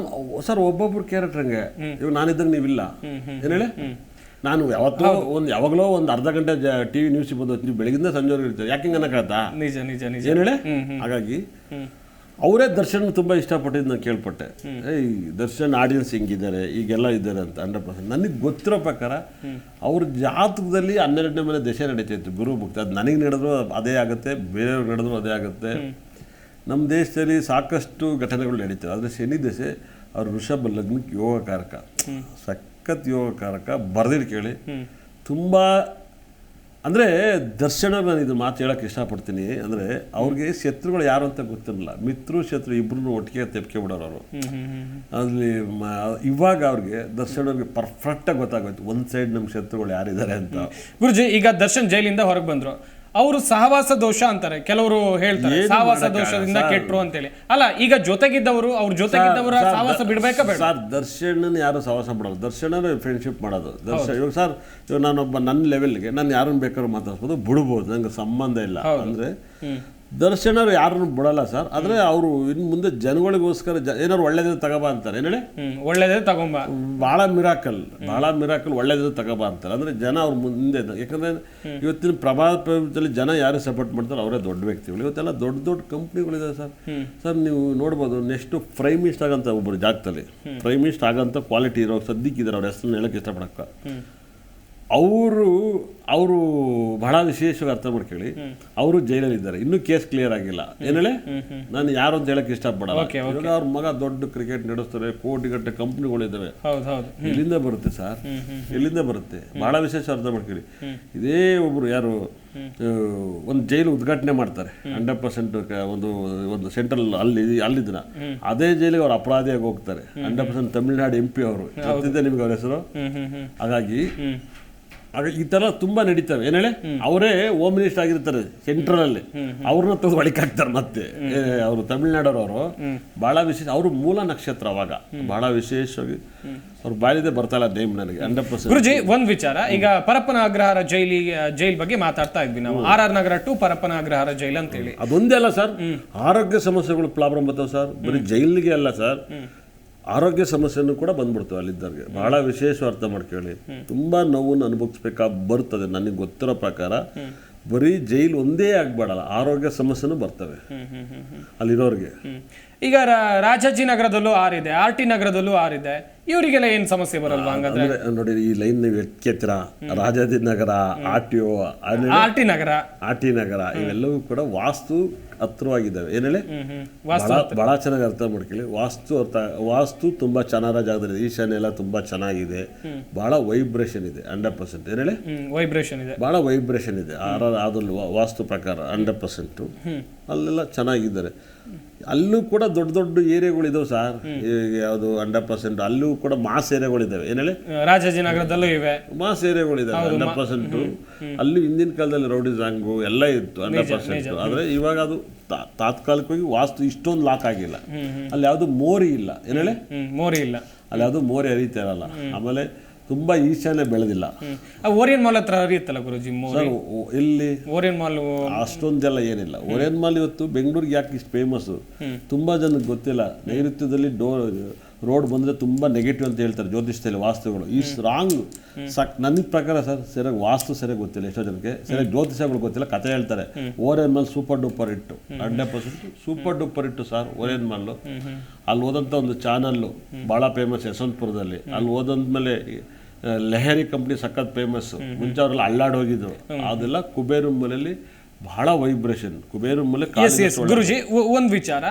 ಸರ್ ಒಬ್ಬೊಬ್ರು ಕ್ಯಾರೆಕ್ಟರ್ ಹಂಗೆ. ಇವಾಗ ನಾನಿದ್ದಂಗೆ ನೀವಿಲ್ಲ. ಏನೇಳೆ, ನಾನು ಯಾವಾಗಲೋ ಒಂದು ಅರ್ಧ ಗಂಟೆ ಟಿವಿ ನ್ಯೂಸ್ ಬಂದು ನೀವು ಬೆಳಗಿಂದ ಸಂಜೆವರೆಗೆ ಇರ್ತೀವಿ. ಯಾಕೆ ಹಿಂಗೆ ಅನ್ನಕ್ಕಾಗತ್ತಾ? ನಿಜ ನಿಜ ನಿಜ. ಏನೇಳೆ, ಹಾಗಾಗಿ ಅವರೇ ದರ್ಶನ್ ತುಂಬ ಇಷ್ಟಪಟ್ಟಿದ್ದು ನಾನು ಕೇಳ್ಪಟ್ಟೆ. ದರ್ಶನ್ ಆಡಿಯನ್ಸ್ ಹಿಂಗಿದ್ದಾರೆ, ಈಗೆಲ್ಲ ಇದ್ದಾರೆ ಅಂತ 100%. ನನಗೆ ಗೊತ್ತಿರೋ ಪ್ರಕಾರ ಅವ್ರ ಜಾತಕದಲ್ಲಿ 12ನೇ ಮನೆ ದಶೆ ನಡೀತಿತ್ತು, ಗುರು ಭಕ್ತಿ. ಅದು ನನಗೆ ನಡೆದ್ರು ಅದೇ ಆಗುತ್ತೆ, ಬೇರೆಯವ್ರಿಗೆ ನಡೆದ್ರು ಅದೇ ಆಗುತ್ತೆ. ನಮ್ಮ ದೇಶದಲ್ಲಿ ಸಾಕಷ್ಟು ಘಟನೆಗಳು ನಡೀತವೆ. ಆದರೆ ಶನಿ ದಶೆ ಅವ್ರ ವೃಷಭ ಲಗ್ನಕ್ಕೆ ಯೋಗಕಾರಕ, ಸಖತ್ ಯೋಗಕಾರಕ. ಬರ್ದಿಟ್ಟು ಕೇಳಿ, ತುಂಬ ಅಂದರೆ ದರ್ಶನ ನಾನು ಇದು ಮಾತು ಹೇಳೋಕ್ಕೆ ಇಷ್ಟಪಡ್ತೀನಿ. ಅಂದರೆ ಅವ್ರಿಗೆ ಶತ್ರುಗಳು ಯಾರು ಅಂತ ಗೊತ್ತಿರಲಿಲ್ಲ, ಮಿತ್ರರು ಶತ್ರು ಇಬ್ಬರೂ ಒಟ್ಟಿಗೆ ತೆಪ್ಕೆ ಬಿಡೋರು ಅವರು. ಅಲ್ಲಿ ಇವಾಗ ಅವ್ರಿಗೆ ದರ್ಶನವ್ರಿಗೆ ಪರ್ಫೆಕ್ಟಾಗಿ ಗೊತ್ತಾಗೋಯ್ತು ಒಂದು ಸೈಡ್ ನಮ್ಮ ಶತ್ರುಗಳು ಯಾರಿದ್ದಾರೆ ಅಂತ. ಗುರುಜಿ, ಈಗ ದರ್ಶನ್ ಜೈಲಿಂದ ಹೊರಗೆ ಬಂದರು, ಅವರು ಸಹವಾಸ ದೋಷ ಅಂತಾರೆ, ಕೆಲವರು ಹೇಳ್ತಾರೆ ಸಹವಾಸ ದೋಷದಿಂದ ಕೆಟ್ಟರು ಅಂತೇಳಿ. ಅಲ್ಲ, ಈಗ ಜೊತೆಗಿದ್ದವರು, ಅವ್ರ ಜೊತೆಗಿದ್ದವರ ಸಹವಾಸ ಬಿಡ್ಬೇಕಾ ಬೇಡ? ಸರ್ ದರ್ಶನ್ ಯಾರು ಸಹವಾಸ ಮಾಡೋದು, ದರ್ಶನ ಫ್ರೆಂಡ್ಶಿಪ್ ಮಾಡೋದು. ಇವಾಗ ಸರ್, ಇವಾಗ ನಾನೊಬ್ಬ ನನ್ನ ಲೆವೆಲ್ಗೆ ನಾನು ಯಾರನ್ನ ಬೇಕಾದ್ರೂ ಮಾತಾಡ್ಬೋದು, ಬಿಡ್ಬೋದು, ನಂಗೆ ಸಂಬಂಧ ಇಲ್ಲ. ಅಂದರೆ ದರ್ಶನ್ ಅವ್ರು ಯಾರನ್ನು ಬಿಡಲ್ಲ ಸರ್. ಆದರೆ ಅವರು ಇನ್ನು ಮುಂದೆ ಜನಗಳಿಗೋಸ್ಕರ ಏನಾದ್ರು ಒಳ್ಳೇದು ತಗೋಬಾ ಅಂತಾರೆ. ಏನು ಹೇಳಿ, ಒಳ್ಳೇದೇ ತಗೊಂಬ, ಭಾಳ ಮಿರಾಕಲ್ ಒಳ್ಳೇದು ತಗೋಬಾ ಅಂತಾರೆ. ಅಂದರೆ ಜನ ಅವ್ರ ಮುಂದೆ, ಯಾಕಂದರೆ ಇವತ್ತಿನ ಪ್ರಭಾವದಲ್ಲಿ ಜನ ಯಾರು ಸಪೋರ್ಟ್ ಮಾಡ್ತಾರೆ ಅವರೇ ದೊಡ್ಡ ವ್ಯಕ್ತಿಗಳು. ಇವತ್ತೆಲ್ಲ ದೊಡ್ಡ ದೊಡ್ಡ ಕಂಪ್ನಿಗಳಿದೆ ಸರ್. ನೀವು ನೋಡ್ಬೋದು, ನೆಕ್ಸ್ಟು ಪ್ರೈಮ್ ಮಿನಿಸ್ಟರ್ ಆಗಂತ ಒಬ್ಬರು ಜಾಗದಲ್ಲಿ ಪ್ರೈಮ್ ಮಿನಿಸ್ಟರ್ ಆಗಂತ ಕ್ವಾಲಿಟಿ ಇರೋ ಸದ್ಯಕ್ಕಿದ್ದಾರೆ. ಅವ್ರ ಹೆಸರನ್ನ ಹೇಳೋಕ್ಕೆ ಇಷ್ಟಪಡಕ್ಕ. ಅವರು ಬಹಳ ವಿಶೇಷವಾಗಿ ಅರ್ಥ ಮಾಡ್ಕೊಳ್ಳಿ, ಅವರು ಜೈಲಲ್ಲಿದ್ದಾರೆ, ಇನ್ನೂ ಕೇಸ್ ಕ್ಲಿಯರ್ ಆಗಿಲ್ಲ. ಏನು ಹೇಳಿ, ನಾನು ಯಾರು ಅಂತ ಹೇಳಕ್ಕೆ ಇಷ್ಟಪಡಲ್ಲ. ಇವಾಗ ಅವ್ರ ಮಗ ದೊಡ್ಡ ಕ್ರಿಕೆಟ್ ನಡೆಸ್ತಾರೆ, ಕೋಟಿಗಟ್ಟೆ ಕಂಪ್ನಿಗಳಿದ್ದಾವೆ. ಎಲ್ಲಿಂದ ಬರುತ್ತೆ ಸರ್, ಎಲ್ಲಿಂದ ಬರುತ್ತೆ? ಬಹಳ ವಿಶೇಷ ಅರ್ಥ ಮಾಡ್ಕೊಳ್ಳಿ. ಇದೇ ಒಬ್ರು ಯಾರು ಒಂದು ಜೈಲು ಉದ್ಘಾಟನೆ ಮಾಡ್ತಾರೆ 100% ಒಂದು ಸೆಂಟ್ರಲ್ ಅಲ್ಲಿದ್ದನ ಅದೇ ಜೈಲಿಗೆ ಅವ್ರು ಅಪರಾಧಿಯಾಗಿ ಹೋಗ್ತಾರೆ. 100% ತಮಿಳ್ನಾಡು MP ಅವರು. ಗೊತ್ತಿದೆ ನಿಮ್ಗೆ ಅವ್ರ ಹೆಸರು? ಹಾಗಾಗಿ ಈ ತರ ತುಂಬಾ ನಡೀತವೆ. ಏನ್ ಹೇಳಿ, ಅವರೇ ಹೋಮ್ ಮಿನಿಸ್ಟರ್ ಆಗಿರ್ತಾರೆ ಸೆಂಟ್ರಲ್, ಅವ್ರನ್ನ ತೆಗೆದು ಒಳಗೆ ಹಾಕ್ತಾರೆ. ಮತ್ತೆ ಅವರು ತಮಿಳ್ನಾಡವರು ಬಹಳ ವಿಶೇಷ, ಅವರು ಮೂಲ ನಕ್ಷತ್ರ. ಅವಾಗ ಬಹಳ ವಿಶೇಷವಾಗಿ ಅವ್ರ ಬಾಯಿದೆ ಬರ್ತಾ ಇಲ್ಲ ನೇಮ್ ನನಗೆ 100%. ಗುರುಜಿ, ಒಂದ್ ವಿಚಾರ, ಈಗ ಪರಪ್ಪನ ಅಗ್ರಹಾರ ಜೈಲ್ ಬಗ್ಗೆ ಮಾತಾಡ್ತಾ ಇದ್ವಿ ನಾವು. RR Nagar to Parappana Agrahara jail ಅಂತ ಹೇಳಿ. ಅದೊಂದೇ ಅಲ್ಲ ಸರ್, ಆರೋಗ್ಯ ಸಮಸ್ಯೆಗಳು ಪ್ರಾಬ್ಲಮ್ ಬರ್ತಾವೆ ಸರ್. ಬರೀ ಜೈಲಿಗೆ ಅಲ್ಲ ಸರ್, ಆರೋಗ್ಯ ಸಮಸ್ಯೆನೂ ಕೂಡ ಬಂದ್ಬಿಡ್ತವೆ ಅಲ್ಲಿದ್ದವ್ರಿಗೆ. ಬಹಳ ವಿಶೇಷ ಅರ್ಥ ಮಾಡ್ಕೊಳ್ಳಿ. ತುಂಬಾ ನೋವನ್ನು ಅನುಭವಿಸ್ಬೇಕಾ ಬರ್ತದೆ. ನನಗೆ ಗೊತ್ತಿರೋ ಪ್ರಕಾರ ಬರೀ ಜೈಲು ಒಂದೇ ಆಗ್ಬೇಡಲ್ಲ, ಆರೋಗ್ಯ ಸಮಸ್ಯೆನೂ ಬರ್ತವೆ ಅಲ್ಲಿರೋರಿಗೆ. ಈಗ ರಾಜಾಜಿನಗರದಲ್ಲೂ ಆರಿದೆ, RT ನಗರದಲ್ಲೂ ಆರಿದೆ. ಇವರಿಗೆಲ್ಲ ಏನ್ ಸಮಸ್ಯೆ ಬರಲ್ವಾ? ಹಂಗಂದ್ರೆ ನೋಡಿ, ಈ ಲೈನ್ ನೀವು ಎತ್ಕೆತ್ತಿರ ರಾಜಾಜಿನಗರ, RT ನಗರ ಇವೆಲ್ಲವೂ ಕೂಡ ವಾಸ್ತು ಹತ್ರವಾಗಿದ್ದಾವೆ. ಏನ್ ಹೇಳಿ, ಬಹಳ ಚೆನ್ನಾಗಿ ಅರ್ಥ ಮಾಡ್ಕೊಳ್ಳಿ. ವಾಸ್ತು ತುಂಬಾ ಚೆನ್ನಾದ ಜಾಗದಲ್ಲಿ, ಈಶಾನ್ಯ ಎಲ್ಲ ತುಂಬಾ ಚೆನ್ನಾಗಿದೆ. ಬಹಳ ವೈಬ್ರೇಷನ್ ಇದೆ 100%. ಏನ್ ಹೇಳಿ, ವೈಬ್ರೇಷನ್ ಇದೆ, ಬಹಳ ವೈಬ್ರೇಷನ್ ಇದೆ. ಅದ್ರಲ್ಲಿ ವಾಸ್ತು ಪ್ರಕಾರ 100% ಅಲ್ಲೆಲ್ಲ ಚೆನ್ನಾಗಿದ್ದಾರೆ. ಅಲ್ಲೂ ಕೂಡ ದೊಡ್ಡ ದೊಡ್ಡ ಏರಿಯಾಗಳಿದಾವೆ ಸರ್. ಯಾವುದು 100% ಅಲ್ಲೂ ಕೂಡ ಮಾಸ್ ಏರಿಯಾಗಳಿದ್ದಾವೆ. ಏನ್ ಹೇಳಿ, ರಾಜಾಜಿನಗರದಲ್ಲೂ ಇವೆ ಮಾಸ್ ಏರಿಯಾಗಳಿದ್ದಾವೆ 100%. ಅಲ್ಲಿ ಹಿಂದಿನ ಕಾಲದಲ್ಲಿ ರೌಡಿ ಜಾಂಗು ಎಲ್ಲ ಇತ್ತು 100%. ಆದ್ರೆ ಇವಾಗ ಅದು ತಾತ್ಕಾಲಿಕವಾಗಿ ವಾಸ್ತು ಇಷ್ಟೊಂದು ಲಾಕ್ ಆಗಿಲ್ಲ. ಅಲ್ಲಿ ಯಾವುದು ಮೋರಿ ಇಲ್ಲ. ಏನ್ ಹೇಳಿ, ಮೋರಿ ಇಲ್ಲ, ಅಲ್ಲಿ ಯಾವುದು ಮೋರಿ ಹರಿತಾ ಇರಲ್ಲ. ಆಮೇಲೆ ತುಂಬಾ ಈಶಾನ್ಯ ಬೆಳೆದಿಲ್ಲ. ಓರಿಯನ್ ಮಾಲ್ ಹತ್ರ ಹರಿಯುತ್ತಲ್ಲ ಗುರುಜಿ ಸರ್, ಇಲ್ಲಿ ಓರಿಯನ್ ಮಾಲ್ ಅಷ್ಟೊಂದೆಲ್ಲ ಏನಿಲ್ಲ. ಓರಿಯನ್ ಮಾಲ್ ಇವತ್ತು ಬೆಂಗಳೂರಿಗೆ ಯಾಕೆ ಇಷ್ಟು ಫೇಮಸ್ ತುಂಬಾ ಜನಕ್ಕೆ ಗೊತ್ತಿಲ್ಲ. ನೈಋತ್ಯದಲ್ಲಿ ರೋಡ್ ಬಂದರೆ ತುಂಬ ನೆಗೆಟಿವ್ ಅಂತ ಹೇಳ್ತಾರೆ ಜ್ಯೋತಿಷ್ಯದಲ್ಲಿ ವಾಸ್ತುಗಳು. ಈ ರಾಂಗ್. ನನ್ನ ಪ್ರಕಾರ ಸರ್, ಸರಿಯಾಗಿ ವಾಸ್ತು ಸರಿಯಾಗಿ ಗೊತ್ತಿಲ್ಲ ಎಷ್ಟೋ ಜನಕ್ಕೆ, ಸರಿಯಾಗಿ ಜ್ಯೋತಿಷ್ಯಗಳು ಗೊತ್ತಿಲ್ಲ. ಕತೆ ಹೇಳ್ತಾರೆ ಓರಿಯನ್ ಮಾಲ್ ಸೂಪರ್ ಡೂಪರ್ ಇಟ್ಟು 100% ಸೂಪರ್ ಡೂಪರ್ ಇಟ್ಟು ಸರ್ ಓರಿಯನ್ ಮಾಲ್. ಅಲ್ಲಿ ಓದಂಥ ಒಂದು ಚಾನಲ್ಲು ಭಾಳ ಫೇಮಸ್ ಯಶವಂತಪುರದಲ್ಲಿ. ಅಲ್ಲಿ ಓದಂದ್ಮೇಲೆ ಲೆಹರಿ ಕಂಪ್ನಿ ಸಖತ್ ಫೇಮಸ್. ಮುಂಚೆ ಅವರೆಲ್ಲ ಅಲ್ಲಾಡೋಗಿದ್ರು. ಅದೆಲ್ಲ ಕುಬೇರು ಮಲೆಯಲ್ಲಿ ಬಹಳ ವೈಬ್ರೇಷನ್. ಕುಬೇರು ಮಲೆ. ಗುರುಜಿ, ಒಂದು ವಿಚಾರ,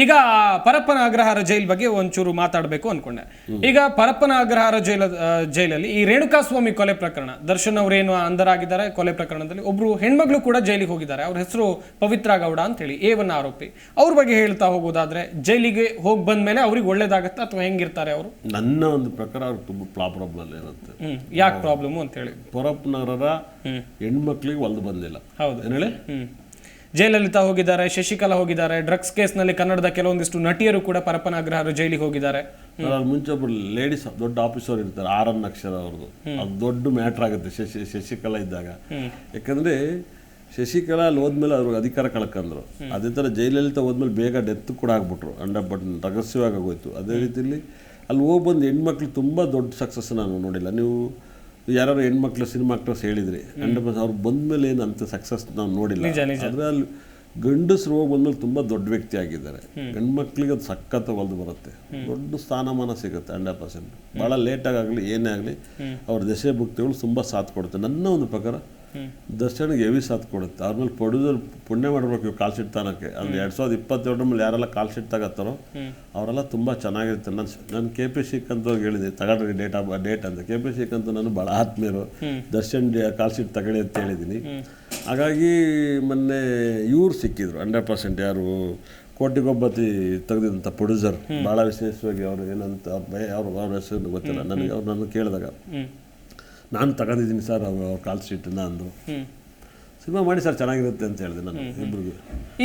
ಈಗ ಪರಪ್ಪನ ಅಗ್ರಹಾರ ಜೈಲ್ ಬಗ್ಗೆ ಒಂಚೂರು ಮಾತಾಡಬೇಕು ಅನ್ಕೊಂಡೆ. ಈಗ ಪರಪ್ಪನ ಅಗ್ರಹಾರ ಜೈಲಲ್ಲಿ ಈ ರೇಣುಕಾಸ್ವಾಮಿ ಕೊಲೆ ಪ್ರಕರಣ, ದರ್ಶನ್ ಅವರೇನು ಅಂಧರಾಗಿದ್ದಾರೆ ಕೊಲೆ ಪ್ರಕರಣದಲ್ಲಿ, ಒಬ್ರು ಹೆಣ್ಮಗಳು ಕೂಡ ಜೈಲಿಗೆ ಹೋಗಿದ್ದಾರೆ. ಅವ್ರ ಹೆಸರು ಪವಿತ್ರ ಗೌಡ ಅಂತ ಹೇಳಿ, A1 ಆರೋಪಿ. ಅವ್ರ ಬಗ್ಗೆ ಹೇಳ್ತಾ ಹೋಗೋದಾದ್ರೆ, ಜೈಲಿಗೆ ಹೋಗಿ ಬಂದ್ಮೇಲೆ ಅವ್ರಿಗೆ ಒಳ್ಳೇದಾಗತ್ತಾ ಅಥವಾ ಹೆಂಗಿರ್ತಾರೆ ಅವರು? ನನ್ನ ಒಂದು ಪ್ರಕಾರ ಅವ್ರಿಗೆ ತುಂಬ ಪ್ರಾಬ್ಲಮ್ ಇರುತ್ತೆ. ಯಾಕೆ ಪ್ರಾಬ್ಲಮ್ ಅಂತ ಹೇಳಿ, ಪರಪ್ಪನವರ ಹೆಣ್ಮಕ್ಳಿಗೆ ಒಲ್ದು ಬಂದಿಲ್ಲ. ಹೌದು, ಏನ್ ಹೇಳಿ, ಜಯಲಲಿತಾ ಹೋಗಿದ್ದಾರೆ, ಶಶಿಕಲಾ ಹೋಗಿದ್ದಾರೆ. ಡ್ರಗ್ಸ್ ಕೇಸ್ನಲ್ಲಿ ಕನ್ನಡದ ಕೆಲವೊಂದಿಷ್ಟು ನಟಿಯರು ಕೂಡ ಪರಪ್ಪನ ಅಗ್ರಹಾರ ಜೈಲಿಗೆ ಹೋಗಿದ್ದಾರೆ. ಮುಂಚೆ ಒಬ್ಬರು ಲೇಡೀಸ್ ದೊಡ್ಡ ಆಫೀಸರ್ ಇರ್ತಾರೆ, RN ಅಕ್ಷರ ಅವ್ರದ್ದು. ಅದು ದೊಡ್ಡ ಮ್ಯಾಟ್ರ್ ಆಗುತ್ತೆ ಶಶಿಕಲಾ ಇದ್ದಾಗ. ಯಾಕಂದ್ರೆ ಶಶಿಕಲಾ ಅಲ್ಲಿ ಹೋದ್ಮೇಲೆ ಅವ್ರಿಗೆ ಅಧಿಕಾರ ಕಳ್ಕೊಂಡ್ರು. ಅದೇ ಥರ ಜಯಲಲಿತಾ ಹೋದ್ಮೇಲೆ ಬೇಗ ಡೆತ್ ಕೂಡ ಆಗ್ಬಿಟ್ರು. 100% ರಹಸ್ಯವಾಗಿ ಆಗೋಯ್ತು. ಅದೇ ರೀತಿಯಲ್ಲಿ ಅಲ್ಲಿ ಹೋಗಿ ಬಂದು ಹೆಣ್ಮಕ್ಳು ತುಂಬ ದೊಡ್ಡ ಸಕ್ಸಸ್ ನಾನು ನೋಡಿಲ್ಲ. ನೀವು ಯಾರು ಹೆಣ್ಮಕ್ಳು ಸಿನಿಮಾ ಆಕ್ಟರ್ಸ್ ಹೇಳಿದ್ರಿ 100% ಅವ್ರು ಬಂದಮೇಲೆ ಏನು ಅಂತ ಸಕ್ಸಸ್ ನಾವು ನೋಡಿಲ್ಲ. ಆದರೆ ಅಲ್ಲಿ ಗಂಡಸರು ಹೋಗಿ ಬಂದ್ಮೇಲೆ ತುಂಬ ದೊಡ್ಡ ವ್ಯಕ್ತಿ ಆಗಿದ್ದಾರೆ. ಹೆಣ್ಮಕ್ಳಿಗೆ ಅದು ಸಖತ್ ಒಲ್ದು ಬರುತ್ತೆ, ದೊಡ್ಡ ಸ್ಥಾನಮಾನ ಸಿಗುತ್ತೆ 100%. ಭಾಳ ಲೇಟಾಗಲಿ ಏನೇ ಆಗಲಿ ಅವ್ರ ದೇಶಭಕ್ತಿಗಳು ತುಂಬ ಸಾಥ್ ಕೊಡುತ್ತೆ. ನನ್ನ ಒಂದು ಪ್ರಕಾರ ದರ್ಶನ್ಗೆ ಹೆವಿ ಸಾಥ್ ಕೊಡುತ್ತೆ. ಅವ್ರ ಮೇಲೆ ಪ್ರೊಡ್ಯೂಸರ್ ಪುಣ್ಯ ಮಾಡಬೇಕು ಕಾಲ್ ಶೀಟ್ ತಾನಕ್ಕೆ. ಅಂದ್ರೆ 2022 ಮೇಲೆ ಯಾರೆಲ್ಲ ಕಾಲ್ ಶೀಟ್ ತಗೋತಾರೋ ಅವರೆಲ್ಲ ತುಂಬ ಚೆನ್ನಾಗಿರುತ್ತೆ. ನಾನು KP ಶ್ರೀಕಾಂತ್ ಅವ್ರಿಗೆ ಹೇಳಿದೆ ತಗೊಂಡ್ರಿ ಡೇಟ್ ಅಂತ. KP ಶ್ರೀಕಾಂತ್ ನಾನು ಭಾಳ ಆತ್ಮೀಯರು. ದರ್ಶನ್ ಕಾಲ್ ಶೀಟ್ ತಗೊಳ್ಳಿ ಅಂತ ಹೇಳಿದ್ದೀನಿ. ಹಾಗಾಗಿ ಮೊನ್ನೆ ಇವ್ರು ಸಿಕ್ಕಿದ್ರು 100%. ಯಾರು ಕೋಟಿಗೊಬ್ಬತಿ ತೆಗೆದಂಥ ಪ್ರೊಡ್ಯೂಸರ್, ಭಾಳ ವಿಶೇಷವಾಗಿ ಅವರು ಏನಂತ ಅವ್ರ ಹೆಸರು ಗೊತ್ತಿಲ್ಲ ನನಗೆ. ಅವ್ರು ನನ್ನ ಕೇಳಿದಾಗ ನಾನು ತಗೊಂಡಿದ್ದೀನಿ ಸರ್ ಅವ್ರ ಕಾಲ್ ಶೀಟನ್ನ ಅಂದರು. ಸಿನಿಮಾ ಮಾಡಿ ಸರ್ ಚೆನ್ನಾಗಿರುತ್ತೆ ಅಂತ ಹೇಳಿದೆ ನಾನು ಇಬ್ಬರಿಗೂ.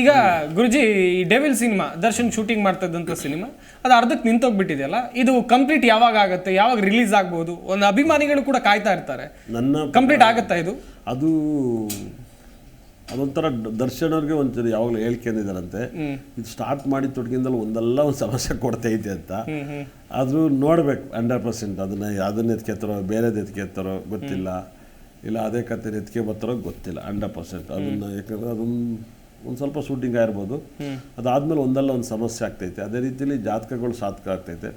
ಈಗ ಗುರುಜಿ, ಈ ಡೆವಿಲ್ ಸಿನಿಮಾ ದರ್ಶನ್ ಶೂಟಿಂಗ್ ಮಾಡ್ತಾ ಇದ್ದಂಥ ಸಿನಿಮಾ ಅದು ಅರ್ಧಕ್ಕೆ ನಿಂತೋಗ್ಬಿಟ್ಟಿದೆಯಲ್ಲ, ಇದು ಕಂಪ್ಲೀಟ್ ಯಾವಾಗ ಆಗುತ್ತೆ, ಯಾವಾಗ ರಿಲೀಸ್ ಆಗ್ಬೋದು? ಒಂದು ಅಭಿಮಾನಿಗಳು ಕೂಡ ಕಾಯ್ತಾ ಇರ್ತಾರೆ. ನನ್ನ ಕಂಪ್ಲೀಟ್ ಆಗುತ್ತಾ ಇದು? ಅದು ಅದೊಂಥರ ದರ್ಶನ್ ಅವ್ರಿಗೆ ಒಂಚೂರು ಯಾವಾಗಲೂ ಹೇಳ್ಕೊಂಡಿದ್ದಾರಂತೆ, ಇದು ಸ್ಟಾರ್ಟ್ ಮಾಡಿ ತೊಡಗಿಂದಲೂ ಒಂದಲ್ಲ ಒಂದು ಸಮಸ್ಯೆ ಕೊಡ್ತೈತೆ ಅಂತ. ಆದರೂ ನೋಡ್ಬೇಕು 100%. ಅದನ್ನ ಎತ್ಕೆತ್ತಾರೋ ಬೇರೆದು ಎತ್ಕೆತ್ತಾರೋ ಗೊತ್ತಿಲ್ಲ, ಇಲ್ಲ ಅದೇ ಕತೆ ಎತ್ಕೆ ಬರ್ತಾರೋ ಗೊತ್ತಿಲ್ಲ 100%. ಅದನ್ನು ಯಾಕಂದರೆ ಅದೊಂದು ಒಂದು ಸ್ವಲ್ಪ ಶೂಟಿಂಗ್ ಆಗಿರ್ಬೋದು, ಅದಾದಮೇಲೆ ಒಂದಲ್ಲ ಒಂದು ಸಮಸ್ಯೆ ಆಗ್ತೈತೆ. ಅದೇ ರೀತಿಯಲ್ಲಿ ಜಾತಕಗಳು ಸಾಧಕ ಆಗ್ತೈತೆ.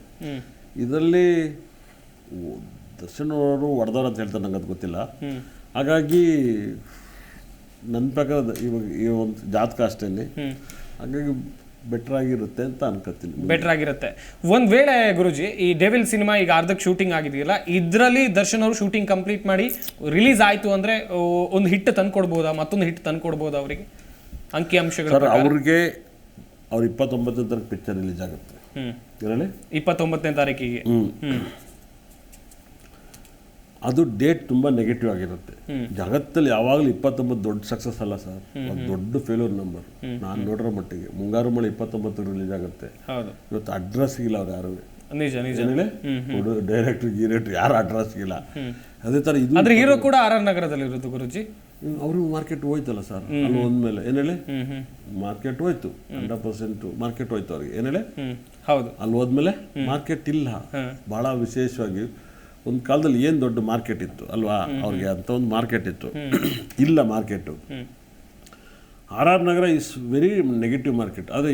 ಇದರಲ್ಲಿ ದರ್ಶನ್ ಅವರು ಹೊಡೆದವ್ರು ಅಂತ ಹೇಳ್ತಾರೆ, ನಂಗೆ ಅದು ಗೊತ್ತಿಲ್ಲ. ಹಾಗಾಗಿ ನನ್ನ ಪ್ರಕಾರ ಇವಾಗ ಈ ಒಂದು ಜಾತಕ ಅಷ್ಟೇ, ಹಾಗಾಗಿ ಬೆಟರ್ ಆಗಿರುತ್ತೆ ಅಂತ ಅನ್ಕೋತೀನಿ. ಬೆಟರ್ ಆಗಿರುತ್ತೆ. ಒಂದ್ ವೇಳೆ ಗುರುಜಿ ಈ ಡೆವಿಲ್ ಸಿನಿಮಾ ಈಗ ಅರ್ಧಕ್ಕೆ ಶೂಟಿಂಗ್ ಆಗಿದೆಯಲ್ಲ, ಇದರಲ್ಲಿ ದರ್ಶನ್ ಅವರು ಶೂಟಿಂಗ್ ಕಂಪ್ಲೀಟ್ ಮಾಡಿ ರಿಲೀಸ್ ಆಯ್ತು ಅಂದ್ರೆ ಒಂದು ಹಿಟ್ ತಂದ್ಕೊಡ್ಬೋದಾ, ಮತ್ತೊಂದು ಹಿಟ್ ತಂದ್ಕೊಡ್ಬೋದಾ ಅವರಿಗೆ ಅಂಕಿ ಅಂಶಗಳು? ಸರ್ ಅವ್ರಿಗೆ ಅವ್ರು 29ನೇ ತಾರೀಕು ಪಿಕ್ಚರ್ ರಿಲೀಸ್ ಆಗುತ್ತೆ. 29ನೇ ತಾರೀಕಿಗೆ. ಅದು ಡೇಟ್ ತುಂಬ ನೆಗೆಟಿವ್ ಆಗಿರುತ್ತೆ. ಜಗತ್ತಲ್ಲಿ ಯಾವಾಗಲೂ 29 ದೊಡ್ಡ ಸಕ್ಸಸ್ ಅಲ್ಲ ಸರ್, ಅದು ದೊಡ್ಡ ಫೇಲ್ಯೂರ್ ನಂಬರ್ ನಾನು ನೋಡಿರೋ ಮಟ್ಟಿಗೆ. ಮುಂಗಾರು ಮಳೆ 29 ರಿಲೀಸ್ ಆಗುತ್ತೆ. ಇವತ್ತು ಅಡ್ರೆಸ್ ಇಲ್ಲ ಅವ್ರು ಯಾರು, ಡೈರೆಕ್ಟರ್ ಯಾರು ಅಡ್ರೆಸ್ ಇಲ್ಲ. ಅದೇ ಥರ ಇದು ಆದ್ರೆ ಹೀರೋ ಕೂಡ RR ನಗರದಲ್ಲಿ ಇರೋದು ಗುರುಜಿ. ಅವರು ಮಾರ್ಕೆಟ್ ಹೋಯ್ತಲ್ಲ ಸರ್, ಅಲ್ಲಿ ಹೋದ್ಮೇಲೆ ಮಾರ್ಕೆಟ್ ಹೋಯ್ತು, 100% ಮಾರ್ಕೆಟ್ ಹೋಯ್ತು ಅವ್ರಿಗೆ. ಹೌದು, ಅಲ್ಲಿ ಹೋದ್ಮೇಲೆ ಮಾರ್ಕೆಟ್ ಇಲ್ಲ. ಬಹಳ ವಿಶೇಷವಾಗಿ ಒಂದು ಕಾಲದಲ್ಲಿ ಏನು ದೊಡ್ಡ ಮಾರ್ಕೆಟ್ ಇತ್ತು ಅಲ್ವಾ ಅವ್ರಿಗೆ, ಅಂತ ಒಂದು ಮಾರ್ಕೆಟ್ ಇತ್ತು, ಇಲ್ಲ market. RR Nagar is very negative market. ಅದೇ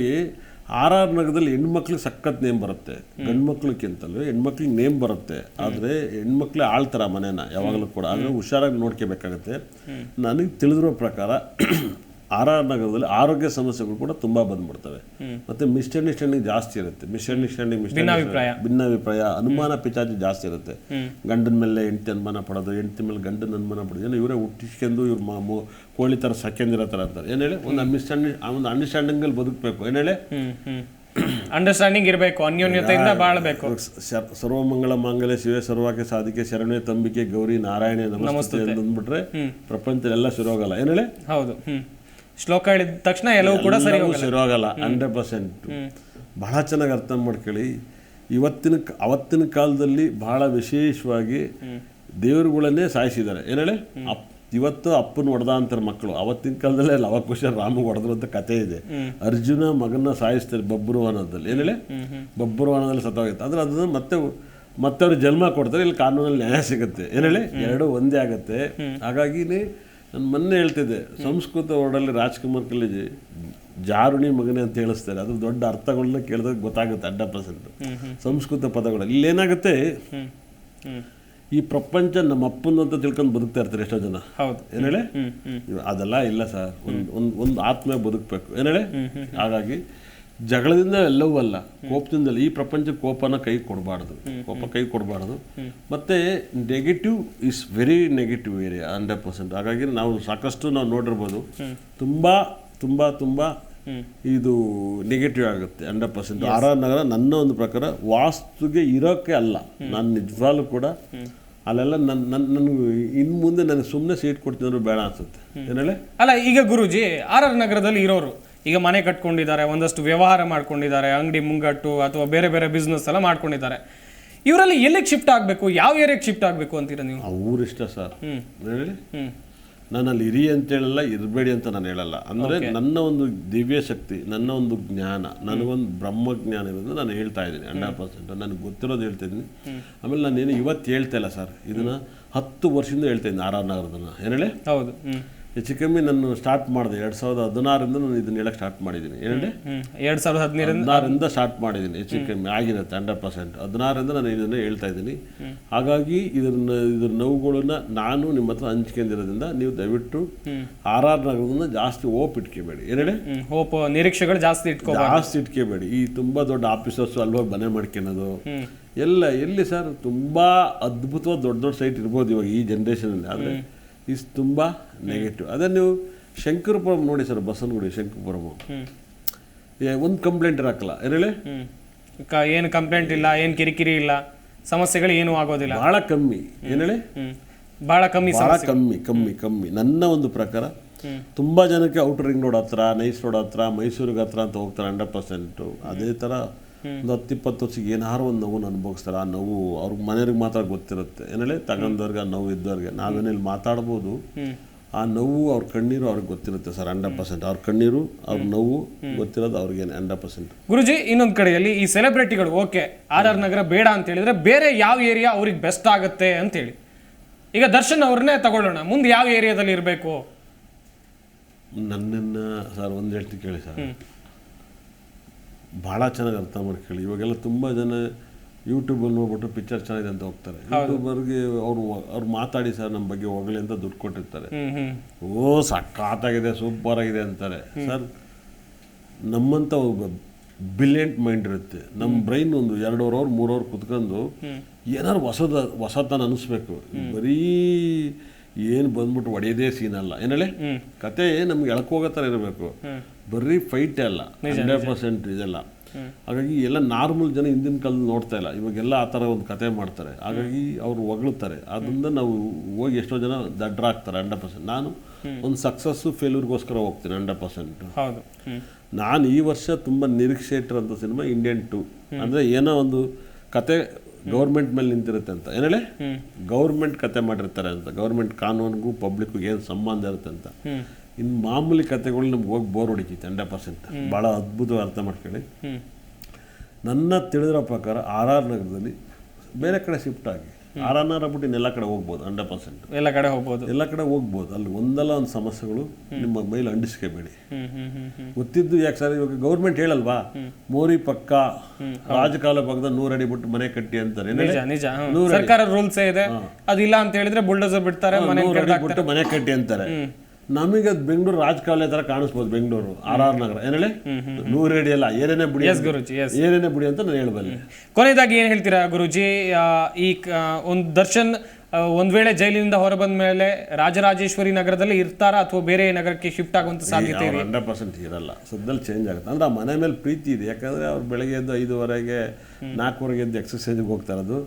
RR ನಗರದಲ್ಲಿ ಹೆಣ್ಮಕ್ಳಿಗೆ ಸಖತ್ ನೇಮ್ ಬರುತ್ತೆ, ಗಂಡು ಮಕ್ಳಿಗಿಂತಲೂ ಹೆಣ್ಮಕ್ಳಿಗೆ ನೇಮ್ ಬರುತ್ತೆ. ಆದರೆ ಹೆಣ್ಮಕ್ಳೇ ಆಳ್ತಾರ ಮನೇನ ಯಾವಾಗಲೂ ಕೂಡ. ಆದರೆ ಹುಷಾರಾಗಿ ನೋಡ್ಕೋಬೇಕಾಗತ್ತೆ. ನನಗೆ ತಿಳಿದಿರೋ ಪ್ರಕಾರ RR ನಗರದಲ್ಲಿ ಆರೋಗ್ಯ ಸಮಸ್ಯೆಗಳು ಕೂಡ ತುಂಬ ಬಂದ್ಬಿಡ್ತವೆ. ಮತ್ತು ಮಿಸ್ಅಂಡರ್ಸ್ಟ್ಯಾಂಡಿಂಗ್ ಜಾಸ್ತಿ ಇರುತ್ತೆ. ಭಿನ್ನಾಭಿಪ್ರಾಯ, ಅನುಮಾನ ಪಿಚಾಚಿ ಜಾಸ್ತಿ ಇರುತ್ತೆ. ಗಂಡನ ಮೇಲೆ ಹೆಂಡತಿ ಅನುಮಾನ ಪಡೋದು, ಹೆಂಡತಿ ಮೇಲೆ ಗಂಡನ ಅನುಮಾನ ಪಡೋದು, ಏನೋ ಇವರೇ ಹುಟ್ಟಿಸ್ಕೊಂಡು ಇವ್ರು ಕೋಳಿ ಥರ ಸೆಕೆಂದಿರೋ ಥರ ಅಂತಾರೆ. ಒಂದು ಒಂದು ಅಂಡರ್ಸ್ಟ್ಯಾಂಡಿಂಗಲ್ಲಿ ಬದುಕಬೇಕು. ಅಂಡರ್ಸ್ಟ್ಯಾಂಡಿಂಗ್ ಇರಬೇಕು, ಅನ್ಯೋನ್ಯತೆಯಿಂದ ಬಾಳಬೇಕು. ಸರ್ವಮಂಗಳ ಮಾಂಗಲ್ಯ ಶಿವೆ ಸರ್ವಾಕ್ಕೆ ಸಾಧಿಕೆ ಶರಣೆ ತಂಬಿಕೆ ಗೌರಿ ನಾರಾಯಣ ನಮಸ್ತೆ ಅಂದ್ಬಿಟ್ರೆ ಪ್ರಪಂಚದೆಲ್ಲ ಶುರು ಹೋಗಲ್ಲ. ಹೌದು, ಶ್ಲೋಕ ಹೇಳಿದ ತಕ್ಷಣ ಎಲ್ಲವೂ ಕೂಡ ಸರಿ ಶುರುವಾಗಲ್ಲ. 100% ಬಹಳ ಚೆನ್ನಾಗಿ ಅರ್ಥ ಮಾಡ್ಕೊಳ್ಳಿ. ಅವತ್ತಿನ ಕಾಲದಲ್ಲಿ ಬಹಳ ವಿಶೇಷವಾಗಿ ದೇವರುಗಳನ್ನೇ ಸಾಯಿಸಿದ್ದಾರೆ. ಇವತ್ತು ಅಪ್ಪನ ಹೊಡೆದ ಅಂತಾರೆ ಮಕ್ಕಳು. ಅವತ್ತಿನ ಕಾಲದಲ್ಲೇ ಲವಕುಶ ರಾಮ ಹೊಡೆದ್ರು ಅಂತ ಕಥೆ ಇದೆ. ಅರ್ಜುನ ಮಗನ ಸಾಯಿಸ್ತಾರೆ ಬಬ್ರುವಾನದಲ್ಲಿ. ಬಬ್ರುವಾನದಲ್ಲಿ ಸತ್ತೋಗುತ್ತೆ. ಆದರೆ ಅದನ್ನು ಮತ್ತೆ ಅವ್ರಿಗೆ ಜನ್ಮ ಕೊಡ್ತಾರೆ. ಇಲ್ಲಿ ಕಾನೂನಲ್ಲಿ ನ್ಯಾಯ ಸಿಗುತ್ತೆ. ಎರಡು ಒಂದೇ ಆಗುತ್ತೆ. ಹಾಗಾಗಿ ನಾನು ಮೊನ್ನೆ ಹೇಳ್ತಿದ್ದೆ, ಸಂಸ್ಕೃತ ವರ್ಡಲ್ಲಿ ರಾಜ್ಕುಮಾರ್ ಕಲೇಜ್ ಜಾರುಣಿ ಮಗನೇ ಅಂತ ಹೇಳಿಸ್ತಾರೆ. ಅದು ದೊಡ್ಡ ಅರ್ಥಗಳನ್ನ ಕೇಳಿದಾಗ ಗೊತ್ತಾಗುತ್ತೆ 100%. ಸಂಸ್ಕೃತ ಪದಗಳು ಇಲ್ಲೇನಾಗುತ್ತೆ, ಈ ಪ್ರಪಂಚ ನಮ್ಮ ಅಪ್ಪನ ಅಂತ ತಿಳ್ಕೊಂಡು ಬದುಕ್ತಾ ಇರ್ತಾರೆ ಎಷ್ಟೋ ಜನ. ಅದೆಲ್ಲ ಇಲ್ಲ ಸರ್, ಒಂದು ಆತ್ಮ ಬದುಕಬೇಕು. ಹಾಗಾಗಿ ಜಗಳದಿಂದ ಎಲ್ಲವೂ ಅಲ್ಲ, ಕೋಪದಿಂದಲ್ಲ. ಈ ಪ್ರಪಂಚಕ್ಕೆ ಕೋಪನ ಕೈ ಕೊಡಬಾರ್ದು. ಮತ್ತೆ negative is very negative area 100%. ಹಾಗಾಗಿ ನಾವು ಸಾಕಷ್ಟು ನಾವು ನೋಡಿರ್ಬೋದು, ತುಂಬ ಇದು ನೆಗೆಟಿವ್ ಆಗುತ್ತೆ 100%. RR ನಗರ ನನ್ನ ಒಂದು ಪ್ರಕಾರ ವಾಸ್ತುಗೆ ಇರೋಕ್ಕೆ ಅಲ್ಲ. ನಾನು ನಿಜವಾಗ್ಲೂ ಕೂಡ ಅಲ್ಲೆಲ್ಲ ನನಗೆ ಇನ್ನು ಮುಂದೆ ನನಗೆ ಸುಮ್ಮನೆ ಸೀಟ್ ಕೊಡ್ತಿದ್ರು ಬೇಡ ಅನ್ಸುತ್ತೆ. ಅಲ್ಲ, ಈಗ ಗುರುಜಿ RR ನಗರದಲ್ಲಿ ಇರೋರು ಈಗ ಮನೆ ಕಟ್ಕೊಂಡಿದ್ದಾರೆ, ಒಂದಷ್ಟು ವ್ಯವಹಾರ ಮಾಡ್ಕೊಂಡಿದ್ದಾರೆ, ಅಂಗಡಿ ಮುಂಗಟ್ಟು ಅಥವಾ ಬೇರೆ ಬೇರೆ ಬಿಸ್ನೆಸ್ ಎಲ್ಲ ಮಾಡ್ಕೊಂಡಿದ್ದಾರೆ. ಇವರಲ್ಲಿ ಎಲ್ಲಿಗೆ ಶಿಫ್ಟ್ ಆಗಬೇಕು, ಯಾವ ಏರಿಯಾಗೆ ಶಿಫ್ಟ್ ಆಗಬೇಕು ಅಂತೀರಾ ನೀವು? ಅವ್ರಿಷ್ಟ ಸರ್. ನಾನು ಅಲ್ಲಿ ಇರಿ ಅಂತ ಹೇಳಲ್ಲ, ಇರಬೇಡಿ ಅಂತ ನಾನು ಹೇಳಲ್ಲ. ಅಂದರೆ ನನ್ನ ಒಂದು ದಿವ್ಯ ಶಕ್ತಿ, ನನ್ನ ಒಂದು ಜ್ಞಾನ, ನನಗೊಂದು ಬ್ರಹ್ಮಜ್ಞಾನ ಇರೋದು ನಾನು ಹೇಳ್ತಾ ಇದ್ದೀನಿ 100%. ನನಗೆ ಗೊತ್ತಿರೋದು ಹೇಳ್ತಿದ್ದೀನಿ. ಆಮೇಲೆ ನಾನೇನು ಇವತ್ತು ಹೇಳ್ತಾ ಇಲ್ಲ ಸರ್, ಇದನ್ನು 10 ವರ್ಷದಿಂದ ಹೇಳ್ತಾ ಇದ್ದೀನಿ RR ನಗರದನ್ನು. ಹೌದು, ಹೆಚ್ಚು ಕಮ್ಮಿ ನಾನು ಸ್ಟಾರ್ಟ್ ಮಾಡಿದೆ 2016ರಿಂದ ನಾನು ಇದನ್ನ ಹೇಳಕ್ಕೆ ಸ್ಟಾರ್ಟ್ ಮಾಡಿದ್ದೀನಿ. 2016ರಿಂದ ಸ್ಟಾರ್ಟ್ ಮಾಡಿದ್ದೀನಿ. ಹೆಚ್ಚು ಕಮ್ಮಿ ಆಗಿರುತ್ತೆ 100%. 16ರಿಂದ ನಾನು ಇದನ್ನು ಹೇಳ್ತಾ ಇದ್ದೀನಿ. ಹಾಗಾಗಿ ಇದ್ರ ನೋವುಗಳನ್ನ ನಾನು ನಿಮ್ಮ ಹತ್ರ ಹಂಚ್ಕೊಂಡಿರೋದ್ರಿಂದ ನೀವು ದಯವಿಟ್ಟು RR ನಗರದಿಂದ ಜಾಸ್ತಿ ಹೋಪ್ ಇಟ್ಕೋಬೇಡಿ. ಹೋಪ್ ನಿರೀಕ್ಷೆಗಳು ಜಾಸ್ತಿ ಇಟ್ಕೋಬೇಡಿ. ಈ ತುಂಬಾ ದೊಡ್ಡ ಆಫೀಸರ್ಸ್ ಅಲ್ವಾಗಿ ಮನೆ ಮಾಡ್ಕೊಳ್ಳೋದು ಎಲ್ಲಿ ಸರ್, ತುಂಬಾ ಅದ್ಭುತವಾದ ದೊಡ್ಡ ಸೈಟ್ ಇರ್ಬೋದು ಇವಾಗ ಈ ಜನ್ರೇಷನಲ್ಲಿ. ಆದರೆ ಇಸ್ ತುಂಬ ನೆಗೆಟಿವ್. ಅದೇ ನೀವು ಶಂಕರಪುರಂ ನೋಡಿ ಸರ್, ಬಸವನಗುಡಿ ಶಂಕರಪುರಂ, ಒಂದು ಕಂಪ್ಲೇಂಟ್ ಇರಕ್ಕಲ್ಲ. ಏನು ಕಂಪ್ಲೇಂಟ್ ಇಲ್ಲ, ಏನು ಕಿರಿಕಿರಿ ಇಲ್ಲ, ಸಮಸ್ಯೆಗಳು ಏನೂ ಆಗೋದಿಲ್ಲ. ಭಾಳ ಕಮ್ಮಿ. ಭಾಳ ಕಮ್ಮಿ ನನ್ನ ಒಂದು ಪ್ರಕಾರ. ತುಂಬ ಜನಕ್ಕೆ ಔಟರ್ ರಿಂಗ್ ರೋಡ್ ಹತ್ರ, ನೈಸ್ ರೋಡ್ ಹತ್ರ, ಮೈಸೂರಿಗೆ ಹತ್ರ ಅಂತ ಹೋಗ್ತಾರೆ 100%. ಅದೇ ಥರ ಒಂದು 10-20 ವರ್ಷಕ್ಕೆ ಏನಾರು ಒಂದು ನೋವು ಅನುಭವಿಸ್ತಾರೆ. ಆ ನೋವು ಅವ್ರಿಗೆ ಮನೆಯವ್ರಿಗೆ ಮಾತ್ರ ಗೊತ್ತಿರುತ್ತೆ. ತಗೊಂಡವ್ರಿಗೆ ಆ ನೋವು ಇದ್ದವ್ರಿಗೆ. ನಾವೇನಲ್ಲಿ ಮಾತಾಡ್ಬೋದು, ಆ ನೋವು ಅವ್ರ ಕಣ್ಣೀರು ಅವ್ರಿಗೆ ಗೊತ್ತಿರುತ್ತೆ ಸರ್ 100%. ಅವ್ರ ಕಣ್ಣೀರು ಅವ್ರ ನೋವು ಗೊತ್ತಿರೋದು ಅವ್ರಿಗೆ 100%. ಗುರುಜಿ, ಇನ್ನೊಂದು ಕಡೆಯಲ್ಲಿ ಈ ಸೆಲೆಬ್ರಿಟಿಗಳು ಓಕೆ RR ನಗರ ಬೇಡ ಅಂತ ಹೇಳಿದ್ರೆ ಬೇರೆ ಯಾವ ಏರಿಯಾ ಅವ್ರಿಗೆ ಬೆಸ್ಟ್ ಆಗುತ್ತೆ ಅಂತೇಳಿ, ಈಗ ದರ್ಶನ್ ಅವ್ರನ್ನೇ ತಗೊಳ್ಳೋಣ, ಮುಂದೆ ಯಾವ ಏರಿಯಾದಲ್ಲಿ ಇರಬೇಕು? ನನ್ನನ್ನು ಸರ್ ಒಂದು ಹೇಳ್ತಿ ಕೇಳಿ ಸರ್, ಭಾಳ ಚೆನ್ನಾಗಿ ಅರ್ಥ ಮಾಡ್ಕೊಳ್ಳಿ. ಇವಾಗೆಲ್ಲ ತುಂಬ ಜನ ಯೂಟ್ಯೂಬಲ್ಲಿ ನೋಡ್ಬಿಟ್ಟು ಪಿಕ್ಚರ್ ಚೆನ್ನಾಗಿದೆ ಅಂತ ಹೋಗ್ತಾರೆ. ಯೂಟ್ಯೂಬರ್ಗೆ ಅವ್ರು ಮಾತಾಡಿ ಸರ್ ನಮ್ಮ ಬಗ್ಗೆ ಹೊಗಳಿ ಅಂತ ದುಡ್ಡು ಕೊಟ್ಟಿರ್ತಾರೆ. ಓ ಸಖತ್ತಾಗಿದೆ, ಸೂಪರ್ ಆಗಿದೆ ಅಂತಾರೆ ಸರ್. ನಮ್ಮಂಥ ಬ್ರಿಲಿಯಂಟ್ ಮೈಂಡ್ ಇರುತ್ತೆ. ನಮ್ಮ ಬ್ರೈನ್ ಒಂದು 2 ಅವರ್ 3 ಅವರ್ ಕುತ್ಕೊಂಡು ಏನಾದ್ರು ಹೊಸತನ ಅನಿಸ್ಬೇಕು. ಬರೀ ಏನು ಬಂದ್ಬಿಟ್ಟು ಹೊಡೆಯೋದೇ ಸೀನ್ ಅಲ್ಲ, ಏನೇಳಿ ಕತೆ ನಮ್ಗೆ ಎಳ್ಕೋಗೋ ಥರ ಇರಬೇಕು. ಬರೀ ಫೈಟೇ ಅಲ್ಲ, 100% ಇದೆಲ್ಲ. ಹಾಗಾಗಿ ಎಲ್ಲ ನಾರ್ಮಲ್ ಜನ ಹಿಂದಿನ ಕಾಲದಲ್ಲಿ ನೋಡ್ತಾ ಇಲ್ಲ, ಇವಾಗೆಲ್ಲ ಆ ಥರ ಒಂದು ಕತೆ ಮಾಡ್ತಾರೆ. ಹಾಗಾಗಿ ಅವರು ಹೊಗಳುತ್ತಾರೆ. ಅದರಿಂದ ನಾವು ಹೋಗಿ ಎಷ್ಟೋ ಜನ ದಡ್ಡರಾಗ್ತಾರೆ 100%. ನಾನು ಒಂದು ಸಕ್ಸಸ್ಸು ಫೇಲ್ಯೂರ್ಗೋಸ್ಕರ ಹೋಗ್ತೀನಿ 100%. ಹೌದು. ನಾನು ಈ ವರ್ಷ ತುಂಬ ನಿರೀಕ್ಷೆ ಇಟ್ಟಿರೋಂಥ ಸಿನಿಮಾ ಇಂಡಿಯನ್ 2. ಅಂದರೆ ಏನೋ ಒಂದು ಕತೆ ಗೌರ್ಮೆಂಟ್ ಮೇಲೆ ನಿಂತಿರುತ್ತೆ ಅಂತ, ಏನೇಳಿ ಗೌರ್ಮೆಂಟ್ ಕತೆ ಮಾಡಿರ್ತಾರೆ ಅಂತ, ಗೌರ್ಮೆಂಟ್ ಕಾನೂನಿಗೂ ಪಬ್ಲಿಕ್ಗೂ ಏನು ಸಂಬಂಧ ಇರುತ್ತೆ ಅಂತ. ಇನ್ನು ಮಾಮೂಲಿ ಕತೆಗಳು ನಮ್ಗೆ ಹೋಗಿ ಬೋರ್ ಹೊಡಿತೈತೆ 100%. ಭಾಳ ಅದ್ಭುತವಾಗಿ ಅರ್ಥ ಮಾಡ್ಕೊಳ್ಳಿ. ನನ್ನ ತಿಳಿದಿರೋ ಪ್ರಕಾರ RR ನಗರದಲ್ಲಿ ಬೇರೆ ಕಡೆ ಶಿಫ್ಟ್ ಆಗಿ RR ನಗರ ಬಿಟ್ಟು ಎಲ್ಲ ಕಡೆ ಹೋಗ್ಬೋದು 100%. ಎಲ್ಲ ಕಡೆ ಹೋಗ್ಬೋದು, ಎಲ್ಲ ಕಡೆ ಹೋಗ್ಬೋದು. ಅಲ್ಲಿ ಒಂದಲ್ಲ ಒಂದು ಸಮಸ್ಯೆಗಳು ನಿಮ್ಮ ಮೇಲೆ ಅಂಡಿಸ್ಕೋಬೇಡಿ. ಗೊತ್ತಿದ್ದು ಯಾಕೆ ಸರ್, ಇವಾಗ ಗೌರ್ಮೆಂಟ್ ಹೇಳಲ್ವಾ, ಮೋರಿ ಪಕ್ಕ ರಾಜಕಾಲ ಪಕ್ಕದ 100 ಅಡಿ ಬಿಟ್ಟು ಮನೆ ಕಟ್ಟಿ ಅಂತಾರೆ. ನಿಜ. ಸರ್ಕಾರ ರೂಲ್ಸ್ ಇದೆ, ಅದಿಲ್ಲ ಅಂತ ಹೇಳಿದ್ರೆ ಬುಲ್ಡೋಸರ್ ಬಿಡ್ತಾರೆ, 100 ಅಡಿ ಬಿಟ್ಟು ಮನೆ ಕಟ್ಟಿ ಅಂತಾರೆ. ನಮಗೆ ಅದು ಬೆಂಗಳೂರು ರಾಜಕಾಲ ಥರ ಕಾಣಿಸ್ಬೋದು. ಬೆಂಗಳೂರು RR ನಗರ ಏನೇಳಿ 100 ಅಡಿ ಅಲ್ಲ, ಏನೇನೇ ಬುಡಿ, ಏನೇನೇ ಬುಡಿ ಅಂತ ನಾನು ಹೇಳಬಲ್ಲೆ. ಕೊನೆಯದಾಗಿ ಏನು ಹೇಳ್ತೀರಾ ಗುರುಜಿ, ಈ ಒಂದು ದರ್ಶನ್ ಒಂದ್ ವೇಳೆ ಜೈಲಿನಿಂದ ಹೊರಬಂದ ಮೇಲೆ ರಾಜರಾಜೇಶ್ವರಿ ನಗರದಲ್ಲಿ ಇರ್ತಾರಾ ಅಥವಾ ಬೇರೆ ನಗರಕ್ಕೆ ಶಿಫ್ಟ್ ಆಗುವಂತ ಸಾಧ್ಯತೆ ಇದೆ? 100% ಇರಲ್ಲ, ಸದ್ದಲ್ಲಿ ಚೇಂಜ್ ಆಗುತ್ತೆ. ಅಂದ್ರೆ ಆ ಮನೆ ಮೇಲೆ ಪ್ರೀತಿ ಇದೆ. ಯಾಕಂದ್ರೆ ಅವ್ರು ಬೆಳಗ್ಗೆ ಎದ್ದು 5:30ಗೆ 4:00 ಎದ್ದು ಎಕ್ಸರ್ಸೈಸ್ಗೆ ಹೋಗ್ತಾರೆ. ಅದು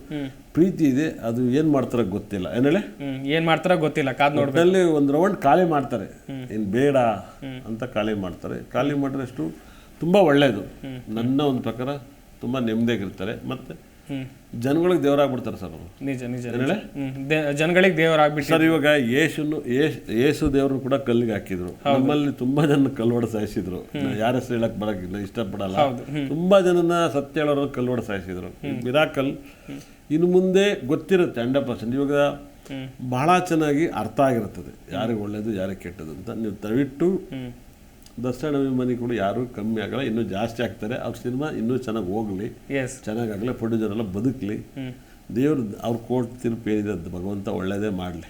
ಪ್ರೀತಿ ಇದೆ. ಅದು ಏನ್ ಮಾಡ್ತಾರ ಗೊತ್ತಿಲ್ಲ, ಏನ್ ಮಾಡ್ತಾರ ಗೊತ್ತಿಲ್ಲ, ಕಾದ್ ನೋಡಲ್ಲಿ ಒಂದು ರೌಂಡ್ ಖಾಲಿ ಮಾಡ್ತಾರೆ. ಏನ್ ಬೇಡ ಅಂತ ಖಾಲಿ ಮಾಡ್ತಾರೆ. ಖಾಲಿ ಮಾಡಿದ್ರೆ ಅಷ್ಟು ತುಂಬಾ ಒಳ್ಳೇದು. ನನ್ನ ಒಂದು ಪ್ರಕಾರ ತುಂಬಾ ನೆಮ್ಮದಿಯಾಗಿರ್ತಾರೆ. ಮತ್ತೆ ಜನಗಳಿಗೆ ದೇವರಾಗ್ಬಿಡ್ತಾರೆ ಸರ್ ಅವರು. ನಿಜ ಜನಗಳಿಗೆ ದೇವರಾಗ್ಬಿಟ್ಟು ಸರ್. ಇವಾಗ ಯೇಸು ದೇವ್ರನ್ನು ಕೂಡ ಕಲ್ಲಿಗೆ ಹಾಕಿದ್ರು. ನಮ್ಮಲ್ಲಿ ತುಂಬಾ ಜನ ಕಲ್ವಡ ಸಾಯಿಸಿದ್ರು. ಯಾರ ಹೆಸರು ಹೇಳಕ್ ಬರಕಿಲ್ಲ, ಇಷ್ಟಪಡಲ್ಲ. ತುಂಬಾ ಜನನ ಸತ್ಯ ಹೇಳೋರು ಕಲ್ವಡ ಸಾಯಿಸಿದ್ರು. ಮಿರಾಕಲ್ ಇನ್ನು ಮುಂದೆ ಗೊತ್ತಿರುತ್ತೆ 100%. ಇವಾಗ ಬಹಳ ಚೆನ್ನಾಗಿ ಅರ್ಥ ಆಗಿರುತ್ತದೆ ಯಾರಿಗೆ ಒಳ್ಳೇದು ಯಾರಿಗೆ ಕೆಟ್ಟದ್ದು ಅಂತ. ನೀವು ದಯವಿಟ್ಟು ದರ್ಶನ್ ಅಭಿಮಾನಿ ಕೂಡ ಯಾರು ಕಮ್ಮಿ ಆಗಲ್ಲ, ಇನ್ನೂ ಜಾಸ್ತಿ ಆಗ್ತಾರೆ. ಅವ್ರ ಸಿನಿಮಾ ಇನ್ನೂ ಚೆನ್ನಾಗಿ ಹೋಗ್ಲಿ, ಚೆನ್ನಾಗಾಗಲಿ, ಪ್ರೊಡ್ಯೂಸರ್ ಎಲ್ಲ ಬದುಕಲಿ. ದೇವ್ರು ಅವ್ರ ಕೋರ್ಟ್ ತೀರ್ಪು ಏನಿದೆ ಭಗವಂತ ಒಳ್ಳೇದೇ ಮಾಡಲಿ,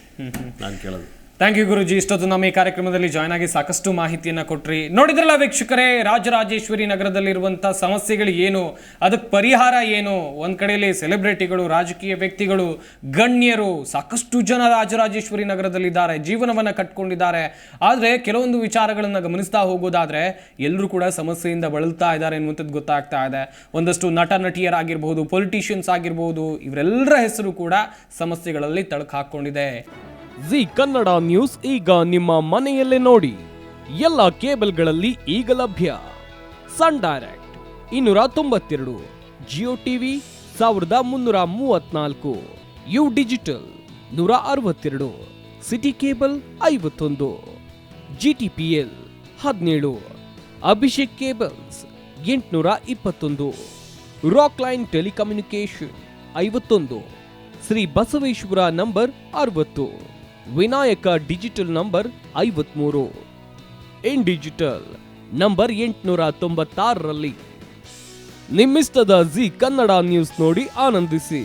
ನಾನು ಕೇಳೋದು. ಥ್ಯಾಂಕ್ ಯು ಗುರುಜಿ. ಇಷ್ಟೊತ್ತು ನಮ್ಮ ಈ ಕಾರ್ಯಕ್ರಮದಲ್ಲಿ ಜಾಯ್ನ್ ಆಗಿ ಸಾಕಷ್ಟು ಮಾಹಿತಿಯನ್ನು ಕೊಟ್ರಿ. ನೋಡಿದ್ರಲ್ಲ ವೀಕ್ಷಕರೇ, ರಾಜರಾಜೇಶ್ವರಿ ನಗರದಲ್ಲಿರುವಂಥ ಸಮಸ್ಯೆಗಳು ಏನು, ಅದಕ್ಕೆ ಪರಿಹಾರ ಏನು. ಒಂದು ಕಡೆಯಲ್ಲಿ ಸೆಲೆಬ್ರಿಟಿಗಳು, ರಾಜಕೀಯ ವ್ಯಕ್ತಿಗಳು, ಗಣ್ಯರು, ಸಾಕಷ್ಟು ಜನ ರಾಜರಾಜೇಶ್ವರಿ ನಗರದಲ್ಲಿದ್ದಾರೆ, ಜೀವನವನ್ನು ಕಟ್ಕೊಂಡಿದ್ದಾರೆ. ಆದರೆ ಕೆಲವೊಂದು ವಿಚಾರಗಳನ್ನು ಗಮನಿಸ್ತಾ ಹೋಗೋದಾದರೆ ಎಲ್ಲರೂ ಕೂಡ ಸಮಸ್ಯೆಯಿಂದ ಬಳಲ್ತಾ ಇದ್ದಾರೆ ಎನ್ನುವಂಥದ್ದು ಗೊತ್ತಾಗ್ತಾ ಇದೆ. ಒಂದಷ್ಟು ನಟ ನಟಿಯರಾಗಿರ್ಬೋದು, ಪೊಲಿಟಿಷಿಯನ್ಸ್ ಆಗಿರ್ಬೋದು, ಇವರೆಲ್ಲರ ಹೆಸರು ಕೂಡ ಸಮಸ್ಯೆಗಳಲ್ಲಿ ತಳಕು ಹಾಕ್ಕೊಂಡಿದೆ. ಜಿ ಕನ್ನಡ ನ್ಯೂಸ್ ಈಗ ನಿಮ್ಮ ಮನೆಯಲ್ಲೇ ನೋಡಿ. ಎಲ್ಲ ಕೇಬಲ್ಗಳಲ್ಲಿ ಈಗ ಲಭ್ಯ. Sun Direct 292, Jio TV 1334, U digital 162, city cable 51, GTPL 17, Abhishek cables 821, rock line telecommunication 51, Shri Basaveshwara number 60, Vinayaka digital number 53, in digital number 896ರಲ್ಲಿ. ನಿಮ್ಮಿಸ್ತದ ಜಿ ಕನ್ನಡ ನ್ಯೂಸ್ ನೋಡಿ ಆನಂದಿಸಿ.